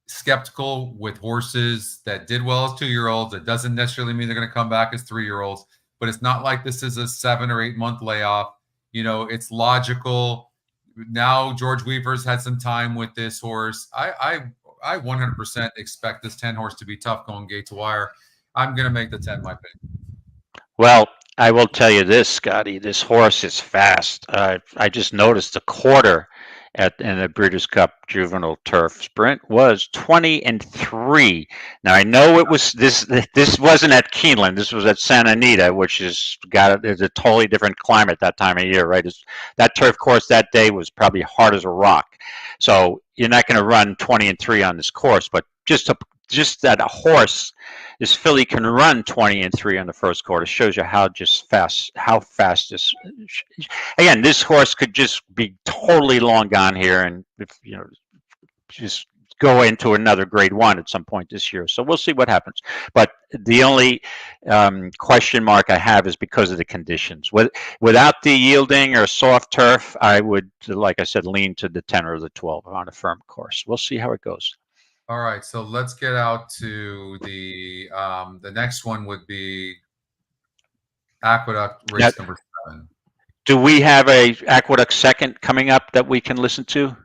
skeptical with horses that did well as 2-year-olds. It doesn't necessarily mean they're going to come back as 3-year-olds, but it's not like this is a 7 or 8 month layoff. You know, it's logical. Now George Weaver's had some time with this horse. I 100% expect this 10 horse to be tough going gate to wire. I'm going to make the 10 my pick. Well, I will tell you this, Scotty. This horse is fast. I just noticed the quarter in the Breeders' Cup Juvenile Turf Sprint was 20-3. Now I know it was this wasn't at Keeneland. This was at Santa Anita, which is a totally different climate that time of year, right? That turf course that day was probably hard as a rock. So you're not going to run 20-3 on this course, but just that a horse, this filly, can run 20-3 on the first quarter shows you how fast this. Again, this horse could just be totally long gone here, and just go into another Grade 1 at some point this year. So we'll see what happens. But the only question mark I have is because of the conditions. Without the yielding or soft turf, I would, like I said, lean to the 10 or the 12 on a firm course. We'll see how it goes. All right, so let's get out to the next one would be Aqueduct race number 7. Do we have a Aqueduct second coming up that we can listen to?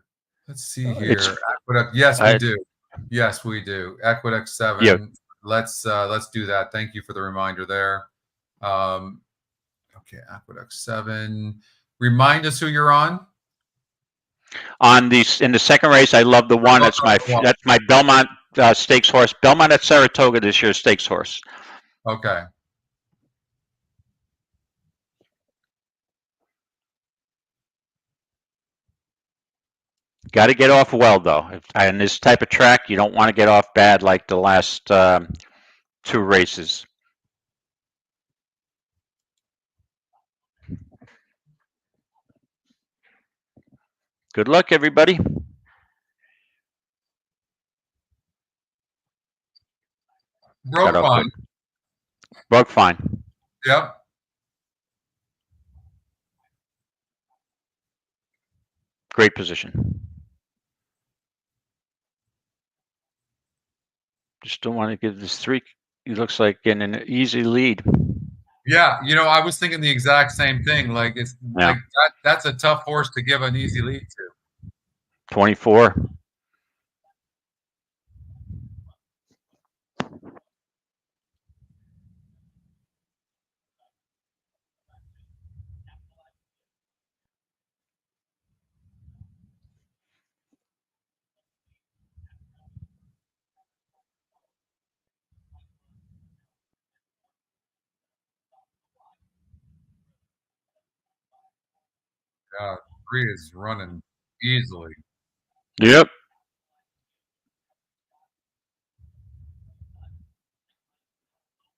Let's see here. Aqueduct, yes, we do. Yes, we do. Aqueduct 7. Yeah. Let's do that. Thank you for the reminder there. Okay, Aqueduct 7. Remind us who you're on. In the second race, I love the one. That's my Belmont stakes horse. Belmont at Saratoga this year, stakes horse. Okay. Got to get off well, though. In this type of track, you don't want to get off bad like the last 2 races. Good luck, everybody. Broke fine. Broke fine. Yep. Great position. Just don't want to give this 3. He looks like getting an easy lead. Yeah, I was thinking the exact same thing. Like like that's a tough horse to give an easy lead to. 24. Yeah, 3 is running easily. Yep.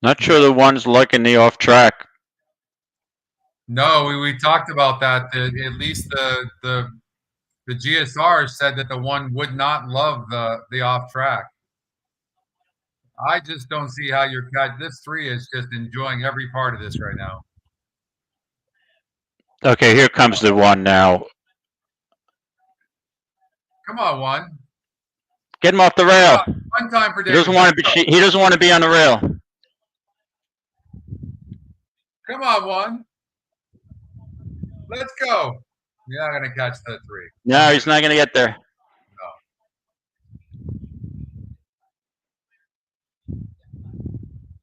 Not sure the one's liking the off track. No, we talked about that. At least the GSR said that the one would not love the off track. I just don't see how your cat. This 3 is just enjoying every part of this right now. Okay, here comes the one now. Come on, 1. Get him off the rail. One time for He David. doesn't want to be. He doesn't want to be on the rail. Come on, 1. Let's go. You're not gonna catch that 3. No, he's not going to get there.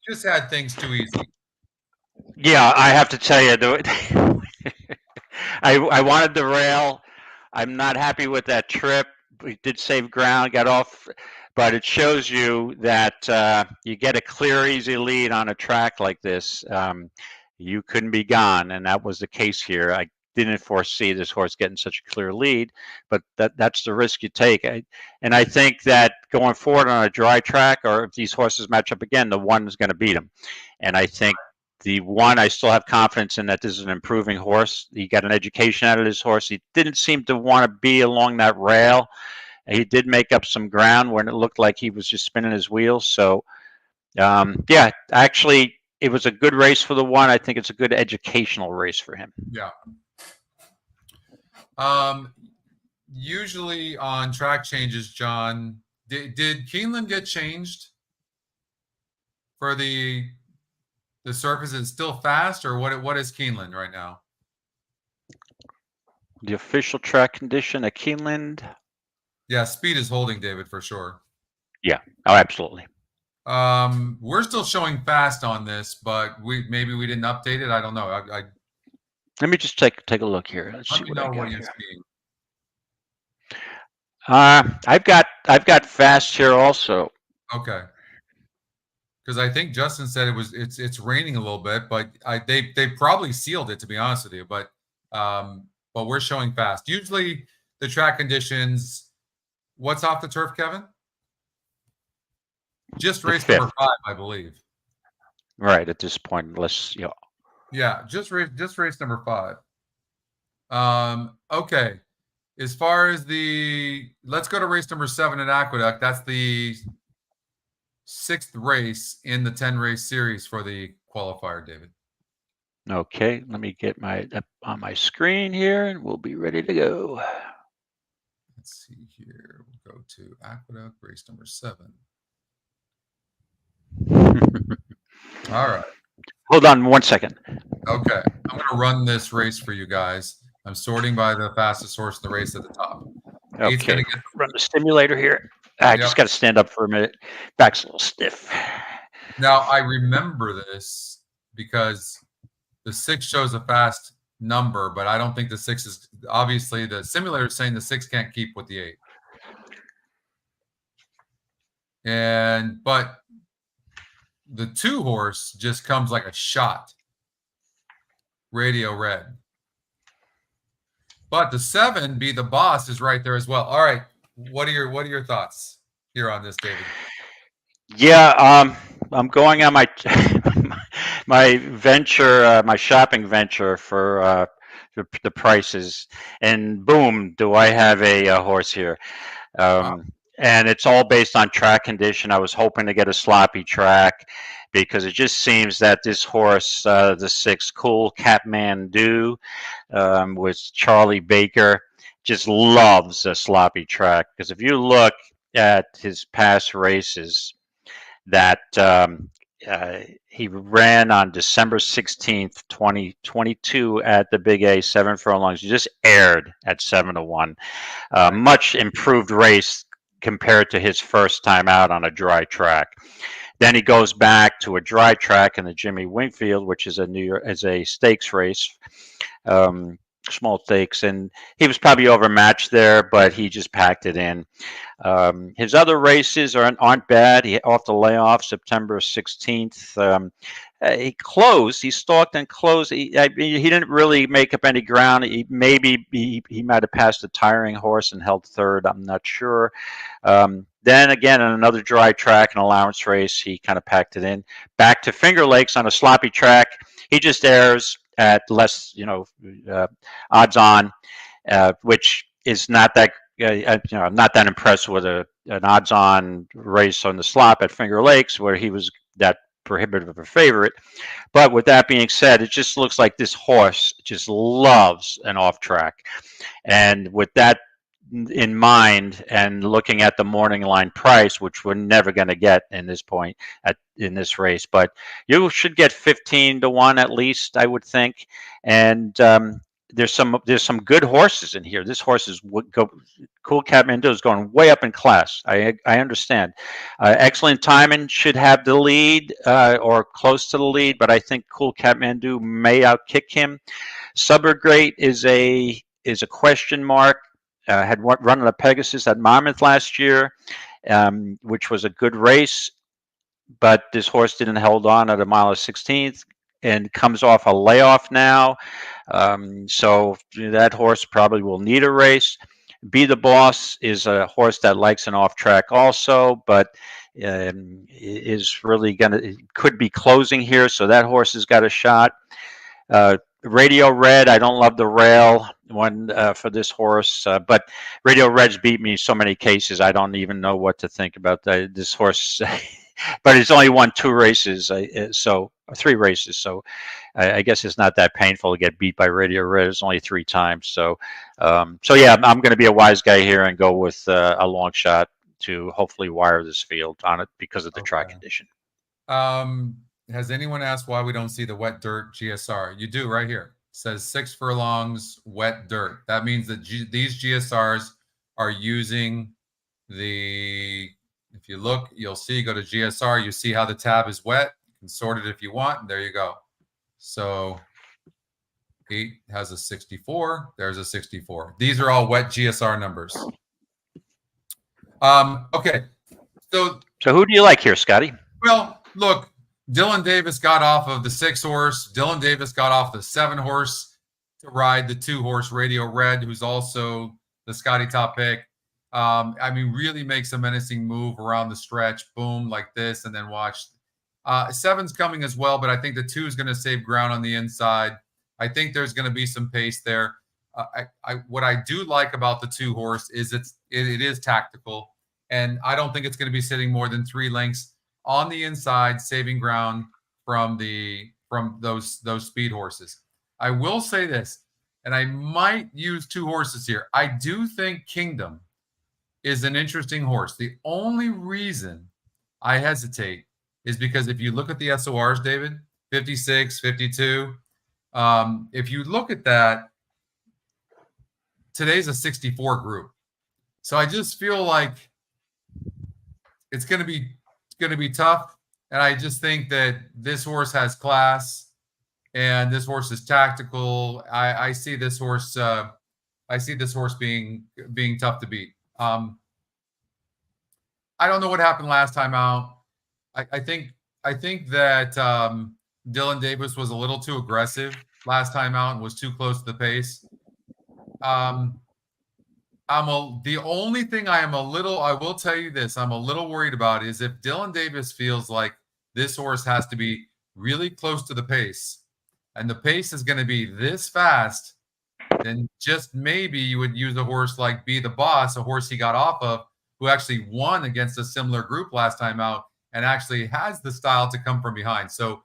Just had things too easy. Yeah, I have to tell you, I wanted the rail. I'm not happy with that trip. We did save ground, got off, but it shows you that you get a clear, easy lead on a track like this. You couldn't be gone, and that was the case here. I didn't foresee this horse getting such a clear lead, but that's the risk you take. And I think that going forward on a dry track, or if these horses match up again, the 1 is going to beat him. And I think the 1, I still have confidence in that this is an improving horse. He got an education out of this horse. He didn't seem to want to be along that rail. He did make up some ground when it looked like he was just spinning his wheels. So, yeah, actually, it was a good race for the 1. I think it's a good educational race for him. Yeah. Usually on track changes, John, did Keeneland get changed for the surface? Is it still fast, or what is Keeneland right now? The official track condition at Keeneland. Yeah, speed is holding, David, for sure. Yeah. Oh, absolutely. We're still showing fast on this, but maybe we didn't update it. I don't know. Let me just take a look here. Let's see let me know what you're here. seeing. I've got fast here also. Okay. Because I think Justin said it's raining a little bit, but they probably sealed it, to be honest with you. But we're showing fast. Usually the track conditions. What's off the turf, Kevin? Just race number 5, I believe. Right at this point, unless you know. Yeah, just race number 5. Okay. As far as let's go to race number 7 at Aqueduct. That's the 6th race in the 10-race series for the qualifier, David. Okay, let me get up on my screen here, and we'll be ready to go. Let's see here. We'll go to Aqueduct, race number 7. All right. Hold on 1 second. Okay. I'm going to run this race for you guys. I'm sorting by the fastest horse in the race at the top. Okay. Run the stimulator here. I just got to stand up for a minute. Back's a little stiff. Now, I remember this because the 6 shows a fast number, but I don't think the 6 is obviously the simulator is saying the 6 can't keep with the 8. But the 2 horse just comes like a shot. Radio red. But the 7, Be the Boss, is right there as well. All right. What are your thoughts here on this, David? Yeah, I'm going on my venture, my shopping venture for the prices, and boom, do I have a horse here. And it's all based on track condition. I was hoping to get a sloppy track because it just seems that this horse, the 6, Cool Kathmandu, with Charlie Baker, just loves a sloppy track. Because if you look at his past races that he ran on December 16th, 2022 at the Big A, 7 furlongs, he just aired at 7-1. Much improved race compared to his first time out on a dry track. Then he goes back to a dry track in the Jimmy Wingfield, which is a stakes race, small stakes, and he was probably overmatched there, but he just packed it in. His other races aren't bad. He off the layoff September 16th, he closed. He stalked and closed. He didn't really make up any ground. He might have passed a tiring horse and held third. I'm not sure. Then again, on another dry track, an allowance race, he kind of packed it in. Back to Finger Lakes on a sloppy track. He just airs at less, odds on, which is not that. I'm not that impressed with an odds-on race on the slop at Finger Lakes, where he was that prohibitive of a favorite. But with that being said, it just looks like this horse just loves an off track. And with that in mind, and looking at the morning line price, which we're never going to get in this point in this race, but you should get 15 to 1 at least, I would think. And there's some good horses in here. This horse is Cool Kathmandu is going way up in class. I understand. Excellent Timing should have the lead or close to the lead, but I think Cool Kathmandu may outkick him. Suburb Great is a question mark. Had run on a Pegasus at Monmouth last year, which was a good race, but this horse didn't hold on at a mile of 16th and comes off a layoff now. So that horse probably will need a race. Be the Boss is a horse that likes an off track also, but is really could be closing here. So that horse has got a shot. Radio Red, I don't love the rail one for this horse, but Radio Red's beat me so many cases, I don't even know what to think about this horse. But he's only won 2 races, so 3 races. So I guess it's not that painful to get beat by Radio Red. It's only 3 times. So yeah, I'm going to be a wise guy here and go with a long shot to hopefully wire this field on it because of the track condition. Has anyone asked why we don't see the wet dirt GSR? You do right here. It says 6 furlongs wet dirt. That means that these GSRs are using the, if you look, you'll see, go to GSR, you see how the tab is wet. You can sort it if you want. And there you go. So 8 has a 64. There's a 64. These are all wet GSR numbers. Okay. So who do you like here, Scotty? Well, look, Dylan Davis got off of the 6 horse. Dylan Davis got off the 7 horse to ride the 2 horse Radio Red, who's also the Scotty top pick. I mean, really makes a menacing move around the stretch, boom, like this, and then watch. 7's coming as well, but I think the 2 is going to save ground on the inside. I think there's going to be some pace there. What I do like about the 2 horse is it is tactical, and I don't think it's going to be sitting more than 3 lengths on the inside, saving ground from those speed horses. I will say this, and I might use 2 horses here. I do think Kingdom is an interesting horse. The only reason I hesitate is because if you look at the SORs, David, 56, 52, if you look at that, today's a 64 group. So I just feel like it's going to be tough. And I just think that this horse has class and this horse is tactical. I see this horse being tough to beat. I don't know what happened last time out. I think that Dylan Davis was a little too aggressive last time out and was too close to the pace. The only thing I will tell you this, I'm a little worried about is if Dylan Davis feels like this horse has to be really close to the pace and the pace is going to be this fast, then just maybe you would use a horse like Be the Boss, a horse he got off of, who actually won against a similar group last time out and actually has the style to come from behind. So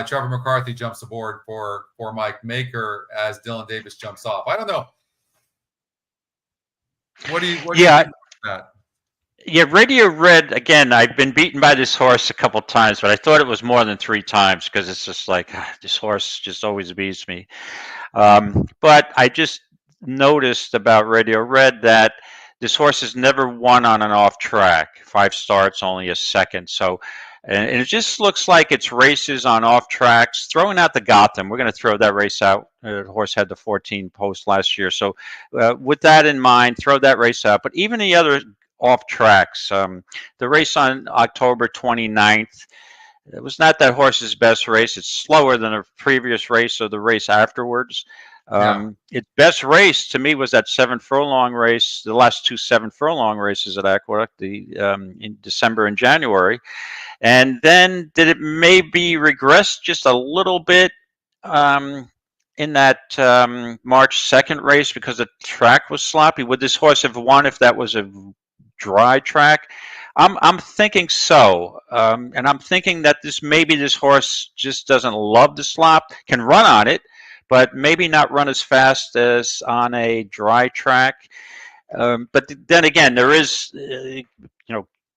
Trevor McCarthy jumps aboard for Mike Maker as Dylan Davis jumps off. I don't know. What do you think about that? Yeah, Radio Red, again, I've been beaten by this horse a couple times, but I thought it was more than 3 times because it's just like, this horse just always beats me. But I just noticed about Radio Red that this horse has never won on an off track. 5 starts, only a second. So, and it just looks like it's races on off tracks. Throwing out the Gotham, we're going to throw that race out. The horse had the 14 post last year. So with that in mind, throw that race out. But even the other off tracks, the race on October 29th, It was not that horse's best race. It's slower than a previous race or the race afterwards. Its best race to me was that 7 furlong race, the last 2 7 furlong races at Aqueduct, in December and January. And then did it maybe regress just a little bit in that March 2nd race because the track was sloppy? Would this horse have won if that was a dry track? I'm thinking so, and I'm thinking that this horse just doesn't love the slop, can run on it, but maybe not run as fast as on a dry track. But then again, there is,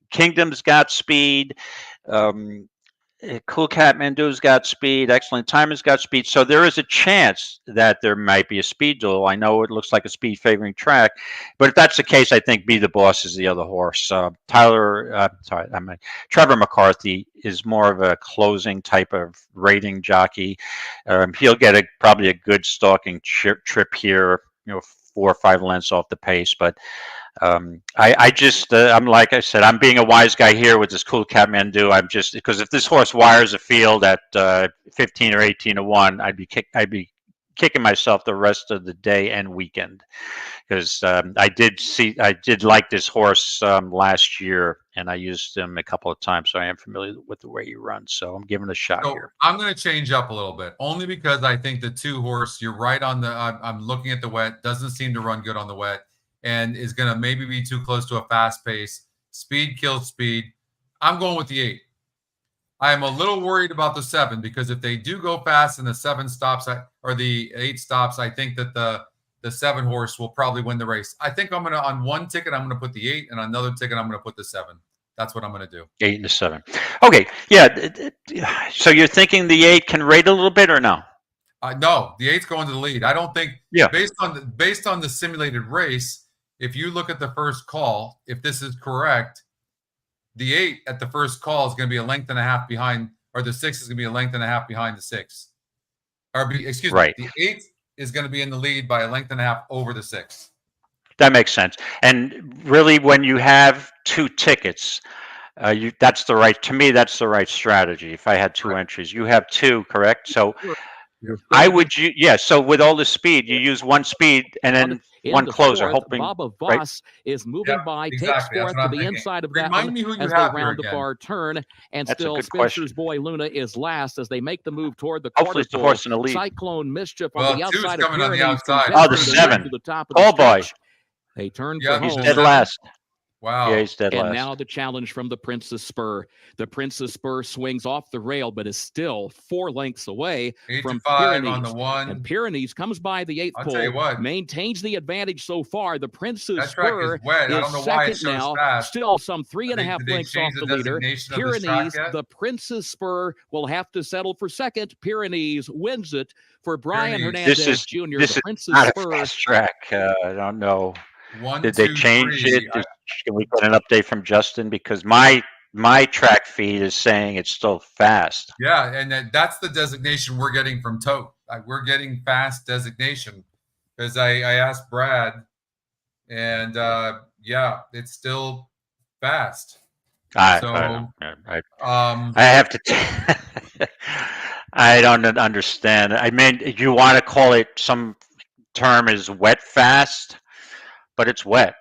Kingdom's got speed. Cool Kathmandu's got speed. Excellent Timer's got speed. So there is a chance that there might be a speed duel. I know it looks like a speed favoring track, but if that's the case, I think Be the Boss is the other horse. Trevor McCarthy is more of a closing type of rating jockey. He'll get probably a good stalking trip here, 4 or 5 lengths off the pace, but I'm like I said, I'm being a wise guy here with this Cool Kathmandu. I'm just, because if this horse wires a field at 15 or 18 to 1, I'd be kicking myself the rest of the day and weekend, because I did like this horse last year, and I used him a couple of times, so I am familiar with the way he runs. So I'm giving it a shot here. I'm going to change up a little bit, only because I think the 2 horse, you're right on the. I'm looking at the wet, doesn't seem to run good on the wet, and is going to maybe be too close to a fast pace. Speed kills speed. I'm going with the 8. I am a little worried about the 7, because if they do go fast and the 7 stops or the 8 stops, I think that the 7 horse will probably win the race. I think I'm going to, on one ticket, I'm going to put the 8, and on another ticket, I'm going to put the 7. That's what I'm going to do. 8 and the 7. Okay. Yeah. So you're thinking the 8 can rate a little bit, or no? No, the 8's going to the lead. I don't think. Yeah. Based on the simulated race, if you look at the first call, if this is correct, the 8 at the first call is going to be a length and a half behind, or the 6 is going to be a length and a half behind the 6. Excuse me, the 8 is going to be in the lead by a length and a half over the 6. That makes sense. And really, when you have 2 tickets, that's the right strategy. If I had 2 entries, you have 2, correct? So so with all the speed, you use one speed and then one closer, hoping. Baba Voss is moving by, takes 4th to the inside of that Remind me who you as have they here round the again. bar turn, and That's still Spencer's Boy Luna is last as they make the move toward the Hopefully it's the horse in the lead. Cyclone Mischief Well, on the 2's outside coming of on the Pyrenees, outside. Oh, the to 7. the top of Oh, the boy. stretch. They turn Yeah, for he's home. Dead last. Wow. Yeah, he's dead And last. now the challenge from the Princess Spur. The Princess Spur swings off the rail, but is still 4 lengths away 8 from to 5 Pyrenees. on the 1. And Pyrenees comes by the 8th I'll pole, tell you what. maintains the advantage so far. The Princess That track Spur is wet. I don't know why it second shows now, fast. still some 3.5 Did they lengths change off the the leader. designation of this track Pyrenees, yet? the Princess Spur will have to settle for second. Pyrenees wins it for Brian Pyrenees. Hernandez Jr. This The is Princess not a Spur. fast track. I don't know. 1, Did they 2, change 3. it? Can we get an update from Justin? Because my track feed is saying it's still fast. Yeah, and that's the designation we're getting from Tote. We're getting fast designation, because I asked Brad, and yeah, it's still fast. I have to. I don't understand. I mean, you want to call it some term is wet fast, but it's wet.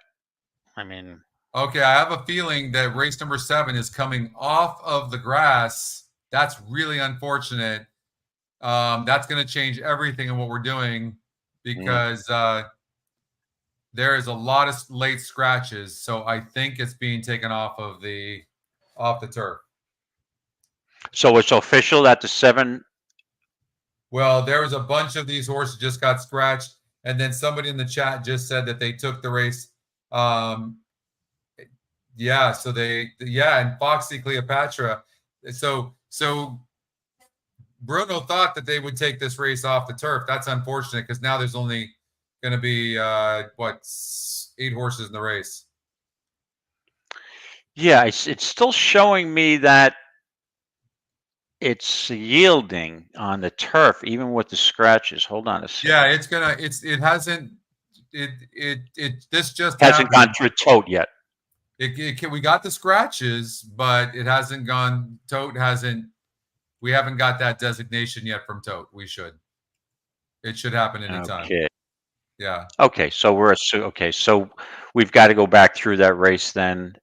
I mean. Okay, I have a feeling that race number 7 is coming off of the grass. That's really unfortunate. That's going to change everything in what we're doing, because there is a lot of late scratches. So I think it's being taken off the turf. So it's official that the 7. Well, there was a bunch of these horses just got scratched, and then somebody in the chat just said that they took the race. Yeah, so and Foxy Cleopatra. So Bruno thought that they would take this race off the turf. That's unfortunate, because now there's only going to be 8 horses in the race. Yeah, it's still showing me that it's yielding on the turf, even with the scratches. Hold on a second. Yeah, this just hasn't gone through Tote yet. We got the scratches, but it hasn't gone. Tote hasn't We haven't got that designation yet from Tote. We should. It should happen anytime. Okay. Yeah. Okay. So okay. So we've got to go back through that race then.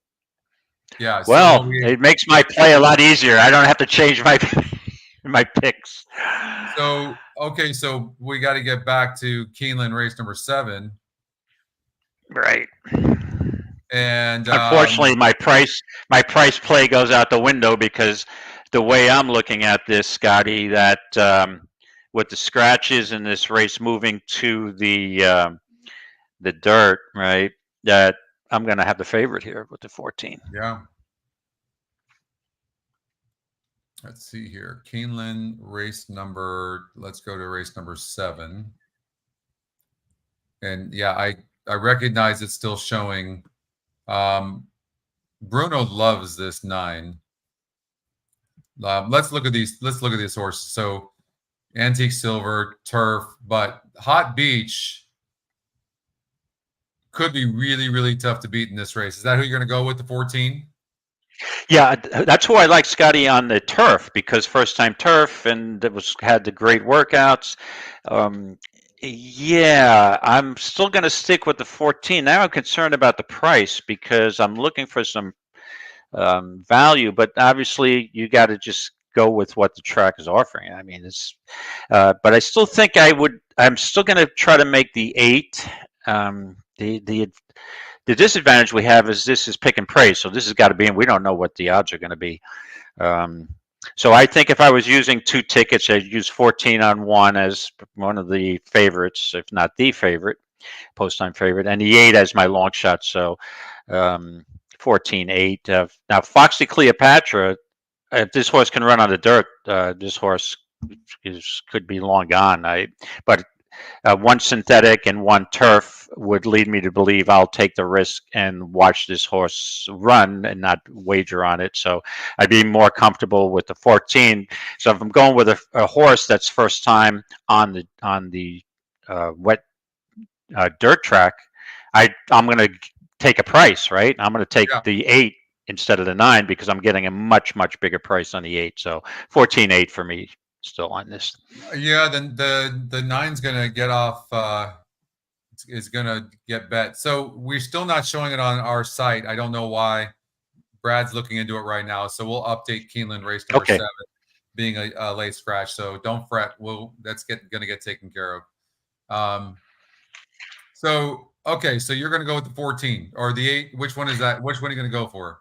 Yeah. Well, it makes my play a lot easier. I don't have to change my my picks. So okay. So we got to get back to Keeneland race number 7. Right. And unfortunately, my price play goes out the window because the way I'm looking at this, Scotty, that with the scratches in this race moving to the dirt, right, that I'm going to have the favorite here with the 14. Yeah. Let's see here. Keeneland race number. Let's go to race number 7. And yeah, I recognize it's still showing. Bruno loves this 9. Let's look at these. Let's look at these horses. So, Antique Silver, Turf, but Hot Beach could be really, really tough to beat in this race. Is that who you're going to go with, the 14? Yeah, that's who I like, Scotty, on the Turf, because first time Turf and it had the great workouts. Yeah, I'm still going to stick with the 14. Now I'm concerned about the price because I'm looking for some value, but obviously you got to just go with what the track is offering. I mean, it's, but I still think I'm still going to try to make the 8. The disadvantage we have is this is pick and praise, so this has got to be, and we don't know what the odds are going to be. So I think if I was using 2 tickets, I'd use 14 on 1 as one of the favorites, if not the favorite, post-time favorite, and the 8 as my long shot. So 14, 8. Now, Foxy Cleopatra, if this horse can run on the dirt, this horse could be long gone. But 1 synthetic and 1 turf would lead me to believe I'll take the risk and watch this horse run and not wager on it. So I'd be more comfortable with the 14. So if I'm going with a horse that's first time on the wet dirt track, I'm going to take a price, right? I'm going to take the 8 instead of the 9 because I'm getting a much, much bigger price on the 8. So 14-8 for me. Still on this. Yeah, then the 9's gonna get off. Is gonna get bet. So we're still not showing it on our site. I don't know why. Brad's looking into it right now. So we'll update Keeneland race number 7 being a late scratch. So don't fret. That's gonna get taken care of. So okay, so you're gonna go with the 14 or the 8. Which one is that? Which one are you gonna go for?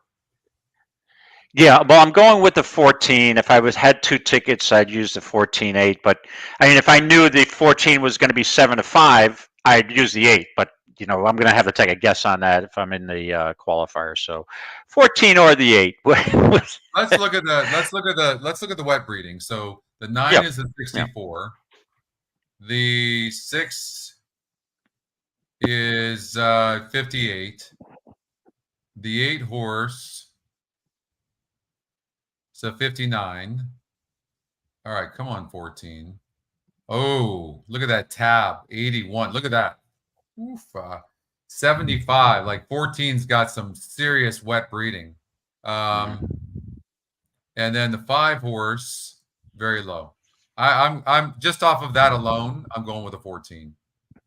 Yeah, well, I'm going with the 14. If I had 2 tickets, I'd use the 14-8. But I mean, if I knew the 14 was going to be 7-5, I'd use the 8. But I'm going to have to take a guess on that if I'm in the qualifier. So 14 or the 8. Let's look at the wet breeding. So the 9 is a 64. The 6 is 58. The 8 horse. So 59. All right, come on, 14. Oh, look at that tab, 81. Look at that. Oof, 75. Like 14's got some serious wet breeding. And then the 5 horse, very low. I'm just off of that alone, I'm going with a 14.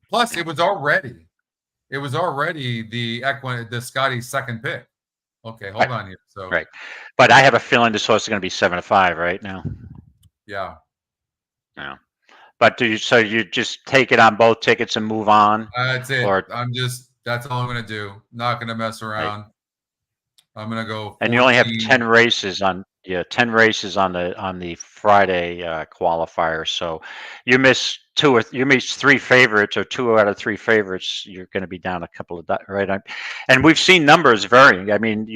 Plus, it was already the Scotty's second pick. Okay, hold on here. So right, but I have a feeling this horse is going to be 7-5 right now. Yeah. Yeah, but so you just take it on both tickets and move on? That's it. That's all I'm going to do. Not going to mess around. Right. I'm going to go 14. And you only have 10 races on. Yeah, 10 races on the Friday qualifier. So you miss 3 favorites or 2 out of 3 favorites. You're going to be down a couple of right. And we've seen numbers varying. I mean,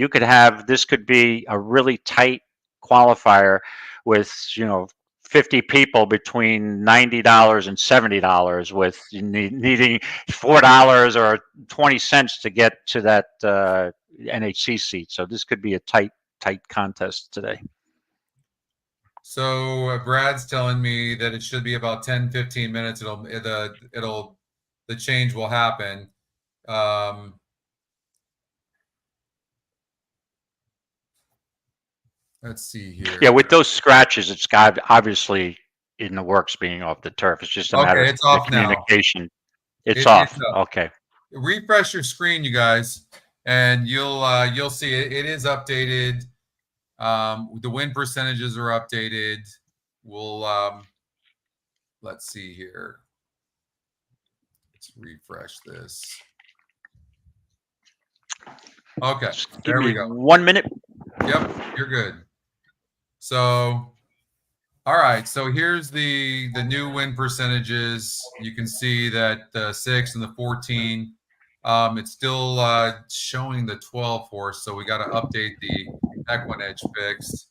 this could be a really tight qualifier with 50 people between $90 and $70 with needing $4 or 20 cents to get to that NHC seat. So this could be a tight contest today. So Brad's telling me that it should be about 10-15 minutes. The change will happen. Let's see here. Yeah, with those scratches, it's got obviously in the works being off the turf. It's just a matter of it's the off now. communication. It's off. Okay. Refresh your screen, you guys, and you'll see it is updated. The win percentages are updated. We'll let's see here. Let's refresh this. Okay, Just there we go. 1 minute. Yep, you're good. So, all right. So here's the new win percentages. You can see that the 6 and the 14. It's still showing the 12 horse, so we got to update the EquinEdge picks.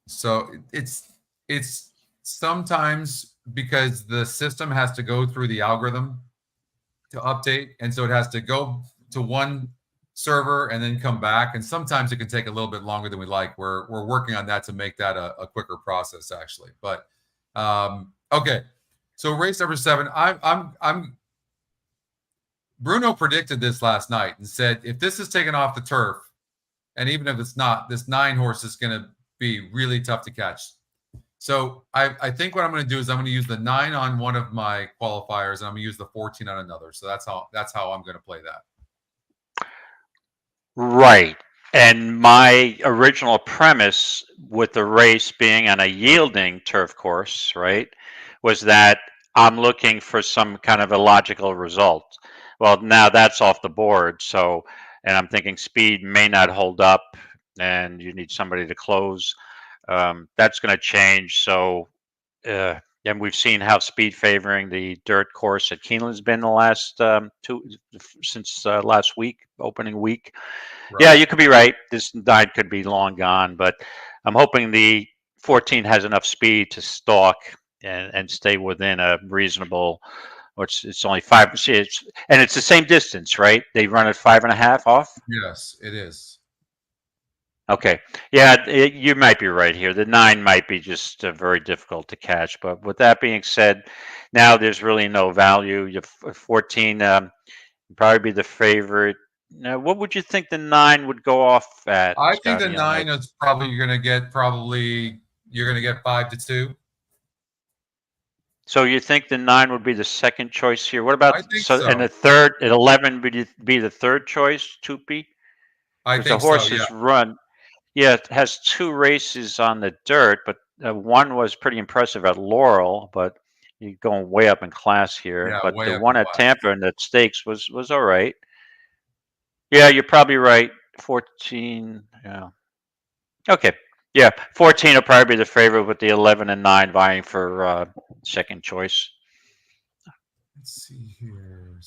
So it's sometimes because the system has to go through the algorithm to update, and so it has to go to one server and then come back, and sometimes it can take a little bit longer than we like. We're working on that to make that a quicker process, actually. But okay, so race number 7. I'm Bruno predicted this last night and said if this is taken off the turf, and even if it's not, this 9 horse is going to be really tough to catch. So I think what I'm going to do is I'm going to use the 9 on one of my qualifiers, and I'm going to use the 14 on another. So that's how I'm going to play that. Right. And my original premise with the race being on a yielding turf course, right, was that I'm looking for some kind of a logical result. Well, now that's off the board. So, and I'm thinking speed may not hold up and you need somebody to close. That's going to change. So, and we've seen how speed favoring the dirt course at Keeneland has been the last since last week, opening week. Right. Yeah, you could be right. This 9 could be long gone, but I'm hoping the 14 has enough speed to stalk and stay within a reasonable. It's only 5, and it's the same distance, right? They run at 5.5 off. Yes, it is. Okay. Yeah, you might be right here. The 9 might be just very difficult to catch. But with that being said, now there's really no value. You 14 probably be the favorite. Now, what would you think the 9 would go off at? I think the 9 is probably you're going to get 5-2. So you think the 9 would be the second choice here? What about so? And the third at 11 would be the third choice, Tupi? I think the horse so, yeah. is run. Yeah, it has 2 races on the dirt, but one was pretty impressive at Laurel, but you're going way up in class here. Yeah, but the one at Tampa and the Stakes was all right. Yeah, you're probably right. 14. Yeah. Okay. Yeah, 14 will probably be the favorite with the 11 and 9 vying for second choice. Let's see here.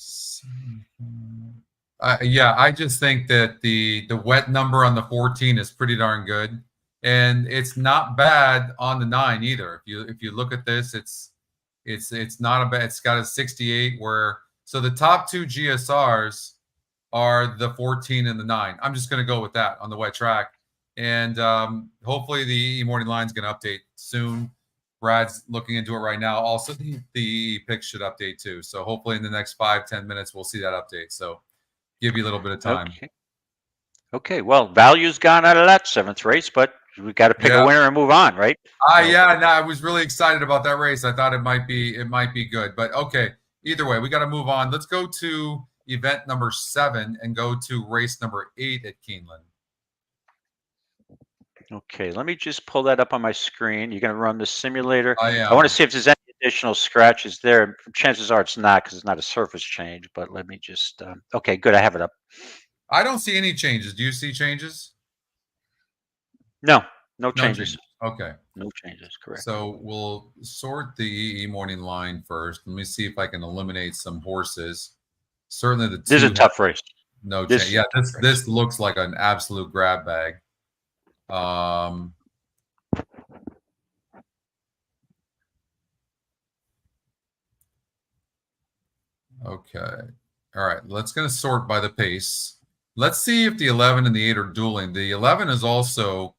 Yeah, I just think that the wet number on the 14 is pretty darn good, and it's not bad on the 9 either. If you look at this, it's not a bad. It's got a 68. So the top 2 GSRs are the 14 and the 9. I'm just going to go with that on the wet track, and hopefully the morning line is going to update soon. Brad's looking into it right now. Also, the picks should update too. So hopefully in the next 5-10 minutes we'll see that update. So give you a little bit of time. Okay. Well, value's gone out of that 7th race, but we got to pick a winner and move on, right? Yeah. No, I was really excited about that race. I thought it might be good, but okay. Either way, we got to move on. Let's go to event number 7 and go to race number 8 at Keeneland. Okay, let me just pull that up on my screen. You're going to run the simulator. I am. I want to see if there's any additional scratches there. Chances are it's not because it's not a surface change, but let me just, okay, good. I have it up. I don't see any changes. Do you see changes? No changes. Okay. No changes, correct. So we'll sort the EE morning line first. Let me see if I can eliminate some horses. Certainly the 2. This is a tough race. No change. Yeah, this looks like an absolute grab bag. Okay. All right. Let's going to sort by the pace. Let's see if the 11 and the 8 are dueling. The 11 is also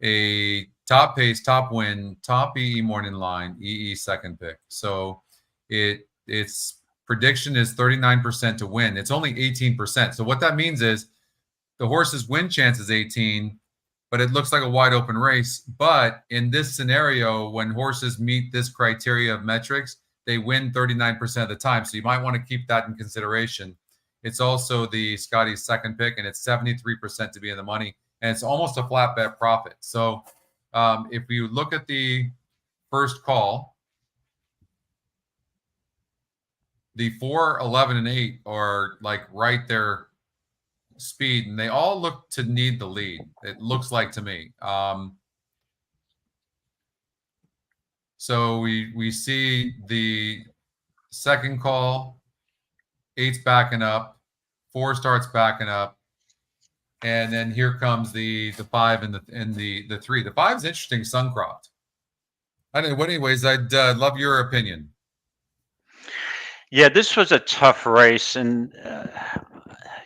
a top pace, top win, top EE morning line, EE second pick. So it's prediction is 39% to win. It's only 18%. So what that means is the horse's win chance is 18, but it looks like a wide open race. But in this scenario, when horses meet this criteria of metrics, they win 39% of the time. So you might want to keep that in consideration. It's also the Scotty's second pick, and it's 73% to be in the money, and it's almost a flat bet profit. So if you look at the first call, the 4, 11, and 8 are like right there speed, and they all look to need the lead. It looks like to me. So we see the second call, 8's backing up, 4 starts backing up, and then here comes the 5 and the 3. The 5's interesting, Suncroft. I don't know. Anyways, I'd love your opinion. Yeah, this was a tough race, and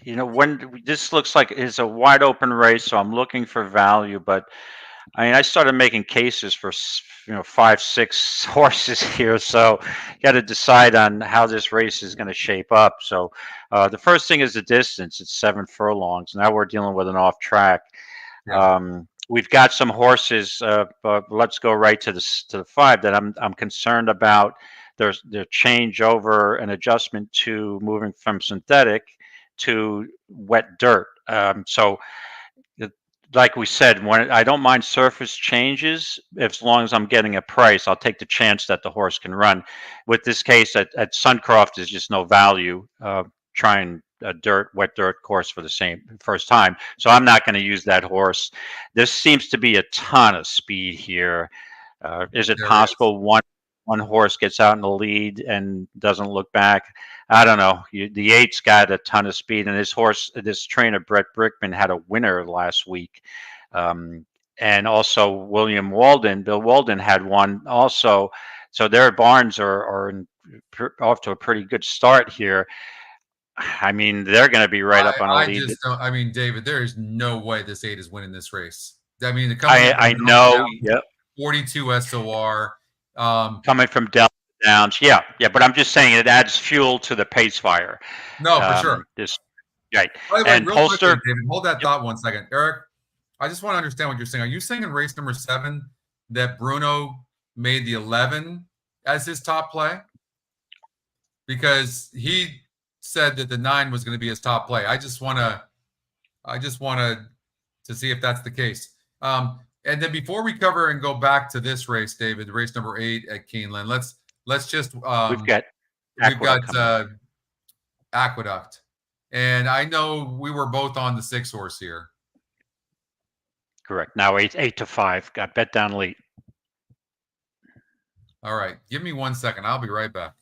you know, when this looks like it's a wide open race, so I'm looking for value. But I mean, I started making cases for 5, 6 horses here, so you got to decide on how this race is going to shape up. So the first thing is the distance. It's 7 furlongs. Now we're dealing with an off track. Yeah. We've got some horses, but let's go right to the 5 that I'm concerned about. There's the changeover and adjustment to moving from synthetic to wet dirt. So like we said, when I don't mind surface changes, as long as I'm getting a price, I'll take the chance that the horse can run. With this case at Suncroft, there's just no value trying a wet dirt course for the first time. So I'm not going to use that horse. There seems to be a ton of speed here. Is it possible one horse gets out in the lead and doesn't look back? I don't know. The 8's got a ton of speed, and this trainer, Brett Brickman, had a winner last week. And also Bill Walden had one also. So their barns are off to a pretty good start here. I mean, they're going to be right up on a lead. I mean, David, there is no way this 8 is winning this race. I mean, I know. Yep. 42 SOR. Coming from Delta Downs, yeah, but I'm just saying it adds fuel to the pace fire. No, for sure. Right. And Holster, David, hold that thought 1 second, Eric. I just want to understand what you're saying. Are you saying in race number 7 that Bruno made the 11 as his top play? Because he said that the 9 was going to be his top play. I just want to see if that's the case. And then before we cover and go back to this race, David, race number 8 at Keeneland, let's just we've got Aqueduct, and I know we were both on the 6 horse here. Correct. Now 8 to 5. Got bet down late. All right, give me 1 second. I'll be right back.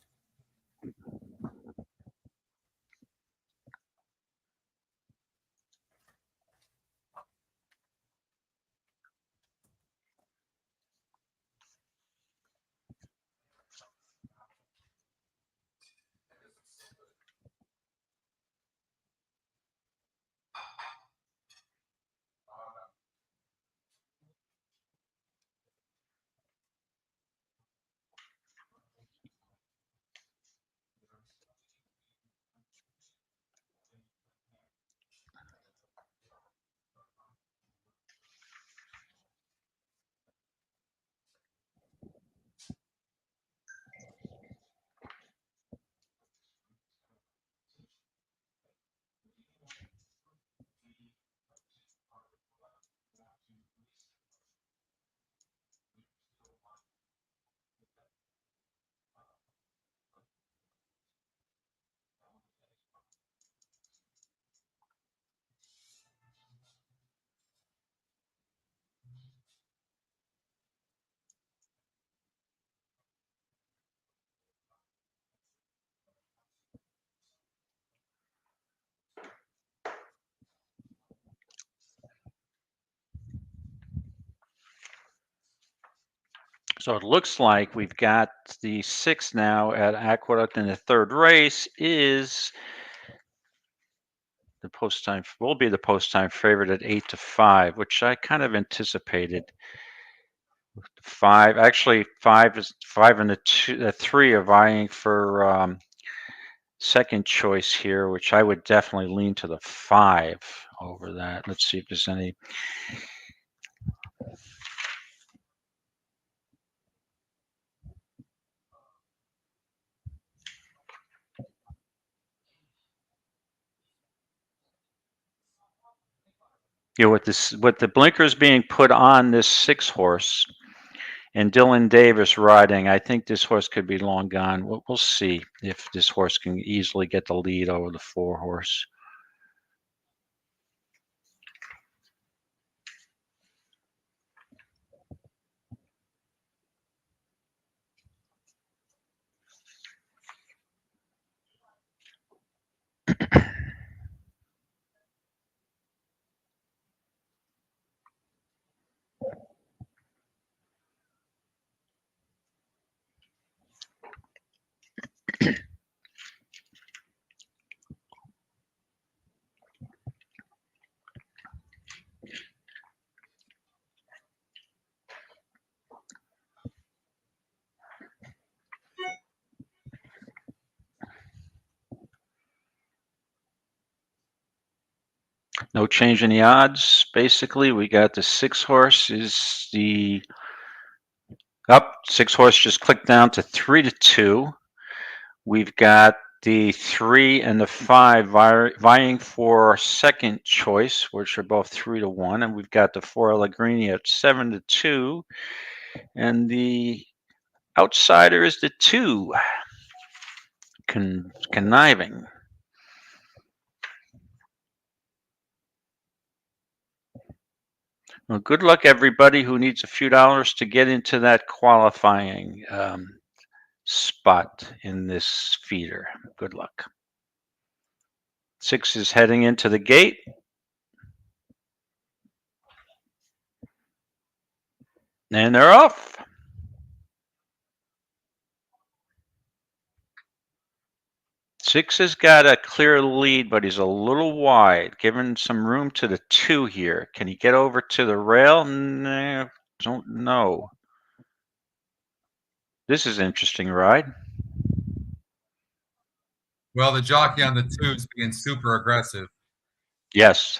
So it looks like we've got the 6 now at Aqueduct, and the 3rd race is the post time. Will be the post time favorite at 8 to 5, which I kind of anticipated. 5 and the 3 are vying for second choice here, which I would definitely lean to the 5 over that. Let's see if there's any. You know, with the blinkers being put on this 6 horse and Dylan Davis riding, I think this horse could be long gone. We'll see if this horse can easily get the lead over the 4 horse. No change in the odds. Basically, we got the 6 horse is the 6 horse just clicked down to 3-2. We've got the 3 and the 5 vying for second choice, which are both 3-1, and we've got the 4 Allegrini at 7-2, and the outsider is the 2 Conniving. Well, good luck, everybody who needs a few dollars to get into that qualifying spot in this feeder. Good luck. 6 is heading into the gate. And they're off. 6 has got a clear lead, but he's a little wide, giving some room to the 2 here. Can he get over to the rail? No, don't know. This is an interesting ride. Well, the jockey on the 2 is being super aggressive. Yes.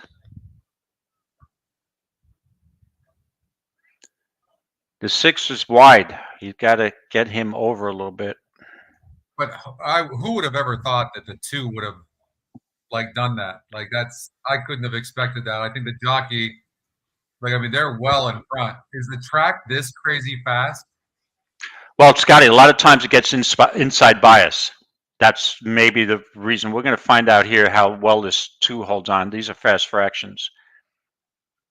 The 6 is wide. You've got to get him over a little bit. But who would have ever thought that the 2 would have done that? I couldn't have expected that. I think the jockey, they're well in front. Is the track this crazy fast? Well, Scotty, a lot of times it gets inside bias. That's maybe the reason. We're going to find out here how well this 2 holds on. These are fast fractions.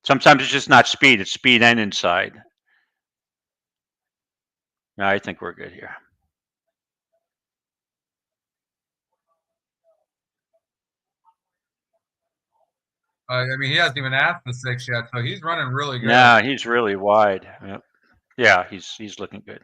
Sometimes it's just not speed. It's speed and inside. No, I think we're good here. He hasn't even asked the 6 yet, so he's running really good. Yeah, he's really wide. Yep. Yeah, he's looking good.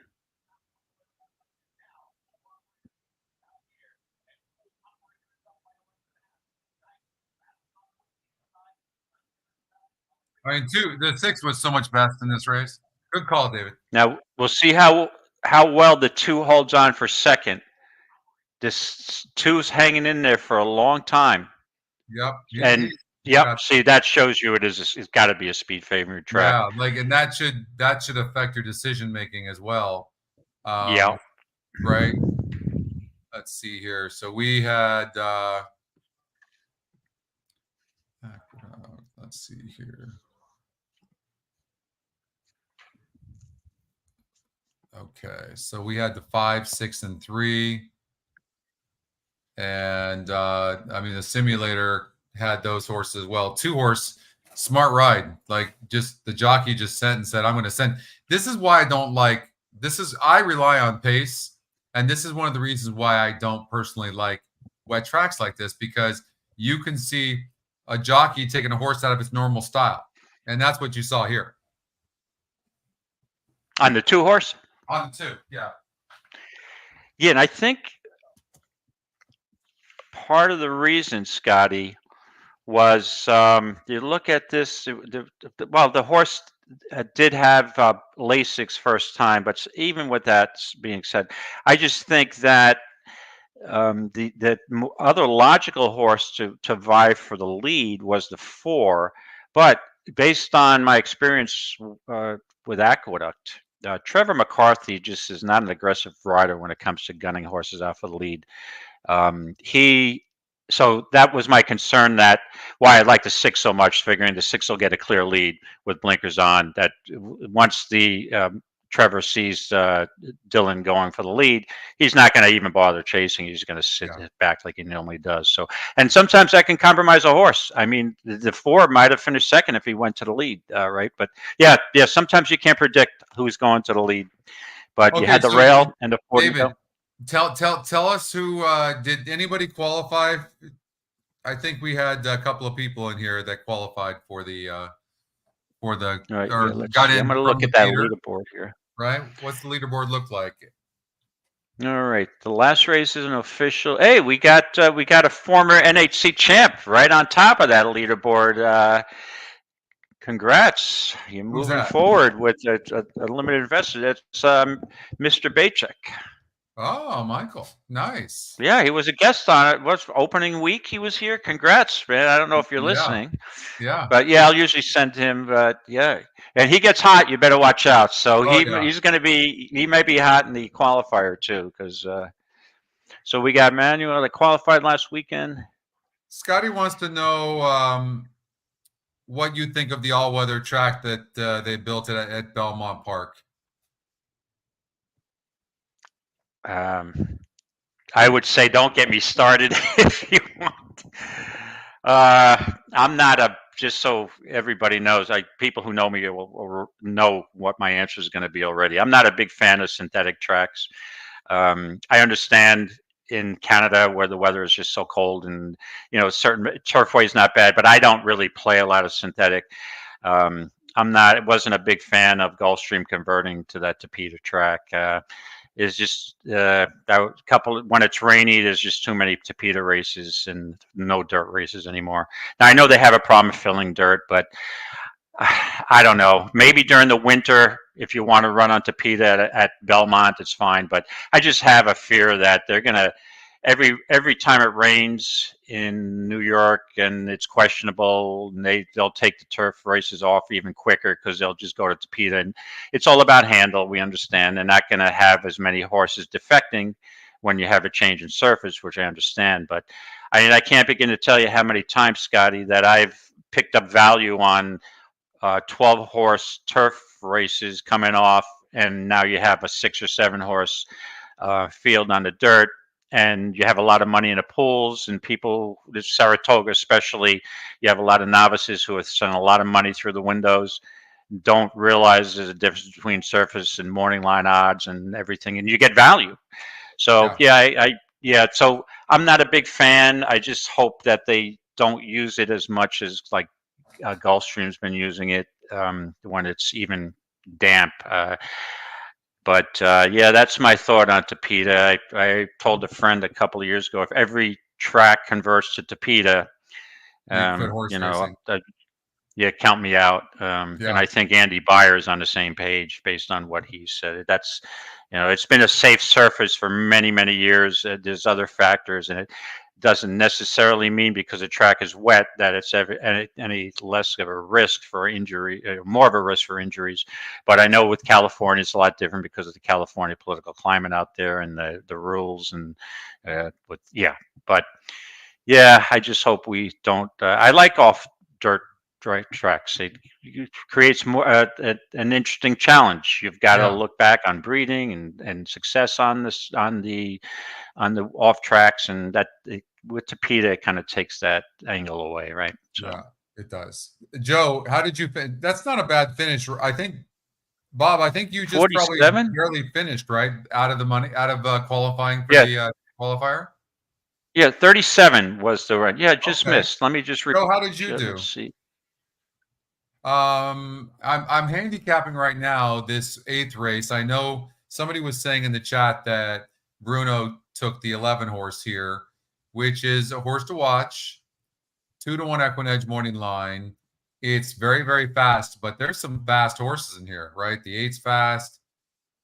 The 6 was so much best in this race. Good call, David. Now we'll see how well the 2 holds on for second. This 2's hanging in there for a long time. Yep. Yep. See, that shows you it's got to be a speed favored track. Yeah, and that should affect your decision making as well. Yeah. Right. Let's see here. So we had. Let's see here. Okay, so we had the 5, 6, and 3, and the simulator had those horses as well. 2 horse, smart ride. Just the jockey just sent and said, "I'm going to send." This is why I don't like. I rely on pace, and this is one of the reasons why I don't personally like wet tracks like this, because you can see a jockey taking a horse out of its normal style, and that's what you saw here on the 2 horse. On the 2, yeah. Yeah, and I think part of the reason, Scotty, was you look at this. The horse did have Lasix first time, but even with that being said, I just think that the other logical horse to vie for the lead was the 4, but based on my experience with Aqueduct, Trevor McCarthy just is not an aggressive rider when it comes to gunning horses out for the lead. So that was my concern, that why I like the 6 so much, figuring the 6 will get a clear lead with blinkers on, that once the Trevor sees Dylan going for the lead, he's not going to even bother chasing. He's going to sit back like he normally does. So, and sometimes that can compromise a horse. I mean, the 4 might have finished second if he went to the lead, right? But yeah, sometimes you can't predict who's going to the lead. But you had the rail and the 40. David, tell us who did anybody qualify? I think we had a couple of people in here that qualified for the right, or got in. I'm going to look at that leaderboard here. Right, what's the leaderboard look like? All right, the last race is an official. Hey, we got a former NHC champ right on top of that leaderboard. Congrats, you're moving forward with a limited investor. That's Mr. Bacek. Oh, Michael, nice. Yeah, he was a guest on it. Was opening week he was here. Congrats, man. I don't know if you're listening. Yeah. But yeah, I'll usually send him. But yeah, and he gets hot. You better watch out. So he's going to be. He may be hot in the qualifier too, because. So we got Manuel that qualified last weekend. Scotty wants to know what you think of the all-weather track that they built at Belmont Park. I would say don't get me started if you want. I'm not just so everybody knows, people who know me will know what my answer is going to be already. I'm not a big fan of synthetic tracks. I understand in Canada where the weather is just so cold, and certain turfway is not bad, but I don't really play a lot of synthetic. Wasn't a big fan of Gulfstream converting to that Tapeta track. Is just that couple when it's rainy, there's just too many Tapeta races and no dirt races anymore. Now I know they have a problem filling dirt, but I don't know. Maybe during the winter, if you want to run on Tapeta at Belmont, it's fine. But I just have a fear that they're gonna every time it rains in New York and it's questionable, and they'll take the turf races off even quicker because they'll just go to Tapeta. And it's all about handle. We understand they're not going to have as many horses defecting when you have a change in surface, which I understand. But I can't begin to tell you how many times, Scotty, that I've picked up value on 12-horse turf races coming off, and now you have a 6 or 7 horse field on the dirt. And you have a lot of money in the pools, and people, Saratoga especially, you have a lot of novices who have sent a lot of money through the windows, don't realize there's a difference between surface and morning line odds and everything, and you get value. So so I'm not a big fan. I just hope that they don't use it as much as like Gulfstream's been using it when it's even damp. But that's my thought on Tapeta. I told a friend a couple of years ago, if every track converts to Tapeta, count me out. And I think Andy Byer's on the same page based on what he said. That's, it's been a safe surface for many, many years. There's other factors, and it doesn't necessarily mean because the track is wet that it's any less of a risk for injury, more of a risk for injuries. But I know with California, it's a lot different because of the California political climate out there and the rules and But I just hope we don't. I like off dirt tracks. It creates more an interesting challenge. You've got to look back on breeding and success on the off tracks, and that with Tapeta it kind of takes that angle away, right? So. Yeah, it does. Joe, how did you finish? That's not a bad finish. I think, Bob, you just 47? probably barely finished, right? Out of qualifying for the qualifier. Yeah, 37 was the run. Yeah, just missed. Let me just. Joe, how did you do? Let's see. I'm handicapping right now this 8th race. I know somebody was saying in the chat that Bruno took the 11 horse here, which is a horse to watch. 2-1 EquinEdge morning line. It's very, very fast, but there's some fast horses in here, right? The 8's fast.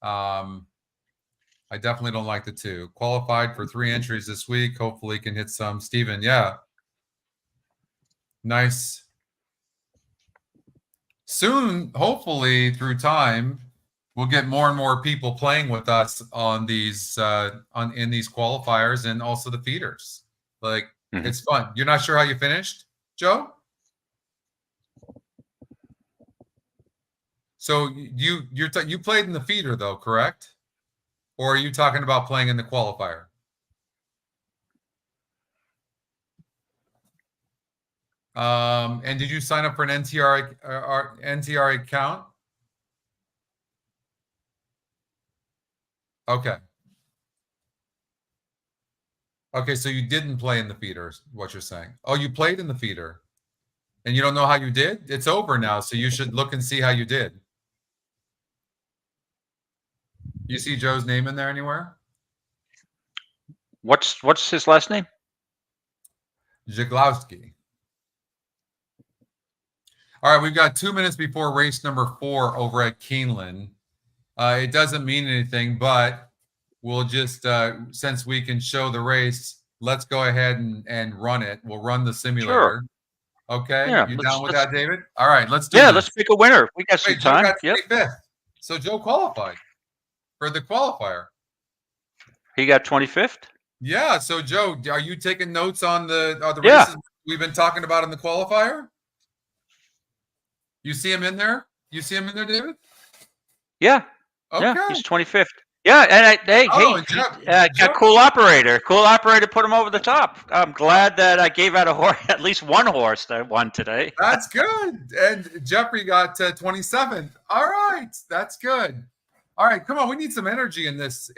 I I definitely don't like the 2. Qualified for 3 entries this week. Hopefully can hit some. Steven, yeah. Nice. Soon, hopefully through time, we'll get more and more people playing with us on these in these qualifiers and also the feeders. Like it's fun. You're not sure how you finished, Joe? So you played in the feeder though, correct? Or are you talking about playing in the qualifier? And did you sign up for an NTR account? Okay. Okay, so you didn't play in the feeder, is what you're saying. Oh, you played in the feeder. And you don't know how you did? It's over now, so you should look and see how you did. You see Joe's name in there anywhere? What's his last name? Jaglowski. All right, we've got 2 minutes before race number 4 over at Keeneland. It doesn't mean anything, but we'll just, since we can show the race, let's go ahead and run it. We'll run the simulator. Sure. Okay. Yeah, you down with that, David? All right, let's do let's pick a winner. We got some time. Joe got 25th. So Joe qualified for the qualifier. He got 25th? Yeah. So Joe, are you taking notes on the races we've been talking about in the qualifier? You see him in there? You see him in there, David? Yeah. Okay. Yeah, he's 25th. Yeah, and got cool operator. Cool operator put him over the top. I'm glad that I gave out a horse, at least one horse that won today. That's good. And Jeffrey got 27th. All right, that's good. All right, come on. We need some energy in this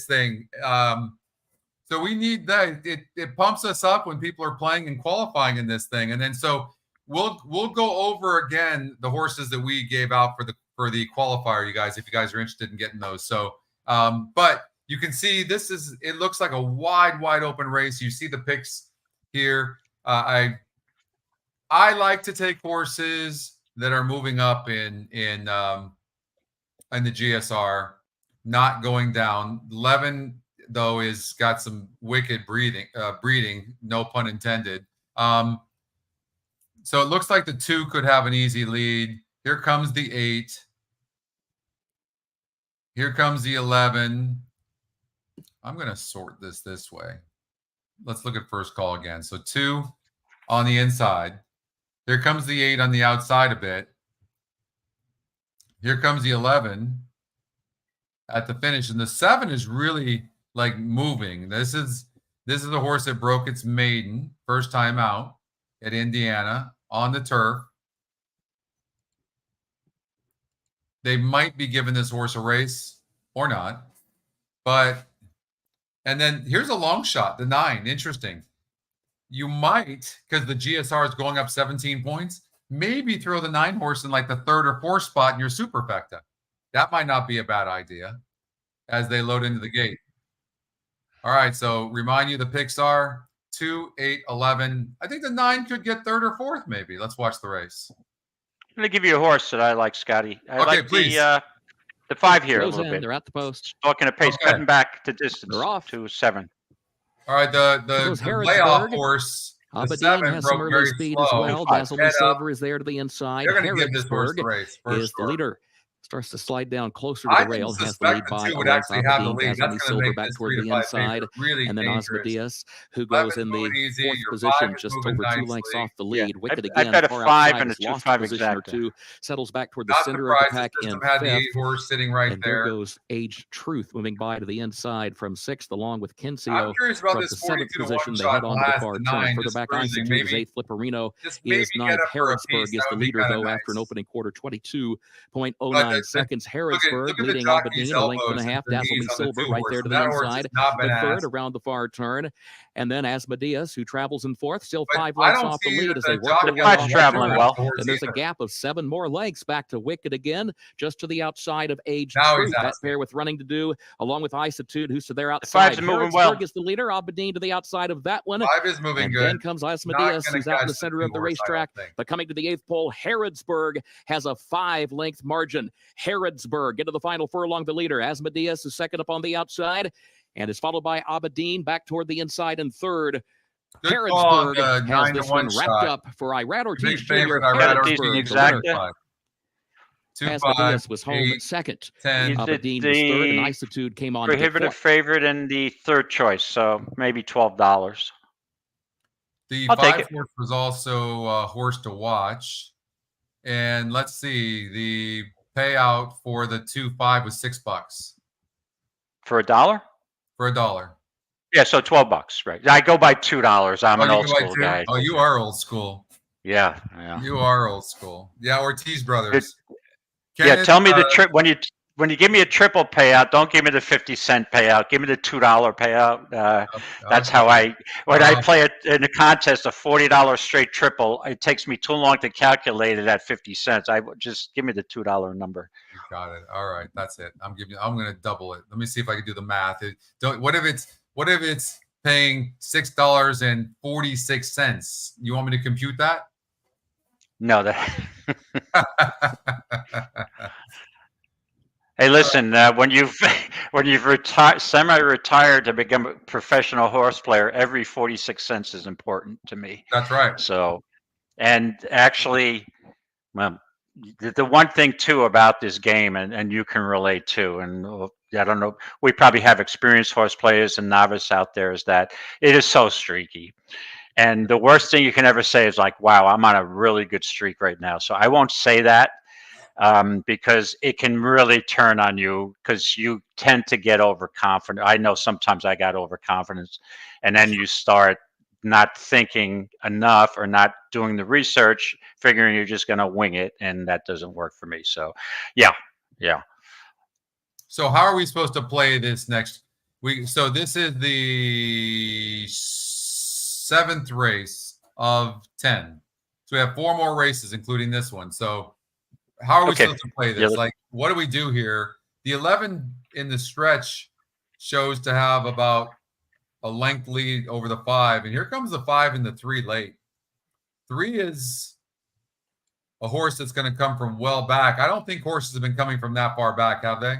thing. So we need that. It pumps us up when people are playing and qualifying in this thing. And then so we'll go over again the horses that we gave out for the qualifier, you guys, if you guys are interested in getting those. So. But you can see it looks like a wide open race. You see the picks here. I like to take horses that are moving up in the GSR, not going down. 11 though is got some wicked breeding, no pun intended. So it looks like the 2 could have an easy lead. Here comes the 8. Here comes the 11. I'm going to sort this way. Let's look at first call again. So 2 on the inside. Here comes the 8 on the outside a bit. Here comes the 11 at the finish. And the 7 is really like moving. This is the horse that broke its maiden first time out at Indiana on the turf. They might be giving this horse a race or not. And then here's a long shot, the 9. Interesting. You might, because the GSR is going up 17 points, maybe throw the 9 horse in like the 3rd or 4th spot in your superfecta. That might not be a bad idea as they load into the gate. All right, so remind you the picks are 2, 8, 11. I think the 9 could get 3rd or 4th maybe. Let's watch the race. I'm going to give you a horse that I like, Scotty. I like please. The 5 here a little bit. They're at the post. Talking a pace, cutting back to distance. They're off to 7. All right, the layoff horse, the 7 has some broke early very speed slow. as well. Dazzle Silver is there to the inside. They're going to give this horse the race. Is the leader. Starts to slide down closer to the rail. Has the lead by would actually have the lead. Dazzle Silver back toward the inside. Really and then dangerous. Asmodeus, who goes in the 4th position, just over 2 lengths off the lead. Wicked again. I've got a 5 and a lost 2-5 position or exact. 2. Settles back toward the center of the pack in 5th. The 8 horse sitting right and there. There goes Age Truth moving by to the inside from 6th, along with Kinsio. I'm curious about from this the 7th 42 to 1 position. They shot head on to the far last, turn. the Further 9 back, cruising. Isatude is 8th. Flipperino Maybe is 9th. Harrodsburg is the leader, though, after an opening quarter, 22.09 seconds. Harrodsburg leading Aberdeen a length and a half. Dazzle Me Silver right there to the inside. The 3rd around the far turn. And then Asmodeus, who travels in 4th, still 5 lengths off the lead as they work their way off the traveling well. And there's a gap of 7 more lengths back to Wicked again, just to the outside of Age Truth. That pair with running to do, along with Isatude, who's to their outside. The 5's moving well. is the leader. Aberdeen to the outside of that one. 5 is moving and good. Then comes Asmodeus, who's out in the center of the racetrack. But coming to the 8th pole, Harrodsburg has a 5-length margin. Harrodsburg into the final furlong, the leader. Asmodeus is second up on the outside and is followed by Aberdeen back toward the inside in third. Good Harrodsburg call on, has this 9-1 one wrapped shot. up for Irad Ortiz Big Jr. favorite, Irad Ortiz, Harrodsburg, the winner. 2-5. Asmodeus was home 8, second. 10. Aberdeen was third, and Isitude came on to pick Prohibitive fourth. favorite in the third choice, so maybe $12. The I'll take 5 it. horse was also a horse to watch. And let's see, the payout for the 2-5 was $6 For $1? for $1. Yeah, so $12, right? I go by $2. I'm an you old go by school 2? guy. Oh, you are old school. Yeah. You are old school. Yeah, Ortiz brothers. Yeah, Kenneth, tell me the trip when you give me a triple payout. Don't give me the 50-cent payout. Give me the $2 payout. That's how I play it in a contest. A $40 straight triple. It takes me too long to calculate it at 50 cents. I would just give me the $2 number. You got it. All right, that's it. I'm going to double it. Let me see if I can do the math. What if it's paying $6.46? You want me to compute that? No, Hey, listen. When you've semi-retired to become a professional horse player, every 46 cents is important to me. That's right. So, and actually, well, the one thing too about this game, and you can relate to, and I don't know, we probably have experienced horse players and novice out there, is that it is so streaky. And the worst thing you can ever say is like, wow, I'm on a really good streak right now. So I won't say that. Because it can really turn on you because you tend to get overconfident. I know sometimes I got overconfidence, and then you start not thinking enough or not doing the research, figuring you're just going to wing it, and that doesn't work for me. So, yeah. So how are we supposed to play this next week? So this is the 7th race of 10. So we have 4 more races, including this one. So how are we supposed to play this? Like, what do we do here? The 11 in the stretch shows to have about a length lead over the 5. And here comes the 5 and the 3 late. 3 is a horse that's going to come from well back. I don't think horses have been coming from that far back, have they?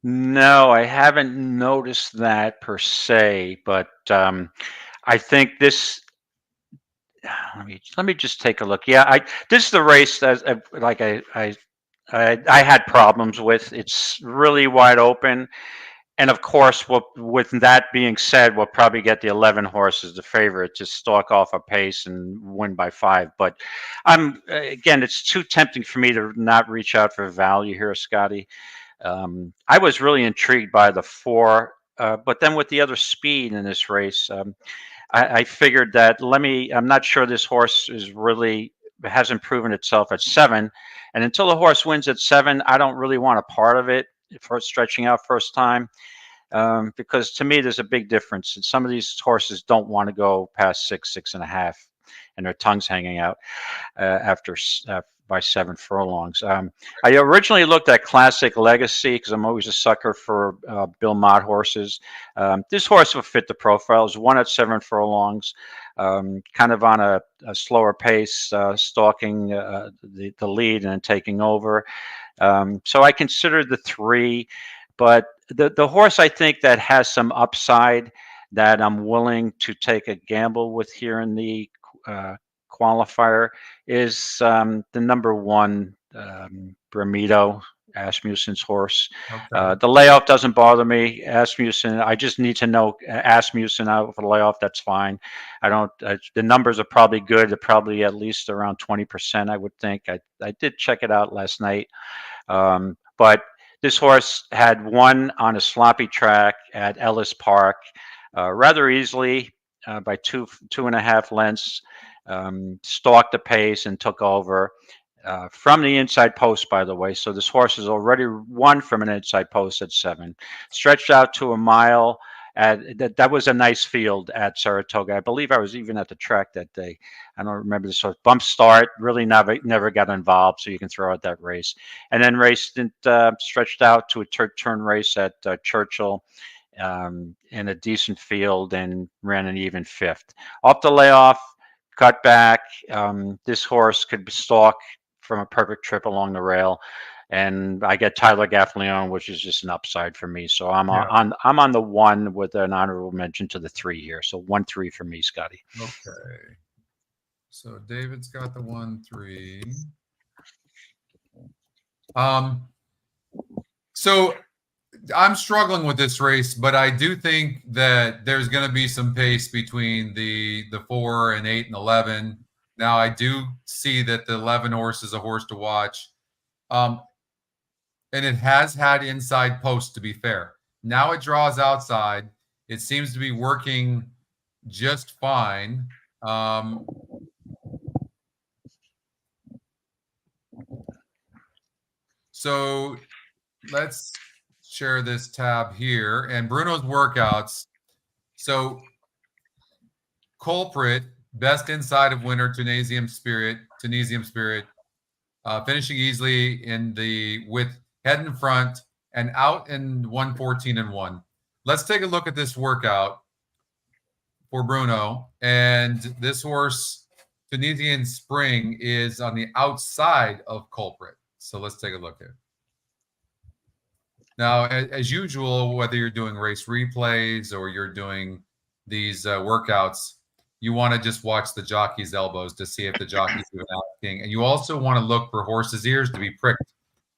No, I haven't noticed that per se, but I think this. Let me just take a look. Yeah, this is the race that I had problems with. It's really wide open, and of course, with that being said, we'll probably get the 11 horse as the favorite to stalk off a pace and win by 5. But again, it's too tempting for me to not reach out for value here, Scotty. I was really intrigued by the 4, but then with the other speed in this race. I figured that I'm not sure this horse hasn't proven itself at 7. And until the horse wins at 7, I don't really want a part of it for stretching out first time. Because to me, there's a big difference. And some of these horses don't want to go past 6, 6.5, and their tongue's hanging out by 7 furlongs. I originally looked at Classic Legacy because I'm always a sucker for Bill Mott horses. This horse will fit the profile. It's 1 at 7 furlongs, kind of on a slower pace, stalking the lead and then taking over. So I considered the 3, but the horse I think that has some upside that I'm willing to take a gamble with here in the qualifier is the number 1 Bermudo, Asmussen's horse. Okay. The layoff doesn't bother me. Asmussen, I just need to know Asmussen out for the layoff. That's fine. I don't. The numbers are probably good. They're probably at least around 20%. I would think. I did check it out last night, but this horse had won on a sloppy track at Ellis Park rather easily by 2.5 lengths. Stalked the pace and took over from the inside post, by the way. So this horse has already won from an inside post at 7. Stretched out to a mile. That was a nice field at Saratoga. I believe I was even at the track that day. I don't remember this horse. Bump start, really never got involved, so you can throw out that race. And then stretched out to a turn race at Churchill in a decent field and ran an even 5th. Off the layoff, cut back. This horse could stalk from a perfect trip along the rail. And I get Tyler Gaffalione, which is just an upside for me. So I'm on the 1 with an honorable mention to the 3 here. So 1-3 for me, Scotty. Okay. So David's got the 1-3. So I'm struggling with this race, but I do think that there's going to be some pace between the 4 and 8 and 11. Now I do see that the 11 horse is a horse to watch. And it has had inside posts, to be fair. Now it draws outside. It seems to be working just fine. So let's share this tab here. And Bruno's workouts. So Culprit, best inside of winner, Tunisium Spirit, finishing easily with head in front and out in 1:14-1. Let's take a look at this workout for Bruno. And this horse, Tunisian Spring, is on the outside of Culprit. So let's take a look here. Now, as usual, whether you're doing race replays or you're doing these workouts, you want to just watch the jockey's elbows to see if the jockey's even acting. And you also want to look for horses' ears to be pricked.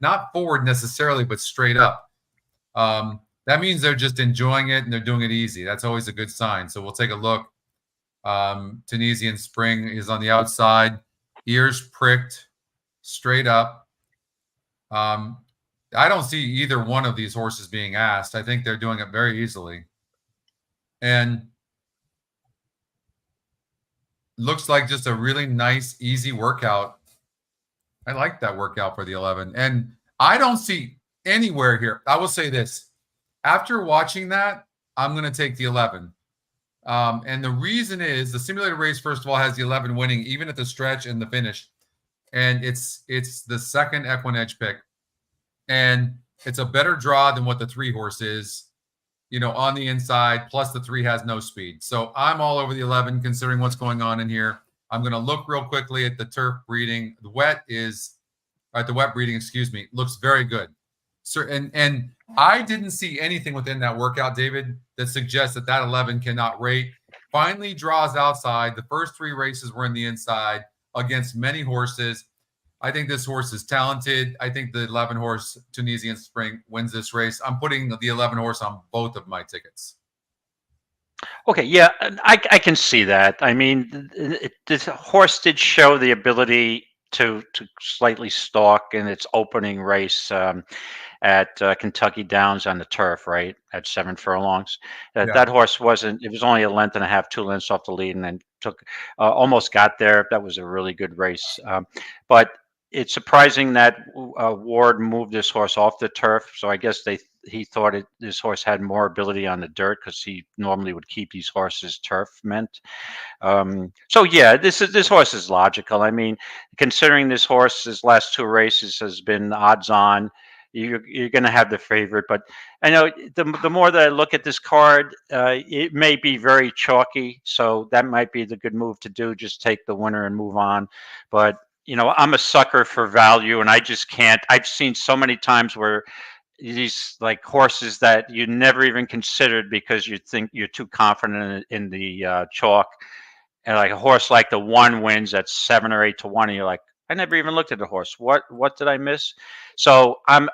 Not forward necessarily, but straight up. That means they're just enjoying it and they're doing it easy. That's always a good sign. So we'll take a look. Tunisian Spring is on the outside, ears pricked, straight up. I don't see either one of these horses being asked. I think they're doing it very easily. And looks like just a really nice, easy workout. I like that workout for the 11. And I don't see anywhere here. I will say this. After watching that, I'm going to take the 11. And the reason is the simulated race, first of all, has the 11 winning, even at the stretch and the finish. And it's the second EquinEdge pick. And it's a better draw than what the 3 horse is, on the inside, plus the 3 has no speed. So I'm all over the 11, considering what's going on in here. I'm going to look real quickly at the turf breeding. The wet breeding, looks very good. So, and I didn't see anything within that workout, David, that suggests that 11 cannot rate. Finally draws outside. The first 3 races were in the inside against many horses. I think this horse is talented. I think the 11 horse Tunisian Spring wins this race. I'm putting the 11 horse on both of my tickets. Okay, yeah, I can see that. I mean, the horse did show the ability to slightly stalk in its opening race at Kentucky Downs on the turf, right, at 7 furlongs. That horse it was only a length and a half, 2 lengths off the lead, and then almost got there. That was a really good race. But it's surprising that Ward moved this horse off the turf. So I guess he thought this horse had more ability on the dirt because he normally would keep these horses turf meant. So yeah, this horse is logical. I mean, considering this horse's last 2 races has been odds on, you're going to have the favorite. But I know the more that I look at this card, it may be very chalky. So that might be the good move to do. Just take the winner and move on. But I'm a sucker for value, and I just can't. I've seen so many times where these like horses that you never even considered because you think you're too confident in the chalk, and like a horse like the 1 wins at 7 or 8 to 1, and you're like, I never even looked at the horse. What did I miss? So I'm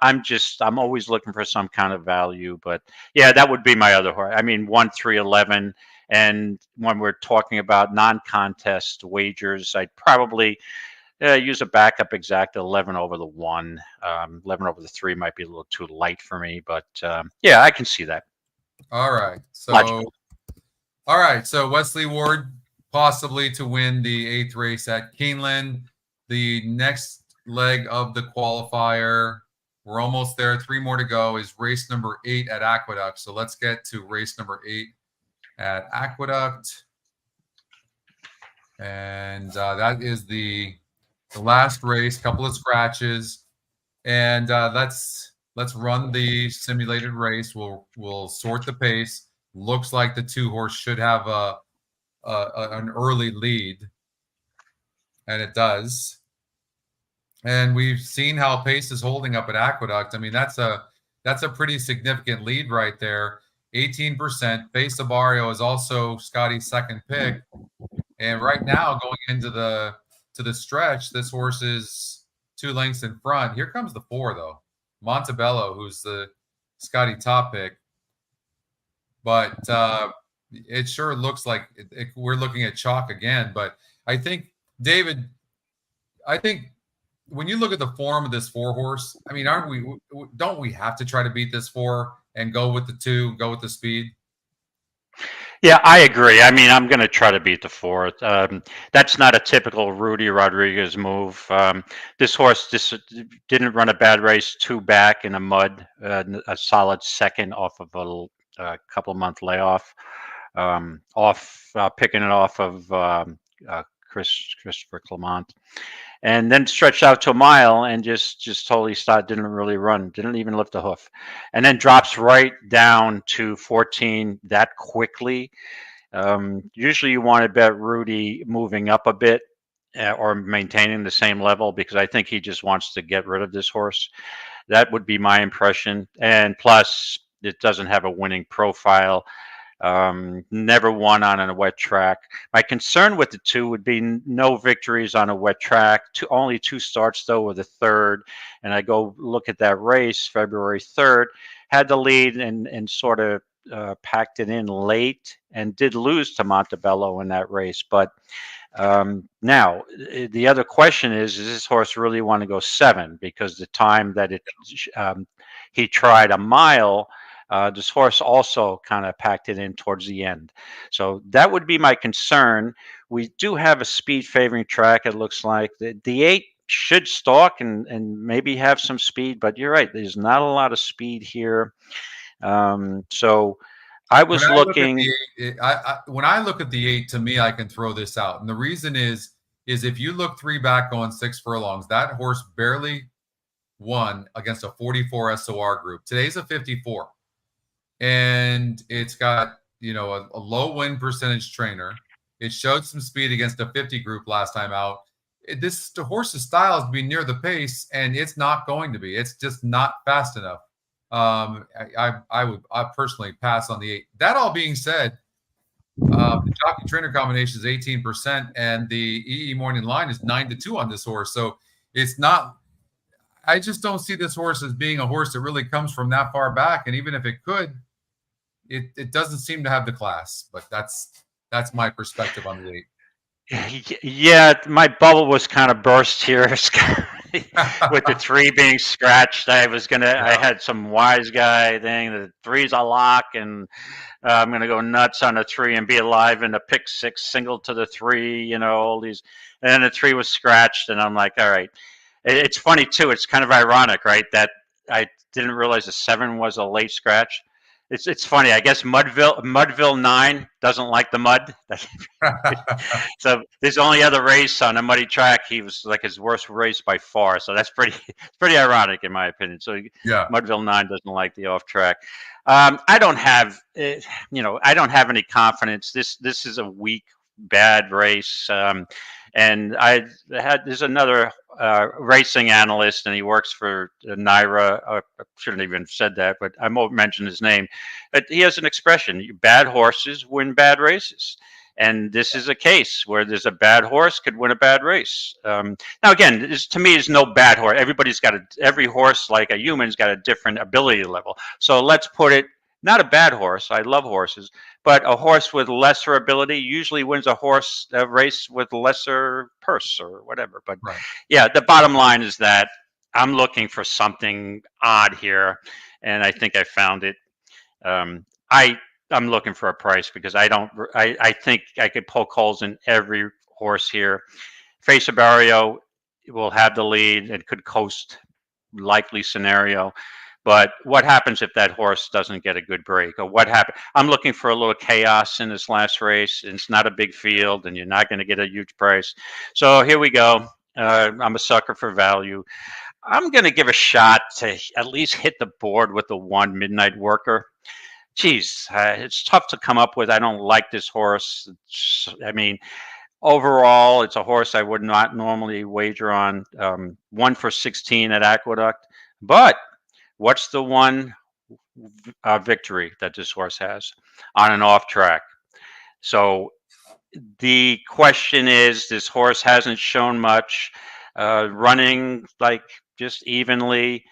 always looking for some kind of value. But yeah, that would be my other horse. I mean, 1, 3, 11. And when we're talking about non-contest wagers, I'd probably use a backup exact 11 over the 1. 11 over the 3 might be a little too light for me, but yeah, I can see that. All right. So Wesley Ward possibly to win the 8th race at Keeneland. The next leg of the qualifier, we're almost there. 3 more to go, is race number 8 at Aqueduct. So let's get to race number 8 at Aqueduct. And that is the last race, couple of scratches, and let's run the simulated race. We'll sort the pace. Looks like the 2 horse should have an early lead, and it does. And we've seen how pace is holding up at Aqueduct. I mean, that's a pretty significant lead right there. 18%. Face Barrio is also Scotty's second pick. And right now, going into the stretch, this horse is 2 lengths in front. Here comes the 4, though. Montebello, who's the Scotty top pick. But it sure looks like we're looking at chalk again. But I think, David, when you look at the form of this 4 horse, I mean, don't we have to try to beat this 4 and go with the 2, go with the speed? Yeah, I agree. I mean, I'm going to try to beat the 4. That's not a typical Rudy Rodriguez move. This horse didn't run a bad race, 2 back in a mud, a solid second off of a couple-month layoff, picking it off of Christopher Clement. And then stretched out to a mile and just totally stopped, didn't really run, didn't even lift a hoof, and then drops right down to 14 that quickly. Usually you want to bet Rudy moving up a bit or maintaining the same level, because I think he just wants to get rid of this horse. That would be my impression. And plus, it doesn't have a winning profile. Never won on a wet track. My concern with the 2 would be no victories on a wet track. Only 2 starts though with a 3rd. And I go look at that race, February 3rd, had the lead and sort of packed it in late and did lose to Montebello in that race. But now the other question is does this horse really want to go 7? Because the time that he tried a mile, this horse also kind of packed it in towards the end. So that would be my concern. We do have a speed favoring track, it looks like. The 8 should stalk and maybe have some speed, but you're right. There's not a lot of speed here. So I was looking. When I look at the 8, to me, I can throw this out. And the reason is if you look 3 back going 6 furlongs, that horse barely won against a 44 SOR group. Today's a 54. And it's got, a low win percentage trainer. It showed some speed against a 50 group last time out. The horse's style is to be near the pace, and it's not going to be. It's just not fast enough. I would personally pass on the 8. That all being said, the jockey trainer combination is 18%, and the EE morning line is 9-2 on this horse. So it's not. I just don't see this horse as being a horse that really comes from that far back, and even if it could, it doesn't seem to have the class. But that's my perspective on the 8. Yeah, my bubble was kind of burst here with the 3 being scratched. I had some wise guy thing. The 3's a lock, and I'm gonna go nuts on a 3 and be alive in a pick 6 single to the 3. All these, and then the 3 was scratched, and I'm like, all right. It's funny too. It's kind of ironic, right? That I didn't realize the 7 was a late scratch. It's funny. I guess Mudville 9 doesn't like the mud. So there's only other race on a muddy track. He was like his worst race by far. So that's pretty ironic in my opinion. So yeah, Mudville 9 doesn't like the off track. I don't have any confidence. This is a weak, bad race. And there's another racing analyst, and he works for NYRA. I shouldn't even have said that, but I won't mention his name. But he has an expression: bad horses win bad races. And this is a case where there's a bad horse could win a bad race. Now, again, this to me is no bad horse. Every horse, like a human's got a different ability level. So let's put it, not a bad horse. I love horses, but a horse with lesser ability usually wins a race with lesser purse or whatever. But right. Yeah, the bottom line is that I'm looking for something odd here, and I think I found it. I'm looking for a price because I think I could poke holes in every horse here. Face Barrio will have the lead and could coast, likely scenario. But what happens if that horse doesn't get a good break? Or what happens? I'm looking for a little chaos in this last race. It's not a big field, and you're not going to get a huge price. So here we go. I'm a sucker for value. I'm going to give a shot to at least hit the board with the 1 Midnight Worker. Geez, it's tough to come up with. I don't like this horse. I mean, overall, it's a horse I would not normally wager on. 1 for 16 at Aqueduct. But what's the one victory that this horse has on an off track? So the question is, this horse hasn't shown much, running like just evenly.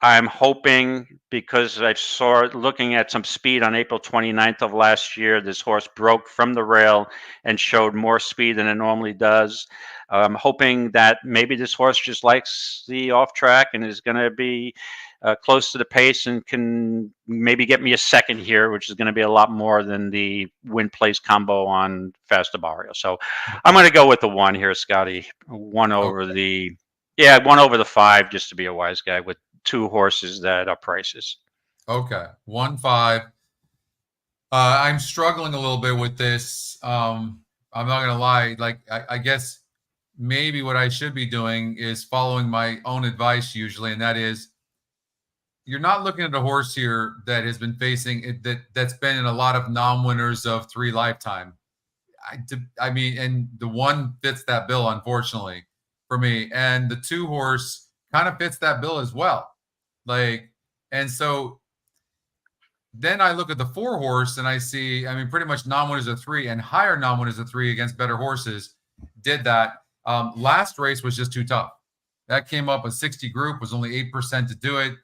I'm hoping, because I saw, looking at some speed on April 29th of last year, this horse broke from the rail and showed more speed than it normally does. I'm hoping that maybe this horse just likes the off track and is going to be close to the pace and can maybe get me a second here, which is going to be a lot more than the win place combo on Fasta Barrio. So I'm going to go with the 1 here, Scotty. 1 over the 1 over the 5, just to be a wise guy, with 2 horses that are prices. Okay, 1-5. I'm struggling a little bit with this. I'm not gonna lie. Like, I guess maybe what I should be doing is following my own advice usually, and that is, you're not looking at a horse here that has been facing it, that's been in a lot of non-winners of 3 lifetime. I mean, and the 1 fits that bill, unfortunately, for me, and the 2 horse kind of fits that bill as well. Like, and so then I look at the 4 horse and I see, I mean, pretty much non-winners of 3 and higher non-winners of 3 against better horses did that. Last race was just too tough. That came up a 60 group, was only 8% to do it.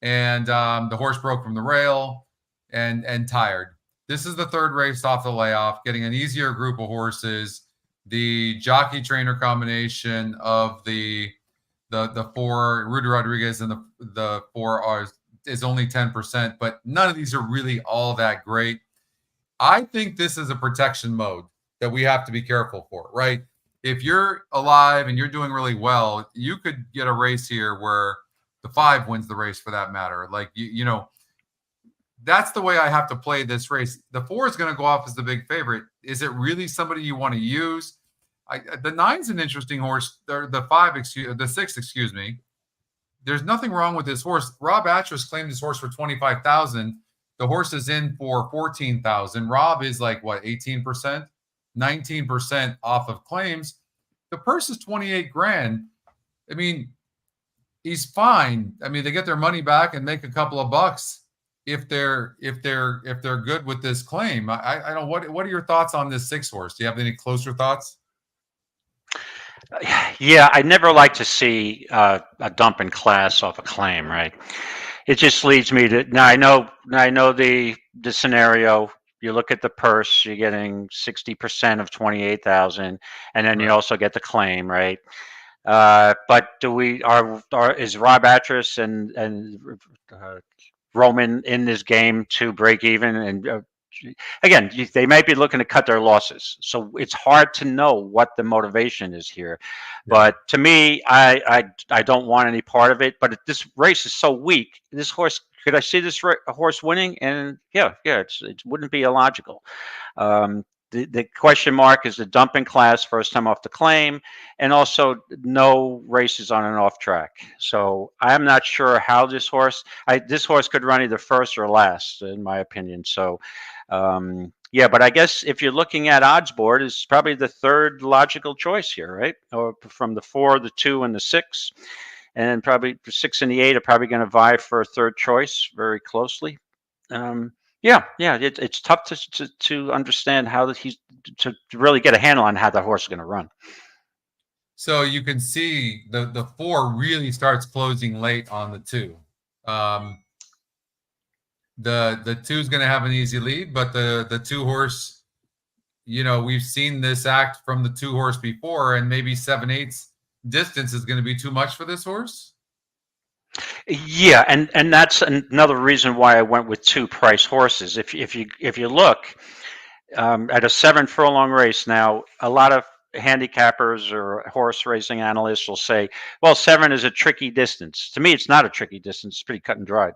And the horse broke from the rail and tired. This is the 3rd race off the layoff, getting an easier group of horses. The jockey trainer combination of the 4 Rudy Rodriguez and the 4 is only 10%, but none of these are really all that great. I think this is a protection mode that we have to be careful for, right? If you're alive and you're doing really well, you could get a race here where the 5 wins the race, for that matter. Like, you know, that's the way I have to play this race. The 4 is going to go off as the big favorite. Is it really somebody you want to use? The 9's an interesting horse. The 6, excuse me. There's nothing wrong with this horse. Rob Atras claimed this horse for $25,000. The horse is in for $14,000. Rob is like, what, 18%, 19% off of claims. The purse is $28,000. I mean, he's fine. I mean, they get their money back and make a couple of bucks if they're good with this claim. I don't. What are your thoughts on this 6 horse? Do you have any closer thoughts? Yeah, I never like to see a dump in class off a claim, right? It just leads me to, now I know the scenario. You look at the purse, you're getting 60% of 28,000, and then you also get the claim, right? But is Rob Atras and Roman in this game to break even? And again, they might be looking to cut their losses, so it's hard to know what the motivation is here. Yeah. But to me, I don't want any part of it. But this race is so weak. This horse, could I see this horse winning? And yeah, it wouldn't be illogical. The question mark is the dumping class, first time off the claim, and also no races on and off track. So I'm not sure how this horse could run either first or last, in my opinion. So yeah, but I guess if you're looking at odds board, it's probably the 3rd logical choice here, right? Or from the 4, the 2, and the 6, and probably the 6 and the 8 are probably going to vie for a 3rd choice very closely. Yeah, it's tough to understand how to really get a handle on how the horse is going to run. So you can see the 4 really starts closing late on the 2. The 2 is going to have an easy lead, but the 2 horse, you know, we've seen this act from the 2 horse before, and maybe 7/8 distance is going to be too much for this horse. Yeah, and that's another reason why I went with 2 price horses. If you look at a 7 furlong race now, a lot of handicappers or horse racing analysts will say, well, 7 is a tricky distance. To me, it's not a tricky distance. It's pretty cut and dried.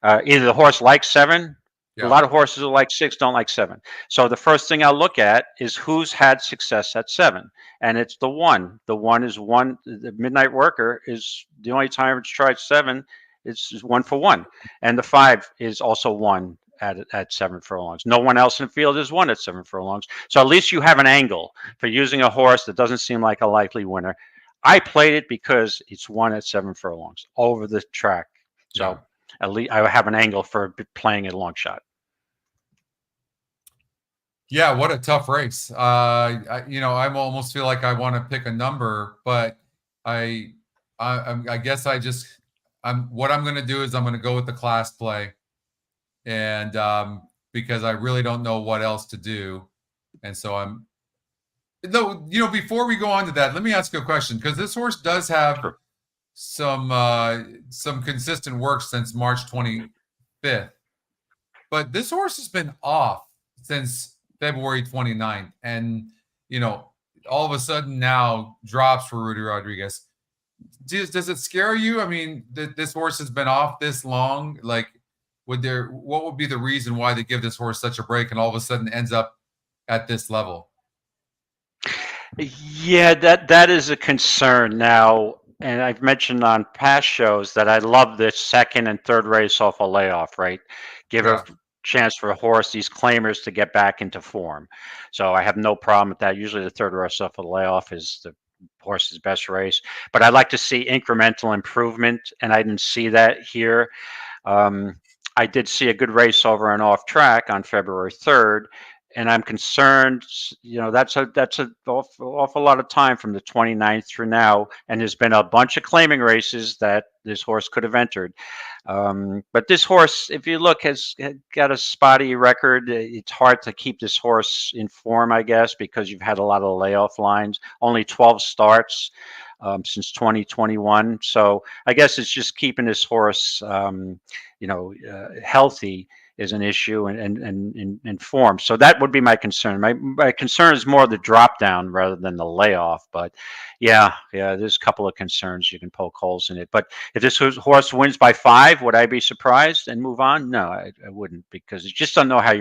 Either the horse likes 7. Yeah. A lot of horses who like 6 don't like 7. So the first thing I'll look at is who's had success at 7. And it's the 1. The 1 is 1. The Midnight Worker is the only time it's tried 7. It's 1 for 1. And the 5 is also 1 at 7 furlongs. No one else in the field has won at 7 furlongs. So at least you have an angle for using a horse that doesn't seem like a likely winner. I played it because it's won at 7 furlongs over the track. So at least I have an angle for playing a long shot. Yeah, what a tough race. I almost feel like I want to pick a number, but I guess what I'm going to do is I'm going to go with the class play, and because I really don't know what else to do, and so before we go on to that, let me ask you a question, because this horse does have some consistent work since March 25th, but this horse has been off since February 29th, and all of a sudden now drops for Rudy Rodriguez. Does it scare you? I mean, this horse has been off this long. Like, what would be the reason why they give this horse such a break and all of a sudden ends up at this level? Yeah, that is a concern now. And I've mentioned on past shows that I love this second and third race off a layoff, right? Give a chance for a horse, these claimers, to get back into form. So I have no problem with that. Usually the third race off a layoff is the horse's best race, but I'd like to see incremental improvement, and I didn't see that here. I did see a good race over and off track on February 3rd, and I'm concerned, that's an awful lot of time from the 29th through now, and there's been a bunch of claiming races that this horse could have entered. But this horse, if you look, has got a spotty record. It's hard to keep this horse in form, I guess, because you've had a lot of layoff lines, only 12 starts since 2021. So I guess it's just keeping this horse, healthy is an issue, and in form. So that would be my concern. My concern is more the drop down rather than the layoff. But yeah, there's a couple of concerns. You can poke holes in it. But if this horse wins by 5, would I be surprised and move on? No, I wouldn't, because you just don't know how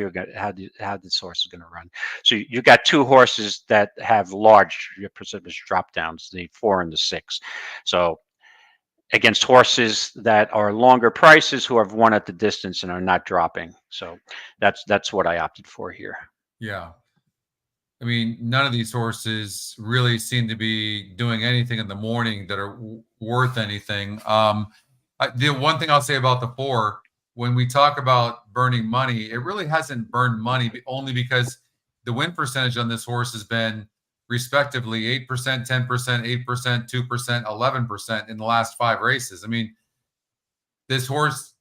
how this horse is going to run. So you got 2 horses that have large precipitous drop downs, the 4 and the 6. So against horses that are longer prices who have won at the distance and are not dropping. So that's what I opted for here. Yeah. I mean, none of these horses really seem to be doing anything in the morning that are worth anything. The one thing I'll say about the 4, when we talk about burning money, it really hasn't burned money, only because the win percentage on this horse has been respectively 8%, 10%, 8%, 2%, 11% in the last 5 races. I mean, this horse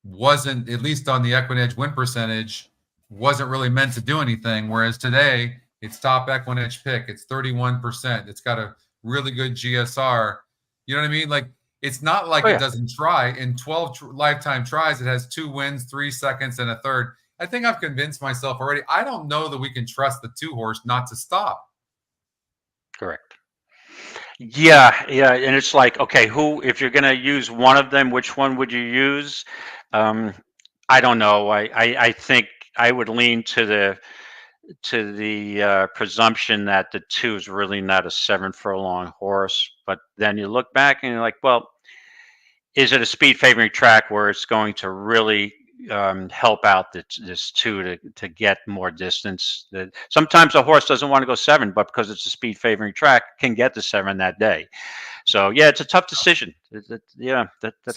wasn't, at least on the EquinEdge win percentage, wasn't really meant to do anything. Whereas today, it's top EquinEdge pick. It's 31%. It's got a really good GSR. You know what I mean? Like, it's not like it doesn't try. In 12 lifetime tries, it has 2 wins, 3 seconds, and a third. I think I've convinced myself already. I don't know that we can trust the 2 horse not to stop. Correct. Yeah. And it's like, okay, if you're going to use one of them, which one would you use? I don't know. I think I would lean to the presumption that the 2 is really not a 7 furlong horse. But then you look back and you're like, well, is it a speed favoring track where it's going to really help out this 2 to get more distance? Sometimes a horse doesn't want to go 7, but because it's a speed favoring track, can get to 7 that day. So yeah, it's a tough decision. That's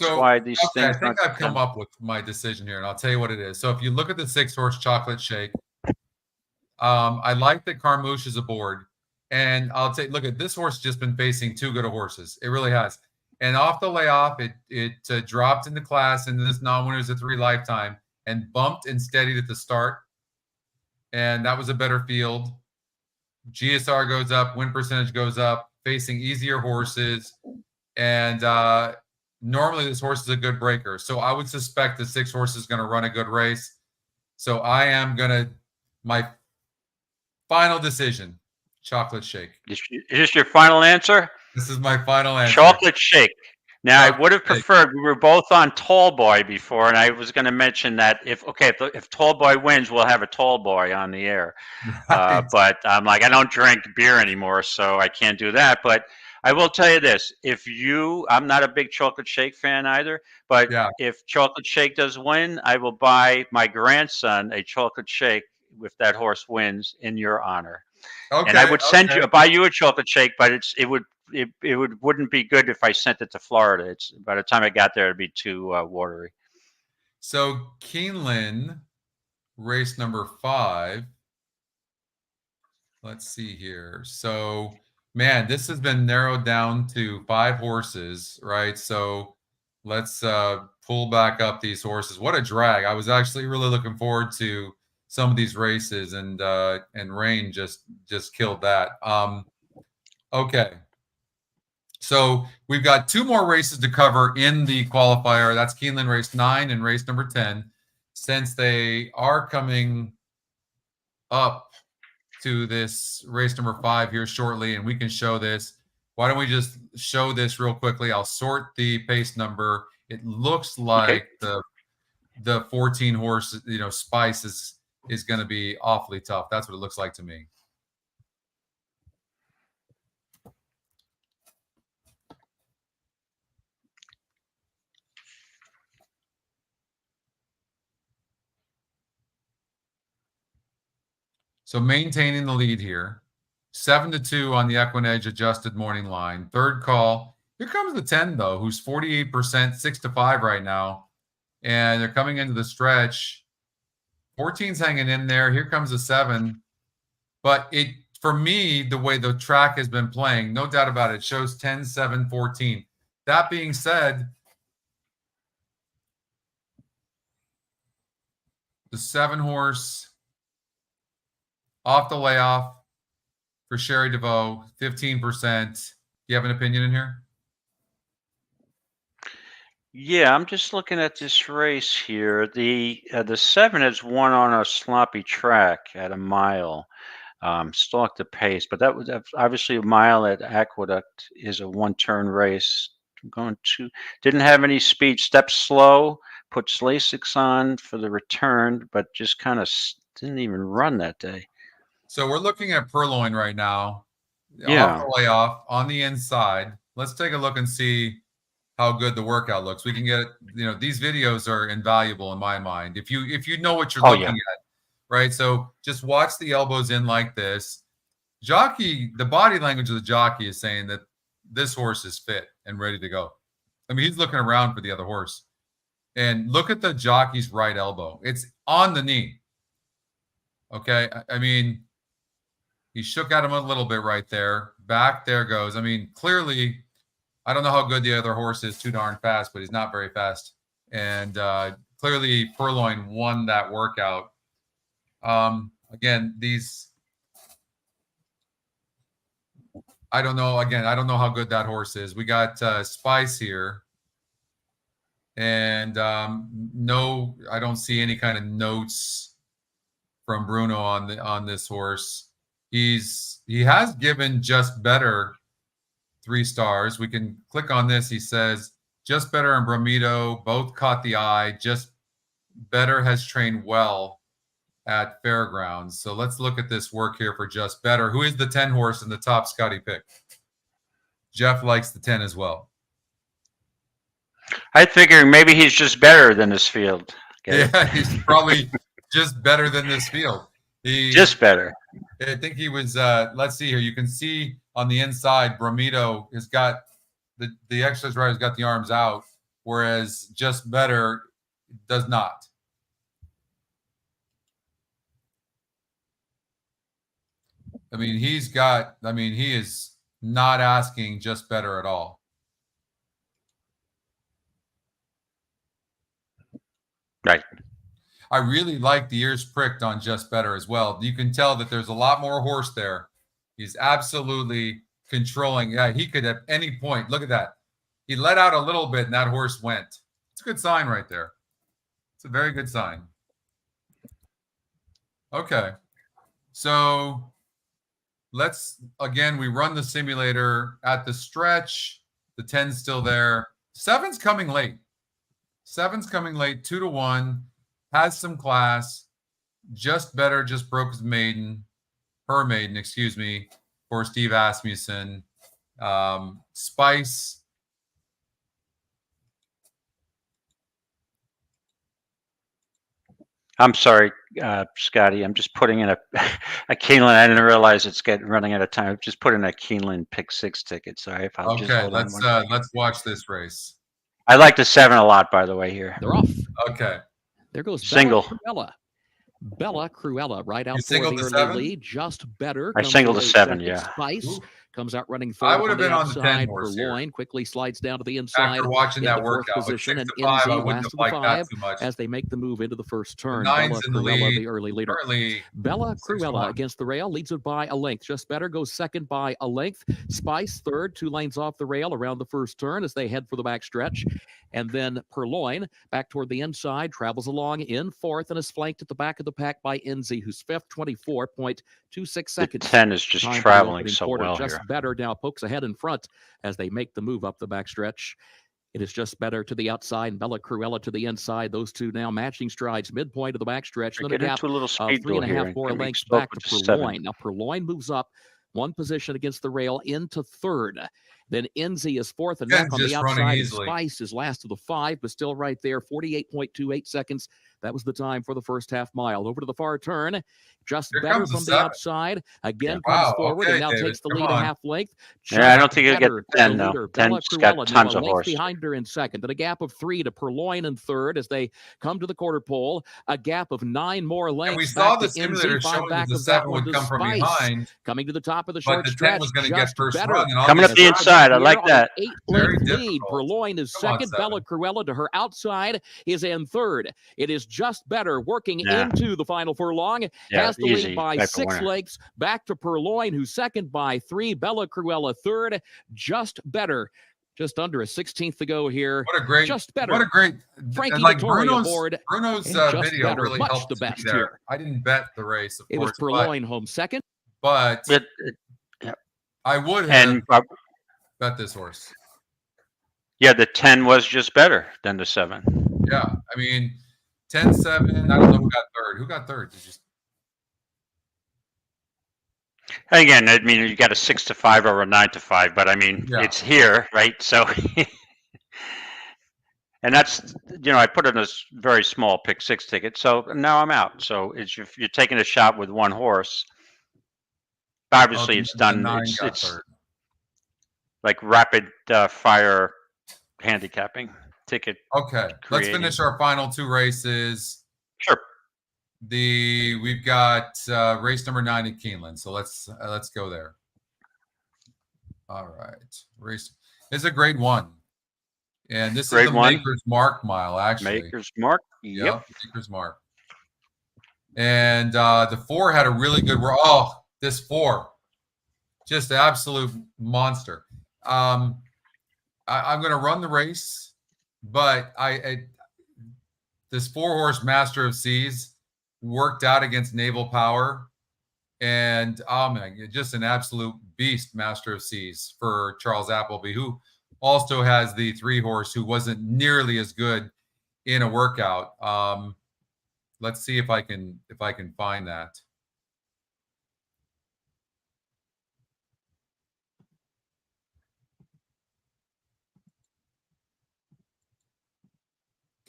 why these things. I think I've come up with my decision here, and I'll tell you what it is. So if you look at the 6 horse Chocolate Shake, I like that Carmouche is aboard, and I'll take look at this horse. Just been facing 2 good horses. It really has. And off the layoff, it dropped into class, and this non-winners of 3 lifetime, and bumped and steadied at the start. And that was a better field. GSR goes up, win percentage goes up, facing easier horses. And normally this horse is a good breaker. So I would suspect the 6 horse is going to run a good race. So I am going to, my final decision, Chocolate Shake. Is this your final answer? This is my final answer. Chocolate Shake. Now, I would have preferred, we were both on Tall Boy before, and I was going to mention that if Tall Boy wins, we'll have a Tall Boy on the air. Right. But I'm like, I don't drink beer anymore, so I can't do that. But I will tell you this: I'm not a big chocolate shake fan either, but Yeah. if chocolate shake does win, I will buy my grandson a chocolate shake if that horse wins in your honor. Okay. And I would buy you a chocolate shake, but wouldn't be good if I sent it to Florida. It's by the time I got there, it'd be too watery. So Keeneland, race number 5. Let's see here. So, man, this has been narrowed down to 5 horses, right? So let's pull back up these horses. What a drag. I was actually really looking forward to some of these races, and rain just killed that. Okay. So we've got 2 more races to cover in the qualifier. That's Keeneland race 9 and race number 10. Since they are coming up to this race number 5 here shortly, and we can show this. Why don't we just show this real quickly? I'll sort the pace number. It looks like the 14 horse, Spice is going to be awfully tough. That's what it looks like to me. So maintaining the lead here, 7-2 on the EquinEdge adjusted morning line. Third call. Here comes the 10 though, who's 48%, 6-5 right now, and they're coming into the stretch. 14's hanging in there. Here comes the 7, but for me, the way the track has been playing, no doubt about it, shows 10, 7, 14. That being said, the 7 horse off the layoff for Sherry DeVoe, 15%. Do you have an opinion in here? Yeah, I'm just looking at this race here. The 7 has won on a sloppy track at a mile, stalked the pace, but that was obviously a mile at Aqueduct is a 1-turn race. Didn't have any speed, stepped slow, put Lasix on for the return, but just kind of didn't even run that day. So we're looking at Purloin right now. Yeah. Off the layoff on the inside. Let's take a look and see how good the workout looks. We can get, these videos are invaluable in my mind. If you know what you're looking at, right? So just watch the elbows in like this. Jockey, the body language of the jockey is saying that this horse is fit and ready to go. I mean, he's looking around for the other horse. And look at the jockey's right elbow. It's on the knee. Okay. I mean, he shook at him a little bit right there. Back there goes. I mean, clearly, I don't know how good the other horse is, too darn fast, but he's not very fast. And clearly, Purloin won that workout. Again, I don't know. Again, I don't know how good that horse is. We got Spice here. And no, I don't see any kind of notes from Bruno on this horse. He has given Just Better 3 stars. We can click on this. He says Just Better and Bramido both caught the eye. Just Better has trained well at Fairgrounds. So let's look at this work here for Just Better, who is the 10 horse in the top Scotty pick. Jeff likes the 10 as well. I figure maybe he's just better than this field. Yeah, he's probably just better than this field. Just better. I think he was, let's see here. You can see on the inside, Bramido has got the exercise rider's got the arms out, whereas Just Better does not. I mean, he is not asking Just Better at all. Right. I really like the ears pricked on Just Better as well. You can tell that there's a lot more horse there. He's absolutely controlling. Yeah, he could at any point. Look at that. He let out a little bit and that horse went. It's a good sign right there. It's a very good sign. Okay. So we run the simulator at the stretch. The 10's still there. 7's coming late. 7's coming late, 2-1. Has some class. Just Better just broke her maiden, excuse me, for Steve Asmussen. Spice. I'm sorry, Scotty. I'm just putting in a Keeneland. I didn't realize it's running out of time. I've just put in a Keeneland pick 6 ticket. Sorry if I'll just Okay, hold on let's watch this race. I like the 7 a lot, by the way. Here They're off. Okay. There goes Single. Bella Cruella right out You for the singled to early 7? lead. Just better. I comes singled to away 7, second. yeah. Spice Ooh. comes out running third. I would have been on the 10 outside. horse here. Purloin quickly slides down to the inside. After watching into that fourth workout, with position, 6 and to 5, I NZ wouldn't last have of the liked that 5 too much. as they make the move into the first turn. Nine's Bella in the Cruella, lead. the early leader. Currently, Bella 6 to Cruella 1. against the rail, leads it by a length. Just better goes second by a length. Spice third, 2 lanes off the rail around the first turn as they head for the back stretch. And then Purloin back toward the inside, travels along in fourth and is flanked at the back of the pack by NZ, who's fifth, 24.26 seconds. The 10 is just Time for the traveling opening so quarter. well Just here. better now pokes ahead in front as they make the move up the back stretch. It is just better to the outside and Bella Cruella to the inside. Those two now matching strides midpoint of the back stretch. Then a Get gap into a little of speed 3.5 more and lengths spoke back to with the 7. Purloin. Now Purloin moves up one position against the rail into third. Then NZ is fourth and Ken's neck on the just running outside. easily. Spice is last of the 5, but still right there, 48.28 seconds. That was the time for the first half mile. Over to the far turn. Just Here better comes the from the 7. outside. Again, Wow, comes forward okay, and now David, takes the come lead a on. half length. Yeah, I don't Just think you'll get better, the 10, the though. leader, Bella 10's got Cruella, tons now a of length horse. behind her in second. And a gap of 3 to Purloin in third as they come to the quarter pole. A gap of 9 more lengths. And we saw back the to simulator NZ, 5 showing back that the of that 7 one would to come from Spice. behind, Coming to the top of the but short the 10 stretch. was going to get Just first better. run. And Coming up obviously the As inside, I here like on that. an Very 8-length lead. difficult. Purloin is Come on, second. 7. Bella Cruella to her outside is in third. It is just better working Yeah. into the final furlong. Yeah, Has the easy lead by type of 6 winner. lengths. Back to Purloin, who's second by 3. Bella Cruella third. Just better. Just under a 16th to go here. What a great, Just better. what a great, Frankie and like Dettori aboard. Bruno's And just video better, really much helped the me best there. here. I didn't bet the race, of It was course, Purloin home second. but I would have And bet this horse. yeah, the 10 was just better than the 7. Yeah, I mean, 10-7. I don't know who got third. Who got third? Did you? Again, I mean, you got a 6 to 5 or a 9 to 5, but I mean, Yeah. it's here, right? So, and that's, I put in a very small pick 6 ticket, so now I'm out. So it's, if you're taking a shot with one horse, obviously it's the done. 9 It's got third. like rapid fire handicapping ticket. Okay, let's creating. finish our final 2 races. Sure. We've got race number 9 at Keeneland, so let's go there. All right, race is a grade 1, and this Grade is the 1? Maker's Mark mile, actually. Maker's Mark. Yep. Maker's Mark. And the 4 had a really good. This 4, just absolute monster. I'm going to run the race, but this 4-horse Master of Seas worked out against Naval Power, and oh man, just an absolute beast Master of Seas for Charles Appleby, who also has the 3-horse who wasn't nearly as good in a workout. Let's see if I can find that.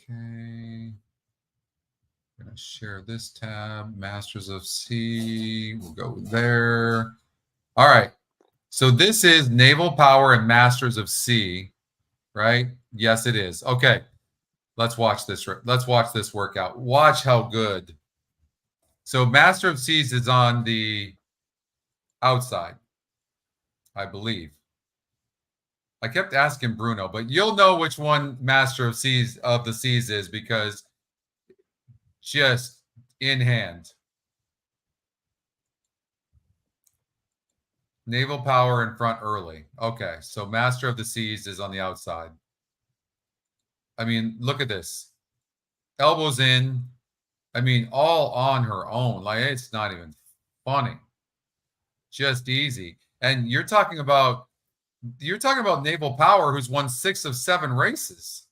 Okay. I'm going to share this tab, Masters of Sea. We'll go there. All right. So this is Naval Power and Masters of Sea, right? Yes, it is. Okay. Let's watch this. Let's watch this workout. Watch how good. So Master of Seas is on the outside, I believe. I kept asking Bruno, but you'll know which one Master of the Seas is because just in hand. Naval Power in front early. Okay, so Master of the Seas is on the outside. I mean, look at this. Elbows in. I mean, all on her own. Like, it's not even funny. Just easy. And you're talking about Naval Power, who's won 6 of 7 races.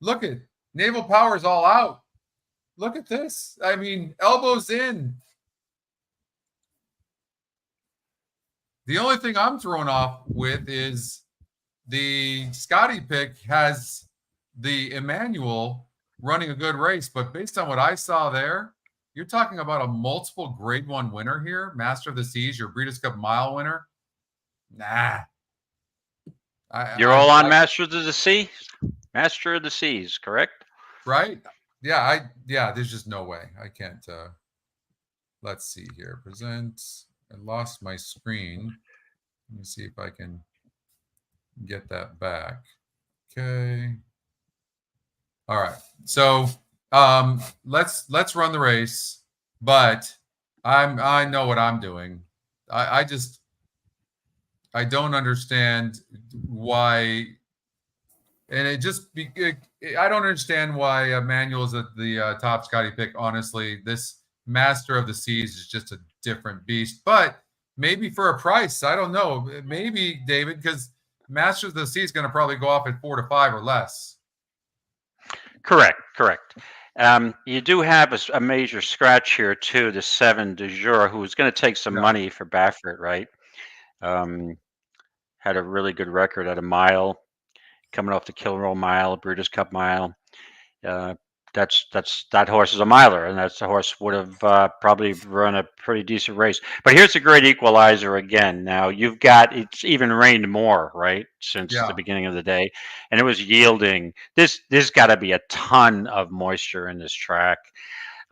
Look at Naval Power's all out. Look at this. I mean, elbows in. The only thing I'm thrown off with is the Scotty pick has the Emmanuel running a good race, but based on what I saw there, you're talking about a multiple Grade 1 winner here, Master of the Seas, your Breeders' Cup Mile winner. Nah. You're all on Master of the Sea? Master of the Seas, correct? Right? Yeah, there's just no way. I can't let's see here. Present. I lost my screen. Let me see if I can get that back. Okay. All right. So let's run the race, but I know what I'm doing. I don't understand why, and I don't understand why Manuel is the top Scotty pick. Honestly, this Master of the Seas is just a different beast, but maybe for a price, I don't know. Maybe David, because Master of the Sea is going to probably go off at 4 to 5 or less. Correct. You do have a major scratch here too, the 7 de jour, who's going to take some money for Baffert, right? Had a really good record at a mile, coming off the Kilroe Mile, Breeders' Cup Mile. That horse is a miler, and that's the horse would have probably run a pretty decent race. But here's a great equalizer again. Now it's even rained more, right, since the beginning of the day, and it was yielding. There's got to be a ton of moisture in this track.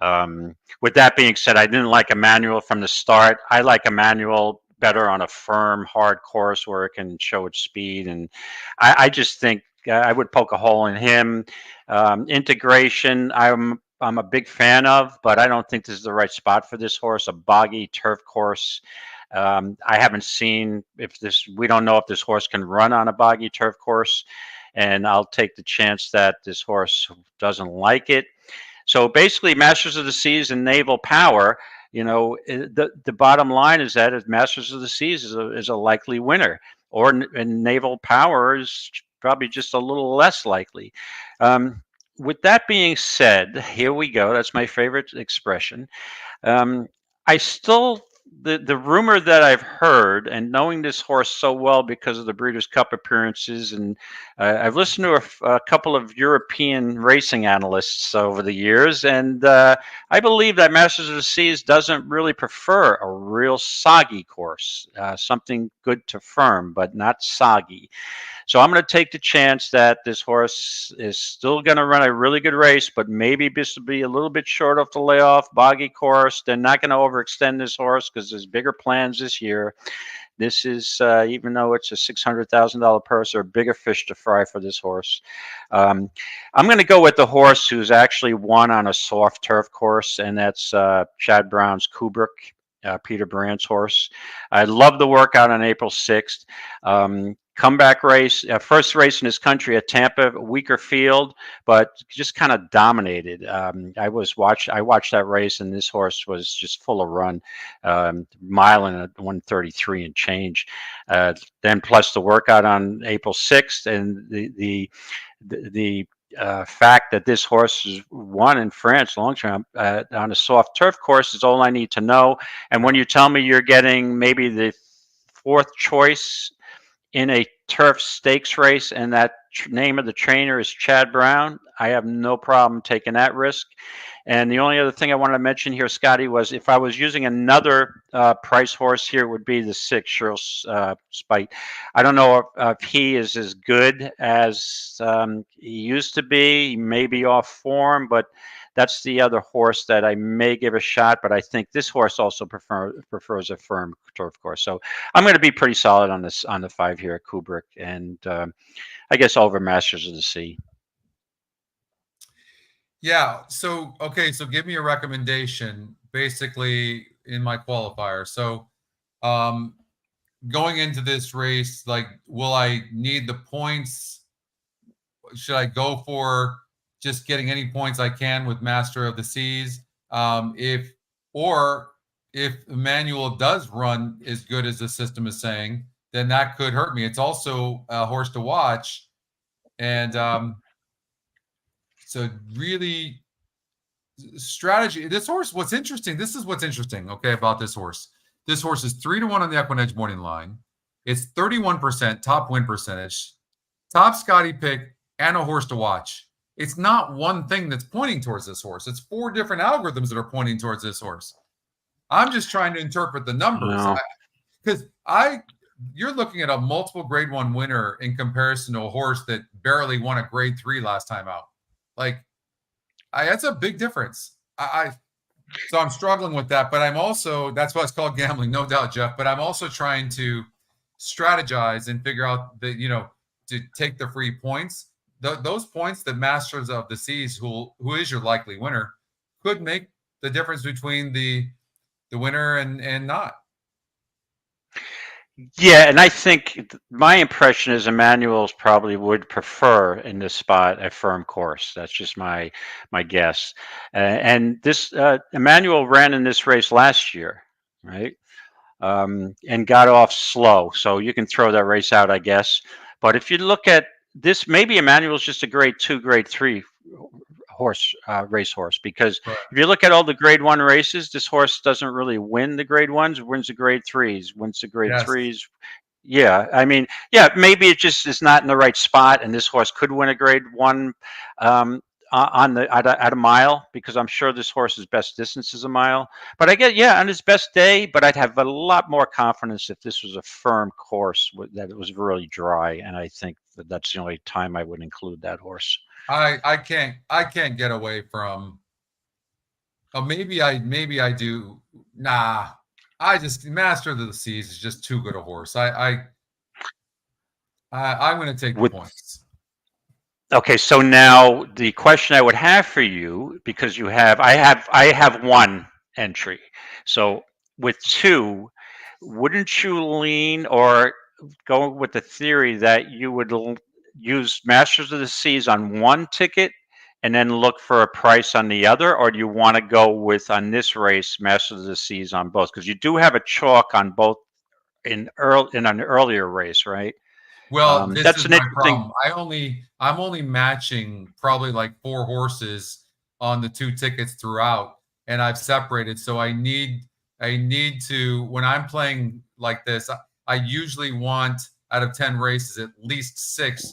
With that being said, I didn't like Emmanuel from the start. I like Emmanuel better on a firm, hard course where it can show its speed, and I just think I would poke a hole in him. Integration, I'm a big fan of, but I don't think this is the right spot for this horse. A boggy turf course. I haven't seen we don't know if this horse can run on a boggy turf course, and I'll take the chance that this horse doesn't like it. So basically, Masters of the Seas and Naval Power, the bottom line is that Masters of the Seas is a likely winner, and Naval Power is probably just a little less likely. With that being said, here we go. That's my favorite expression. I still, the rumor that I've heard, and knowing this horse so well because of the Breeders' Cup appearances, and I've listened to a couple of European racing analysts over the years, and I believe that Masters of the Seas doesn't really prefer a real soggy course, something good to firm, but not soggy. So I'm going to take the chance that this horse is still going to run a really good race, but maybe this will be a little bit short off the layoff, boggy course. They're not going to overextend this horse because there's bigger plans this year. This is, even though it's a $600,000 purse, or bigger fish to fry for this horse. I'm going to go with the horse who's actually won on a soft turf course, and that's Chad Brown's Kubrick. Peter Brand's horse. I love the workout on April 6th. Comeback race, first race in his country at Tampa, weaker field, but just kind of dominated. I watched that race, and this horse was just full of run, mile in at 1:33 and change. Then plus the workout on April 6th, and the fact that this horse is won in France long term on a soft turf course is all I need to know. And when you tell me you're getting maybe the 4th choice in a turf stakes race, and that name of the trainer is Chad Brown, I have no problem taking that risk. And the only other thing I wanted to mention here, Scotty, was if I was using another price horse here, it would be the 6 Shirl's Spite. I don't know if he is as good as he used to be. He may be off form, but that's the other horse that I may give a shot. But I think this horse also prefers a firm turf course. So I'm going to be pretty solid on the 5 here at Kubrick, and I guess over Masters of the Sea. Yeah. So, okay. So give me a recommendation basically in my qualifier. So, going into this race, like, will I need the points? Should I go for just getting any points I can with Master of the Seas? If Emmanuel does run as good as the system is saying, then that could hurt me. It's also a horse to watch. And, so really strategy, this horse, this is what's interesting, okay, about this horse. This horse is 3-1 on the EquinEdge morning line. It's 31% top win percentage, top Scotty pick, and a horse to watch. It's not one thing that's pointing towards this horse. It's 4 different algorithms that are pointing towards this horse. I'm just trying to interpret the numbers because you're looking at a multiple grade 1 winner in comparison to a horse that barely won a grade 3 last time out. Like, that's a big difference. So I'm struggling with that, but I'm also, that's why it's called gambling, no doubt, Jeff, but I'm also trying to strategize and figure out that, to take the free points. Those points that Masters of the Seas, who is your likely winner, could make the difference between the winner and not. Yeah, and I think my impression is Emmanuel's probably would prefer in this spot a firm course. That's just my guess. And this Emmanuel ran in this race last year, right? And got off slow, so you can throw that race out, I guess. But if you look at this, maybe Emmanuel's just a grade 2, grade 3 racehorse, because if you look at all the grade 1 races, this horse doesn't really win the grade 1s, wins the grade 3s, wins the grade 3s. Yeah, I mean, yeah, maybe it just is not in the right spot, and this horse could win a grade 1 at a mile, because I'm sure this horse's best distance is a mile. But I get, on his best day, but I'd have a lot more confidence if this was a firm course that it was really dry, and I think that's the only time I would include that horse. I can't get away from. Oh, maybe I do. Nah, I just Master of the Seas is just too good a horse. I'm going to take the points. Okay, so now the question I would have for you, because I have 1 entry. So with 2, wouldn't you lean or go with the theory that you would use Masters of the Seas on 1 ticket and then look for a price on the other, or do you want to go with, on this race, Masters of the Seas on both? Because you do have a chalk on both in an earlier race, right? Well, that's an interesting problem. I'm only matching probably like 4 horses on the 2 tickets throughout, and I've separated. So I need to, when I'm playing like this, I usually want, out of 10 races, at least 6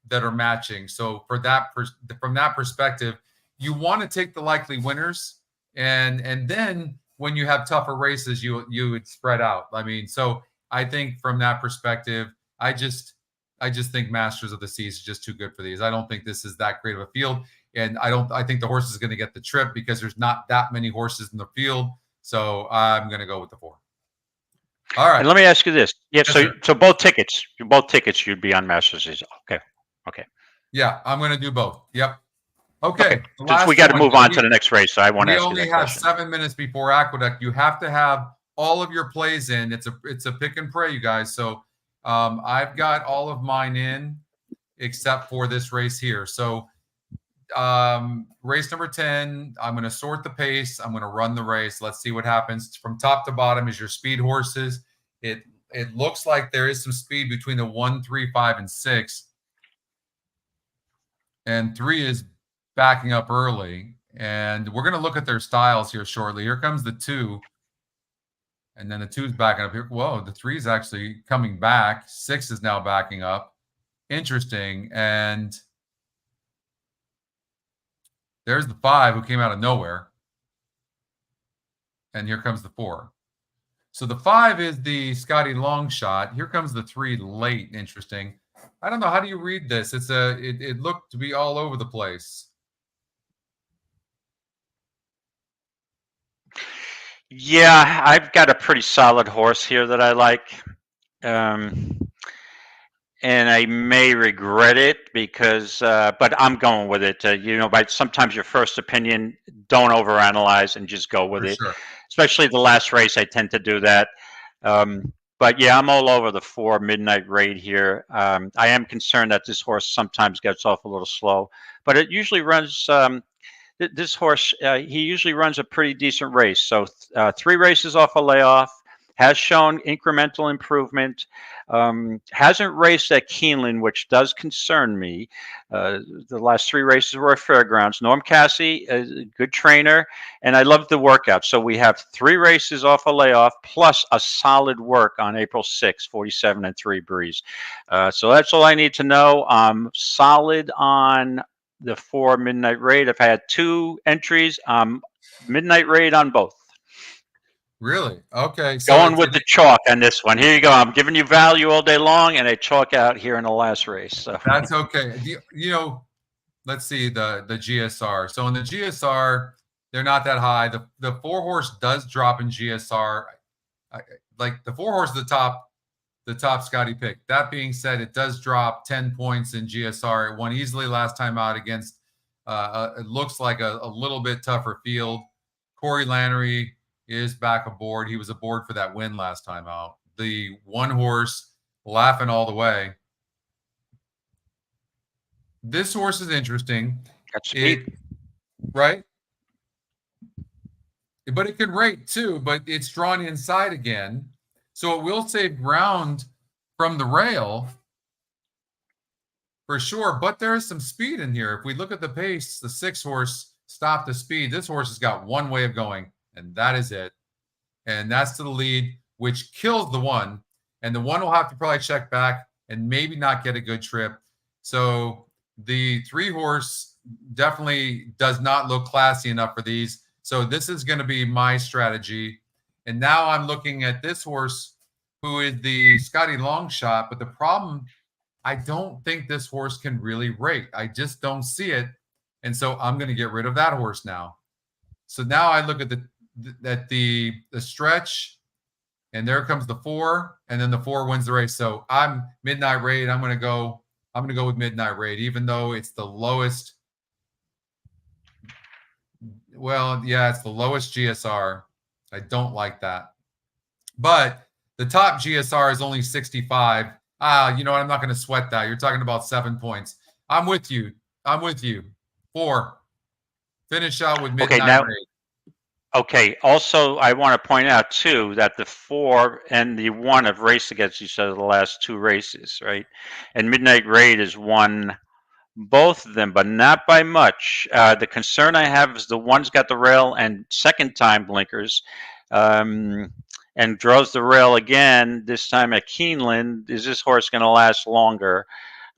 that are matching. So from that perspective, you want to take the likely winners, and then when you have tougher races, you would spread out. I mean, so I think from that perspective, I just think Masters of the Seas is just too good for these. I don't think this is that great of a field, and I think the horse is going to get the trip because there's not that many horses in the field. So I'm going to go with the 4. All right. And let me ask you this. Yeah. Yes, so both tickets, you'd be on Masters. Okay. Yeah, I'm going to do both. Yep. Okay. We got to move on to the next race. So I want to ask you that question. We only have 7 minutes before Aqueduct. You have to have all of your plays in. It's a pick and pray, you guys. So I've got all of mine in except for this race here. So race number 10, I'm going to sort the pace. I'm going to run the race. Let's see what happens. From top to bottom is your speed horses. It looks like there is some speed between the 1, 3, 5, and 6. And 3 is backing up early. And we're going to look at their styles here shortly. Here comes the 2. And then the 2 is backing up here. Whoa, the 3 is actually coming back. 6 is now backing up. Interesting. And there's the 5 who came out of nowhere. And here comes the 4. So the 5 is the Scotty long shot. Here comes the 3 late. Interesting. I don't know. How do you read this? It looked to be all over the place. Yeah, I've got a pretty solid horse here that I like. And I may regret it because, but I'm going with it. But sometimes your first opinion, don't overanalyze and just go with it. Sure. Especially the last race, I tend to do that. But yeah, I'm all over the 4 midnight raid here. I am concerned that this horse sometimes gets off a little slow, but it usually runs. This horse, he usually runs a pretty decent race. So 3 races off a layoff. has shown incremental improvement. Hasn't raced at Keeneland, which does concern me. The last 3 races were at Fairgrounds. Norm Cassie, a good trainer, and I love the workout. So we have 3 races off a layoff, plus a solid work on April 6th, 47 and 3 Breeze. So that's all I need to know. I'm solid on the 4 Midnight Raid. I've had 2 entries. Midnight Raid on both. Really? Okay. So going with the chalk on this one. Here you go. I'm giving you value all day long, and I chalk out here in the last race. So that's okay. You know, let's see the GSR. So in the GSR, they're not that high. The 4-horse does drop in GSR. Like the 4-horse is the top Scotty pick. That being said, it does drop 10 points in GSR. It won easily last time out against it looks like a little bit tougher field. Corey Lannery is back aboard. He was aboard for that win last time out. The 1-horse laughing all the way. This horse is interesting. That's speed. Right? But it can rate too, but it's drawn inside again. So it will save ground from the rail for sure. But there is some speed in here. If we look at the pace, the 6-horse stopped the speed. This horse has got one way of going, and that is it. And that's to the lead, which kills the 1. And the 1 will have to probably check back and maybe not get a good trip. So the 3-horse definitely does not look classy enough for these. So this is going to be my strategy. And now I'm looking at this horse, who is the Scotty long shot. But the problem, I don't think this horse can really rate. I just don't see it. And so I'm going to get rid of that horse now. So now I look at the stretch, and there comes the 4, and then the 4 wins the race. So I'm Midnight Raid. I'm going to go with Midnight Raid, even though it's the lowest. Well, yeah, it's the lowest GSR. I don't like that. But the top GSR is only 65. You know what? I'm not going to sweat that. You're talking about 7 points. I'm with you. 4. Finish out with Midnight Raid. Okay. Also, I want to point out, too, that the 4 and the 1 have raced against each other the last 2 races, right? And Midnight Raid has won both of them, but not by much. The concern I have is the 1's got the rail and second-time blinkers, and draws the rail again, this time at Keeneland. Is this horse going to last longer?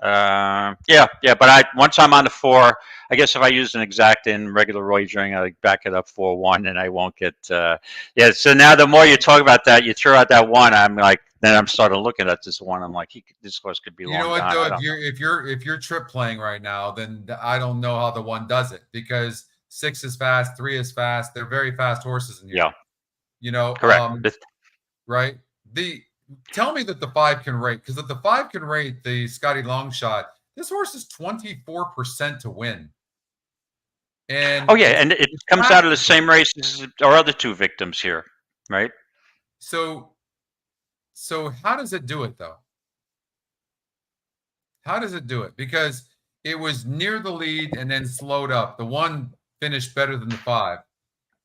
Yeah. But once I'm on the 4, I guess if I use an exact in regular wagering, I back it up 4-1, and I won't get. Yeah. So now the more you talk about that, you throw out that 1. I'm like, then I'm starting looking at this 1. I'm like, this horse could be. You know what though? If you're trip playing right now, then I don't know how the 1 does it, because 6 is fast, 3 is fast. They're very fast horses in here. Yeah. You know. Correct. Right. Tell me that the 5 can rate, because if the 5 can rate the Scotty long shot, this horse is 24% to win. And and it comes out of the same race as our other 2 victims here, right? So how does it do it though? How does it do it? Because it was near the lead and then slowed up. The 1 finished better than the 5.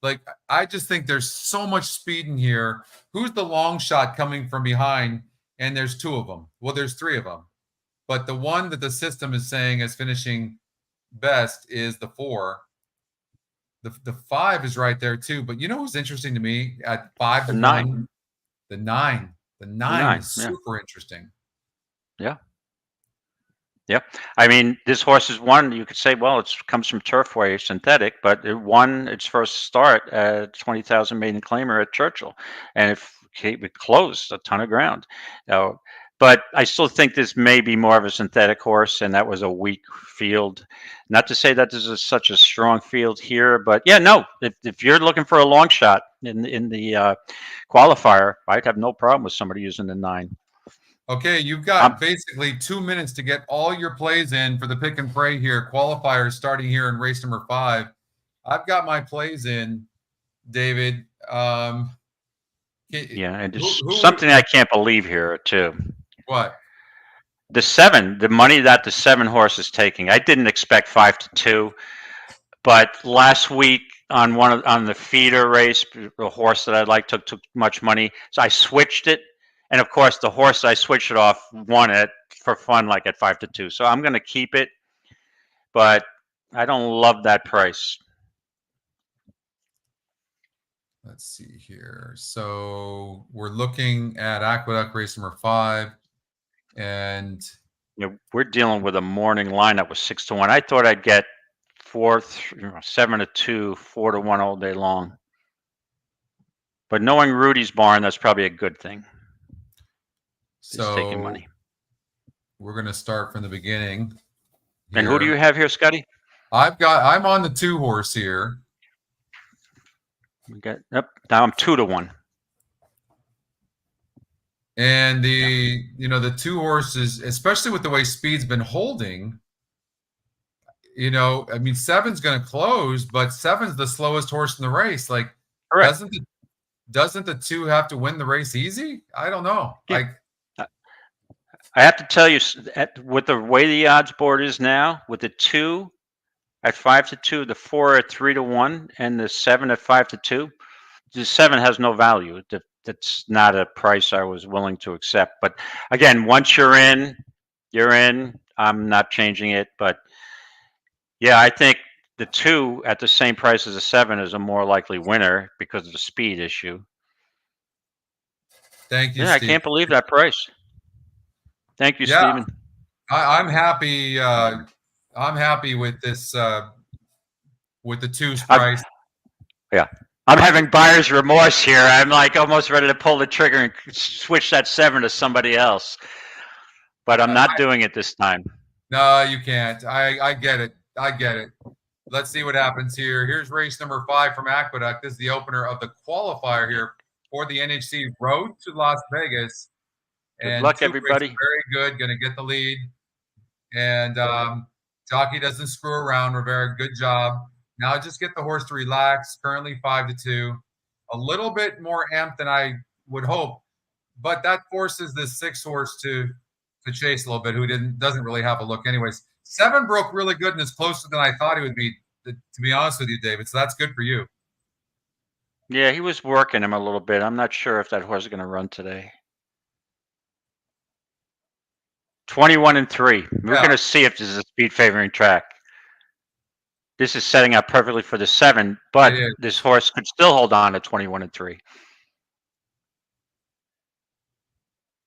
Like, I just think there's so much speed in here. Who's the long shot coming from behind? And there's 2 of them. Well, there's 3 of them. But the 1 that the system is saying is finishing best is the 4. The 5 is right there too. But you know what's interesting to me at 5 to 9? The 9. The 9 is super interesting. Yeah. I mean, this horse is one, you could say, well, it comes from Turfway synthetic, but it won its first start at 20,000 maiden claimer at Churchill, and it closed a ton of ground. But I still think this may be more of a synthetic horse, and that was a weak field. Not to say that this is such a strong field here, but yeah, no. If you're looking for a long shot in the qualifier, I'd have no problem with somebody using the 9. Okay, you've got basically 2 minutes to get all your plays in for the pick and pray here. Qualifiers starting here in race number 5. I've got my plays in, David. And there's something I can't believe here too. What? The 7, the money that the 7 horse is taking. I didn't expect 5 to 2, but last week on the feeder race, the horse that I like took much money, so I switched it. And of course, the horse I switched it off won it for fun, like at 5-2. So I'm going to keep it, but I don't love that price. Let's see here. So we're looking at Aqueduct race number 5, and we're dealing with a morning line that was 6-1. I thought I'd get 7-2, 4-1 all day long. But knowing Rudy's barn, that's probably a good thing. So he's taking money. We're going to start from the beginning here. And who do you have here, Scotty? I'm on the 2 horse here. We got now I'm 2-1. And the 2 horses, especially with the way Speed's been holding, I mean, 7's going to close, but 7's the slowest horse in the race. Like, correct. Doesn't the 2 have to win the race easy? I don't know. Yeah. I have to tell you, with the way the odds board is now, with the 2 at 5-2, the 4 at 3-1, and the 7 at 5-2, the 7 has no value. That's not a price I was willing to accept. But again, once you're in, you're in. I'm not changing it. But yeah, I think the 2 at the same price as the 7 is a more likely winner because of the speed issue. Thank you, yeah, Steve. I can't believe that price. Thank you, Stephen. I'm happy. I'm happy with this. With the 2's price. I'm having buyer's remorse here. I'm like almost ready to pull the trigger and switch that 7 to somebody else, but I'm not doing it this time. No, you can't. I get it. I get it. Let's see what happens here. Here's race number 5 from Aqueduct. This is the opener of the qualifier here for the NHC Road to Las Vegas. Good luck, everybody. Very good. Going to get the lead. And jockey doesn't screw around. Rivera, good job. Now just get the horse to relax. Currently 5-2. A little bit more amped than I would hope. But that forces the 6 horse to chase a little bit, who doesn't really have a look anyways. 7 broke really good and is closer than I thought he would be, to be honest with you, David. So that's good for you. Yeah, he was working him a little bit. I'm not sure if that horse is going to run today. 21-3. We're going to see if this is a speed favoring track. This is setting up perfectly for the 7, but this horse could still hold on to 21-3.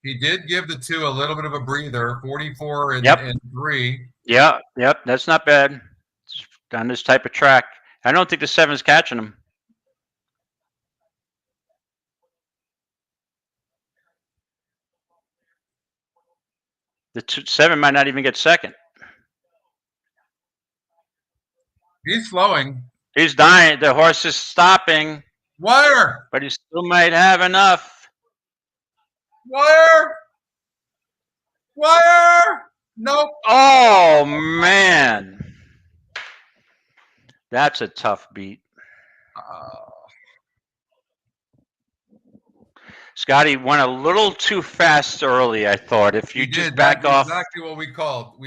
He did give the 2 a little bit of a breather, 44 and 3. Yeah, yep, that's not bad on this type of track. I don't think the 7's catching him. The 7 might not even get second. He's slowing. He's dying. The horse is stopping. Wire. But he still might have enough. Wire. Nope. Oh, man. That's a tough beat. Scotty went a little too fast early, I thought. If you just back off. Exactly what we called.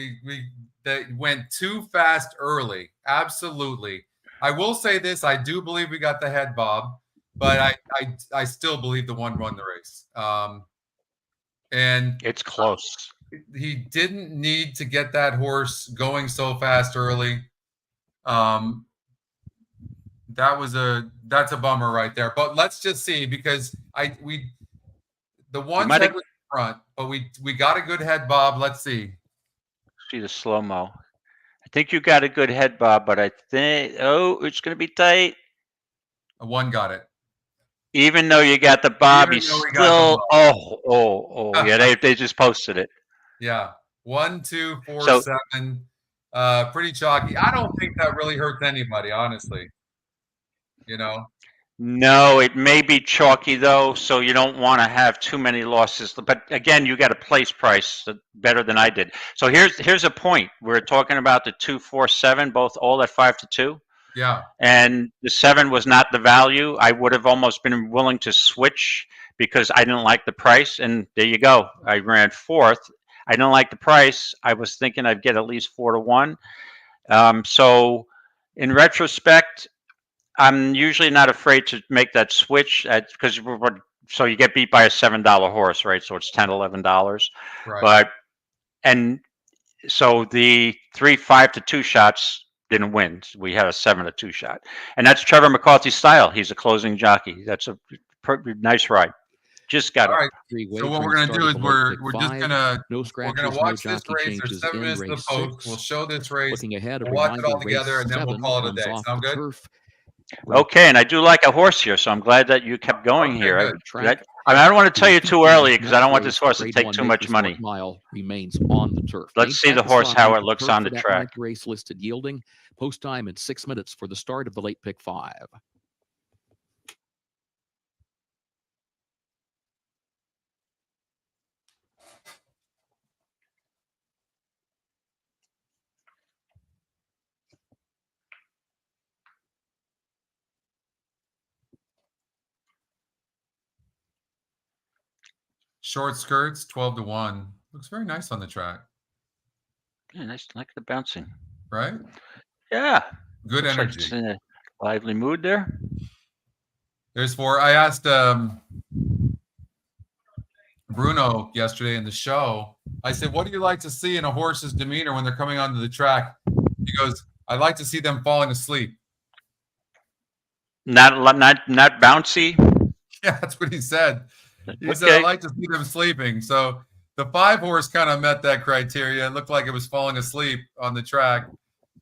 They went too fast early. Absolutely. I will say this. I do believe we got the head bob, but I still believe the 1 won the race. And it's close. He didn't need to get that horse going so fast early. That's a bummer right there. But let's just see, because the 1's head was in front, but we got a good head bob. Let's see. See the slow-mo. I think you got a good head bob, but I think it's going to be tight. A 1 got it. Even though you got the bob, he's still yeah, they just posted it. Yeah. 1, 2, 4, 7. Pretty chalky. I don't think that really hurts anybody, honestly. No, it may be chalky though, so you don't want to have too many losses. But again, you got a place price better than I did. So here's a point. We're talking about the 2, 4, 7, both all at 5-2. Yeah. And the 7 was not the value. I would have almost been willing to switch because I didn't like the price. And there you go. I ran 4th. I didn't like the price. I was thinking I'd get at least 4-1. So in retrospect, I'm usually not afraid to make that switch because so you get beat by a $7 horse, right? So it's $10, $11. Right. But and so the 3-5 to 2 shots didn't win. We had a 7-2 shot, and that's Trevor McCarthy's style. He's a closing jockey. That's a nice ride. Just got All it. right. So what we're gonna do is we're just gonna watch this race. There's 7 minutes to the post. We'll show this race. Looking ahead, We'll watch it all together, and then we'll call it a day. Sound good? Okay, and I do like a horse here, so I'm glad that you kept going here. I don't want to tell you too early because I don't want this horse to take too much money. Mile remains on the turf. Let's see the horse, how it looks on the track. Race listed yielding post time in 6 minutes for the start of the late pick 5. Short skirts, 12-1. Looks very nice on the track. Yeah, nice. Like the bouncing. Right? Yeah. Good Looks energy. like it's in a lively mood there. There's 4. I asked Bruno yesterday in the show. I said, "What do you like to see in a horse's demeanor when they're coming onto the track?" He goes, "I like to see them falling asleep." Not bouncy. Yeah, that's what he said. He said, Okay. "I like to see them sleeping." So the 5 horse kind of met that criteria. It looked like it was falling asleep on the track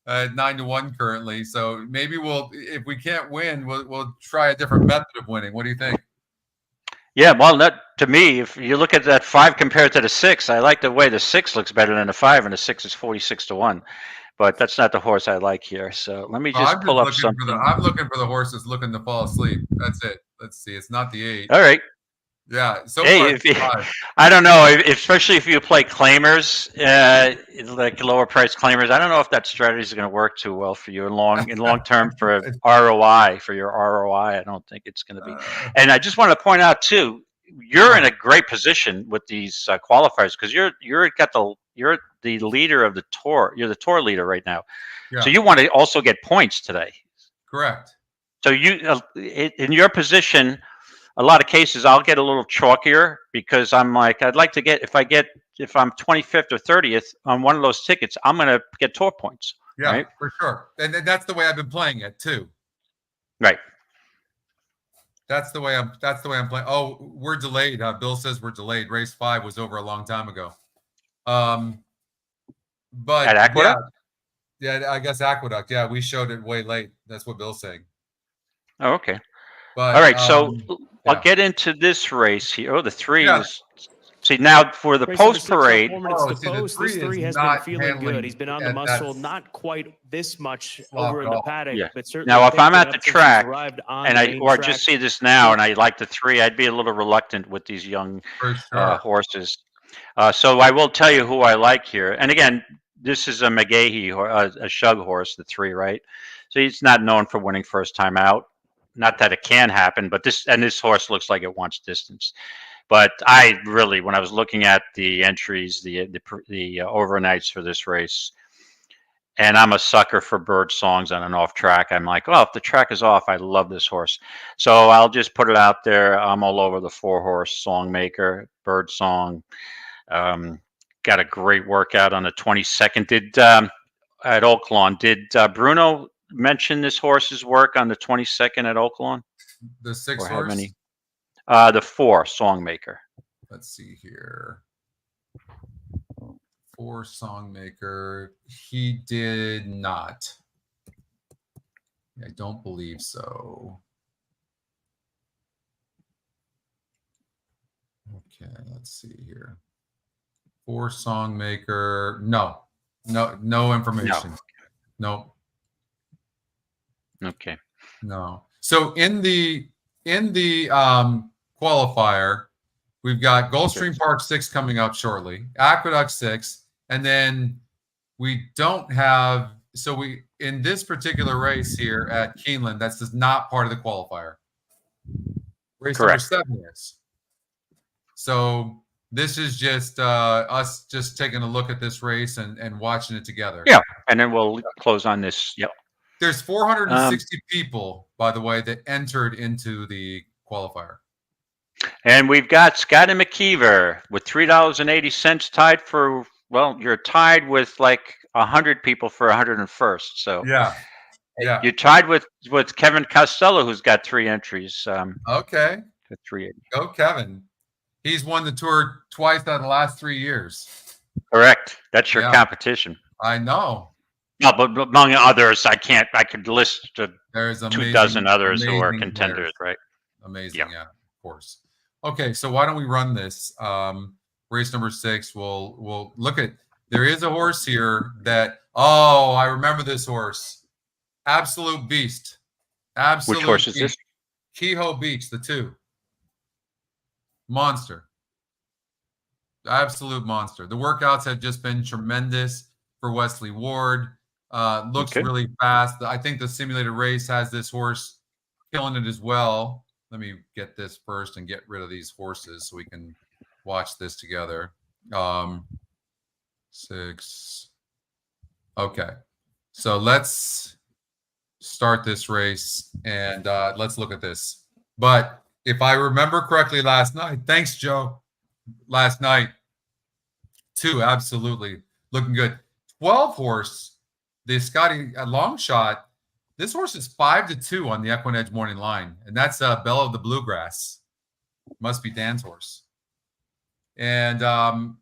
at 9-1 currently. So maybe if we can't win, we'll try a different method of winning. What do you think? Yeah, well, to me, if you look at that 5 compared to the 6, I like the way the 6 looks better than the 5, and the 6 is 46-1. But that's not the horse I like here. So let me just pull up something. I'm looking for the horse that's looking to fall asleep. That's it. Let's see. It's not the 8. All right. Yeah. So hey, I don't know, especially if you play claimers, like lower price claimers. I don't know if that strategy is going to work too well for you in long term for ROI, for your ROI. I don't think it's going to be. And I just want to point out too, you're in a great position with these qualifiers because you're the leader of the tour. You're the tour leader right now, so you want to also get points today. Correct. So you, in your position, a lot of cases I'll get a little chalkier because I'm like, I'd like to get, if I'm 25th or 30th on one of those tickets, I'm going to get tour points. Yeah, right? For sure. And that's the way I've been playing it too. Right. That's the way I'm playing. Oh, we're delayed. Bill says we're delayed. Race 5 was over a long time ago. But at Aqueduct? Yeah, I guess Aqueduct. Yeah, we showed it way late. That's what Bill's saying. Oh, okay. But, all right, so I'll get into this race here. Oh, the 3 is. See, now for the post parade. This 3 has been feeling good. He's been on the muscle, not quite this much over in the paddock, but certainly. Now, if I'm at the track and just see this now and I like the 3, I'd be a little reluctant with these young horses. So I will tell you who I like here. And again, this is a McGahee, a shug horse, the 3, right? So he's not known for winning first time out. Not that it can happen, but this horse looks like it wants distance. But I really, when I was looking at the entries, the overnights for this race, and I'm a sucker for bird songs on an off track. I'm like, oh, if the track is off, I love this horse. So I'll just put it out there. I'm all over the 4-horse Songmaker, bird song. Got a great workout on the 22nd. At Oaklawn, did Bruno mention this horse's work on the 22nd at Oaklawn? The 6 horse? How many? The 4 Songmaker. Let's see here. 4 Songmaker. He did not. I don't believe so. Okay, let's see here. 4 Songmaker. No information. No. Okay. No. So in the qualifier, we've got Gulfstream Park 6 coming up shortly, Aqueduct 6, and then we don't have. So we in this particular race here at Keeneland, that's just not part of the qualifier. Race number 7 is. So this is just us just taking a look at this race and watching it together. Yeah, and then we'll close on this. Yep. There's 460 people, by the way, that entered into the qualifier. And we've got Scotty McKeever with $3.80 tied for, well, you're tied with like 100 people for 101st. So yeah. You're tied with Kevin Costello, who's got 3 entries. Okay. To 380. Go Kevin. He's won the tour twice out of the last 3 years. Correct. That's your competition. I know. No, but among others, I could list There's 24 others who are contenders, players. right? Amazing, yeah, of course. Okay, so why don't we run this? Race number 6. We'll look at. There is a horse here that. Oh, I remember this horse. Absolute beast. Absolute. Which horse is beast. this? Kehoe Beach, the 2. Monster. Absolute monster. The workouts have just been tremendous for Wesley Ward. Looks really fast. I think the simulated race has this horse killing it as well. Let me get this first and get rid of these horses so we can watch this together. 6. Okay. So let's start this race and let's look at this. But if I remember correctly last night, thanks, Joe. Last night, 2 absolutely looking good. 12 horse, the Scotty long shot. This horse is 5-2 on the EquinEdge morning line, and that's Belle of the Bluegrass. Must be Dan's horse. And so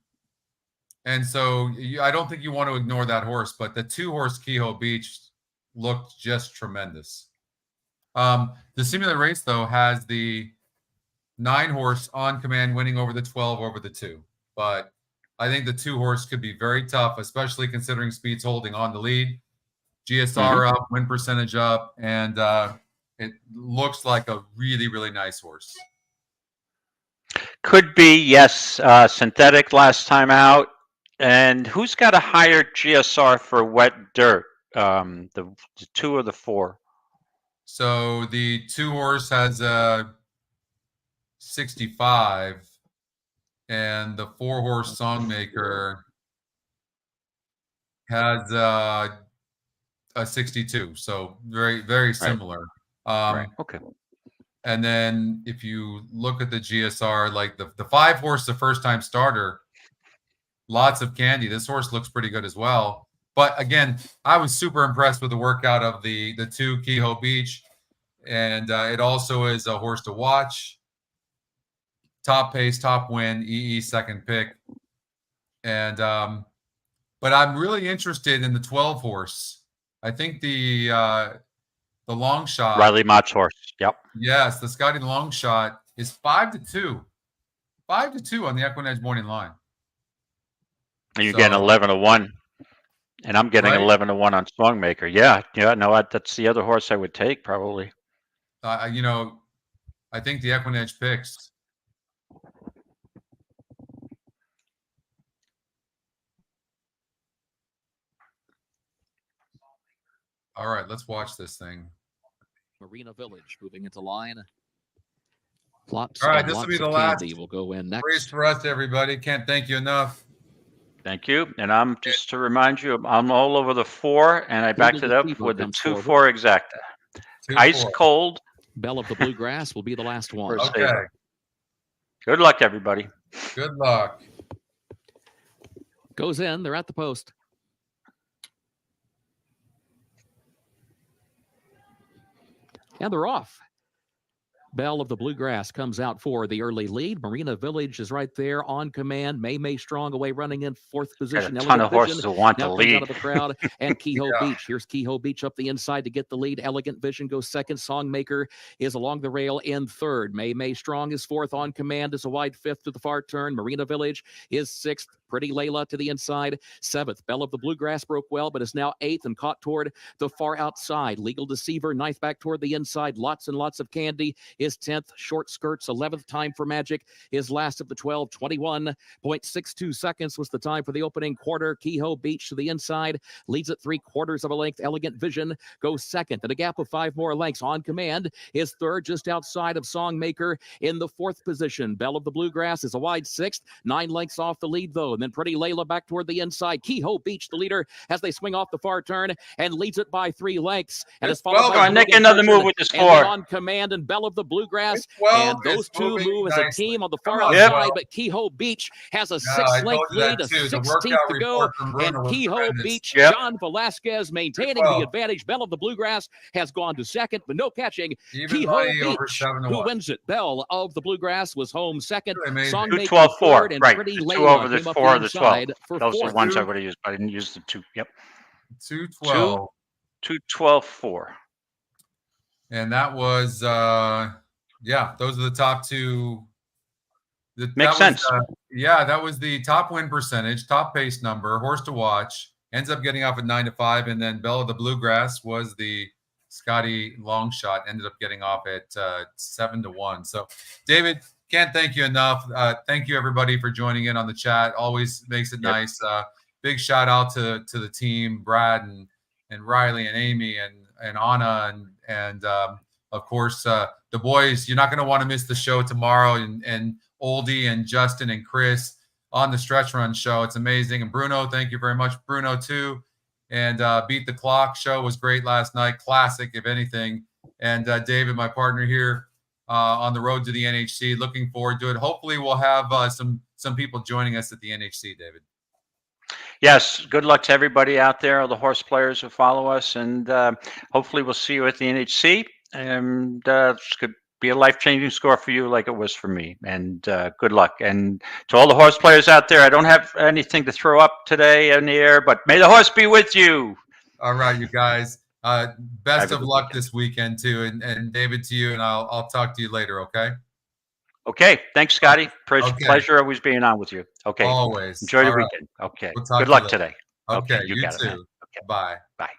I don't think you want to ignore that horse, but the 2 horse Kehoe Beach looked just tremendous. The simulated race though has the 9 horse On Command winning over the 12 over the 2, but I think the 2 horse could be very tough, especially considering speed's holding on the lead. GSR up, win percentage up, and it looks like a really, really nice horse. Could be, yes. Synthetic last time out. And who's got a higher GSR for wet dirt? The 2 or the 4? So the 2 horse has a 65, and the 4 horse Songmaker has a 62. So very, very similar. Right. Okay. And then if you look at the GSR, like the 5 horse, the first time starter, lots of candy. This horse looks pretty good as well. But again, I was super impressed with the workout of the 2 Kehoe Beach. And it also is a horse to watch. Top pace, top win, EE second pick. And but I'm really interested in the 12 horse. I think the long shot. Riley Mott's horse. Yep. Yes, the Scotty long shot is 5-2. 5-2 on the EquinEdge morning line. And you're getting 11-1. And I'm getting 11-1 on Songmaker. Yeah. No, that's the other horse I would take probably. I think the EquinEdge picks. All right, let's watch this thing. Marina Village moving into line. Lots, all right, this will be the last. Will go in next. Race for us, everybody. Can't thank you enough. Thank you. And I'm just to remind you, I'm all over the 4, and I backed it up with the 2-4 exacta. Ice cold. Belle of the Bluegrass will be the last one. Okay. Good luck, everybody. Good luck. Goes in. They're at the post. And they're off. Belle of the Bluegrass comes out for the early lead. Marina Village is right there on command. May Strong away running in 4th position. Got a ton of horses who want to lead. Out of the crowd. And Kehoe Beach. Here's Kehoe Beach up the inside to get the lead. Elegant Vision goes 2nd. Songmaker is along the rail in 3rd. May Strong is 4th. On Command is a wide 5th to the far turn. Marina Village is 6th. Pretty Layla to the inside. 7th. Belle of the Bluegrass broke well, but is now 8th and caught toward the far outside. Legal Deceiver, 9th back toward the inside. Lots and lots of candy is 10th. Short Skirts, 11th. Time for Magic is last of the 12. 21.62 seconds was the time for the opening quarter. Kehoe Beach to the inside. Leads at 3/4 of a length. Elegant Vision goes 2nd at a gap of 5 more lengths. On Command is 3rd, just outside of Songmaker in the 4th position. Belle of the Bluegrass is a wide 6th. 9 lengths off the lead, though. and then Pretty Layla back toward the inside. Kehoe Beach, the leader, as they swing off the far turn and leads it by 3 lengths. And it's followed by Nick, another move with the score. On Command and Belle of the Bluegrass. And those two move as a team on the far outside, but Kehoe Beach has a 6-length lead, a 16th to go. And Kehoe Beach, John Velasquez maintaining the advantage. Belle of the Bluegrass has gone to second, but no catching. Kehoe Beach, who wins it. Belle of the Bluegrass was home second. Songmaker 12-4, and right. Pretty 2 Layla over the came up 4 of the inside 12. for Those are fourth. the ones I would have used, but I didn't use the 2. Yep. 2-12. 2-12-4. And that was, those are the top two. Makes sense. That was the top win percentage, top pace number, horse to watch. Ends up getting off at 9-5, and then Belle of the Bluegrass was the Scotty long shot. Ended up getting off at 7-1. So, David, can't thank you enough. Thank you everybody for joining in on the chat. Always makes it nice. Big shout out to the team, Brad and Riley and Amy and Anna and of course the boys. You're not going to want to miss the show tomorrow, and Oldie and Justin and Chris on the Stretch Run show. It's amazing. And Bruno, thank you very much, Bruno, too. And Beat the Clock show was great last night. Classic, if anything. And David, my partner here on the road to the NHC. Looking forward to it. Hopefully we'll have some people joining us at the NHC, David. Yes, good luck to everybody out there, all the horse players who follow us. And hopefully we'll see you at the NHC. And it's good. Be a life-changing score for you like it was for me. And good luck. And to all the horse players out there, I don't have anything to throw up today in the air, but may the horse be with you. All right, you guys. Best of luck this weekend, too. And David, to you, and I'll talk to you later, okay? Okay. Thanks, Scotty. Pleasure always being on with you. Okay. Always. Enjoy the weekend. Okay. Good luck today. Okay. You got it. Okay. Bye. Bye.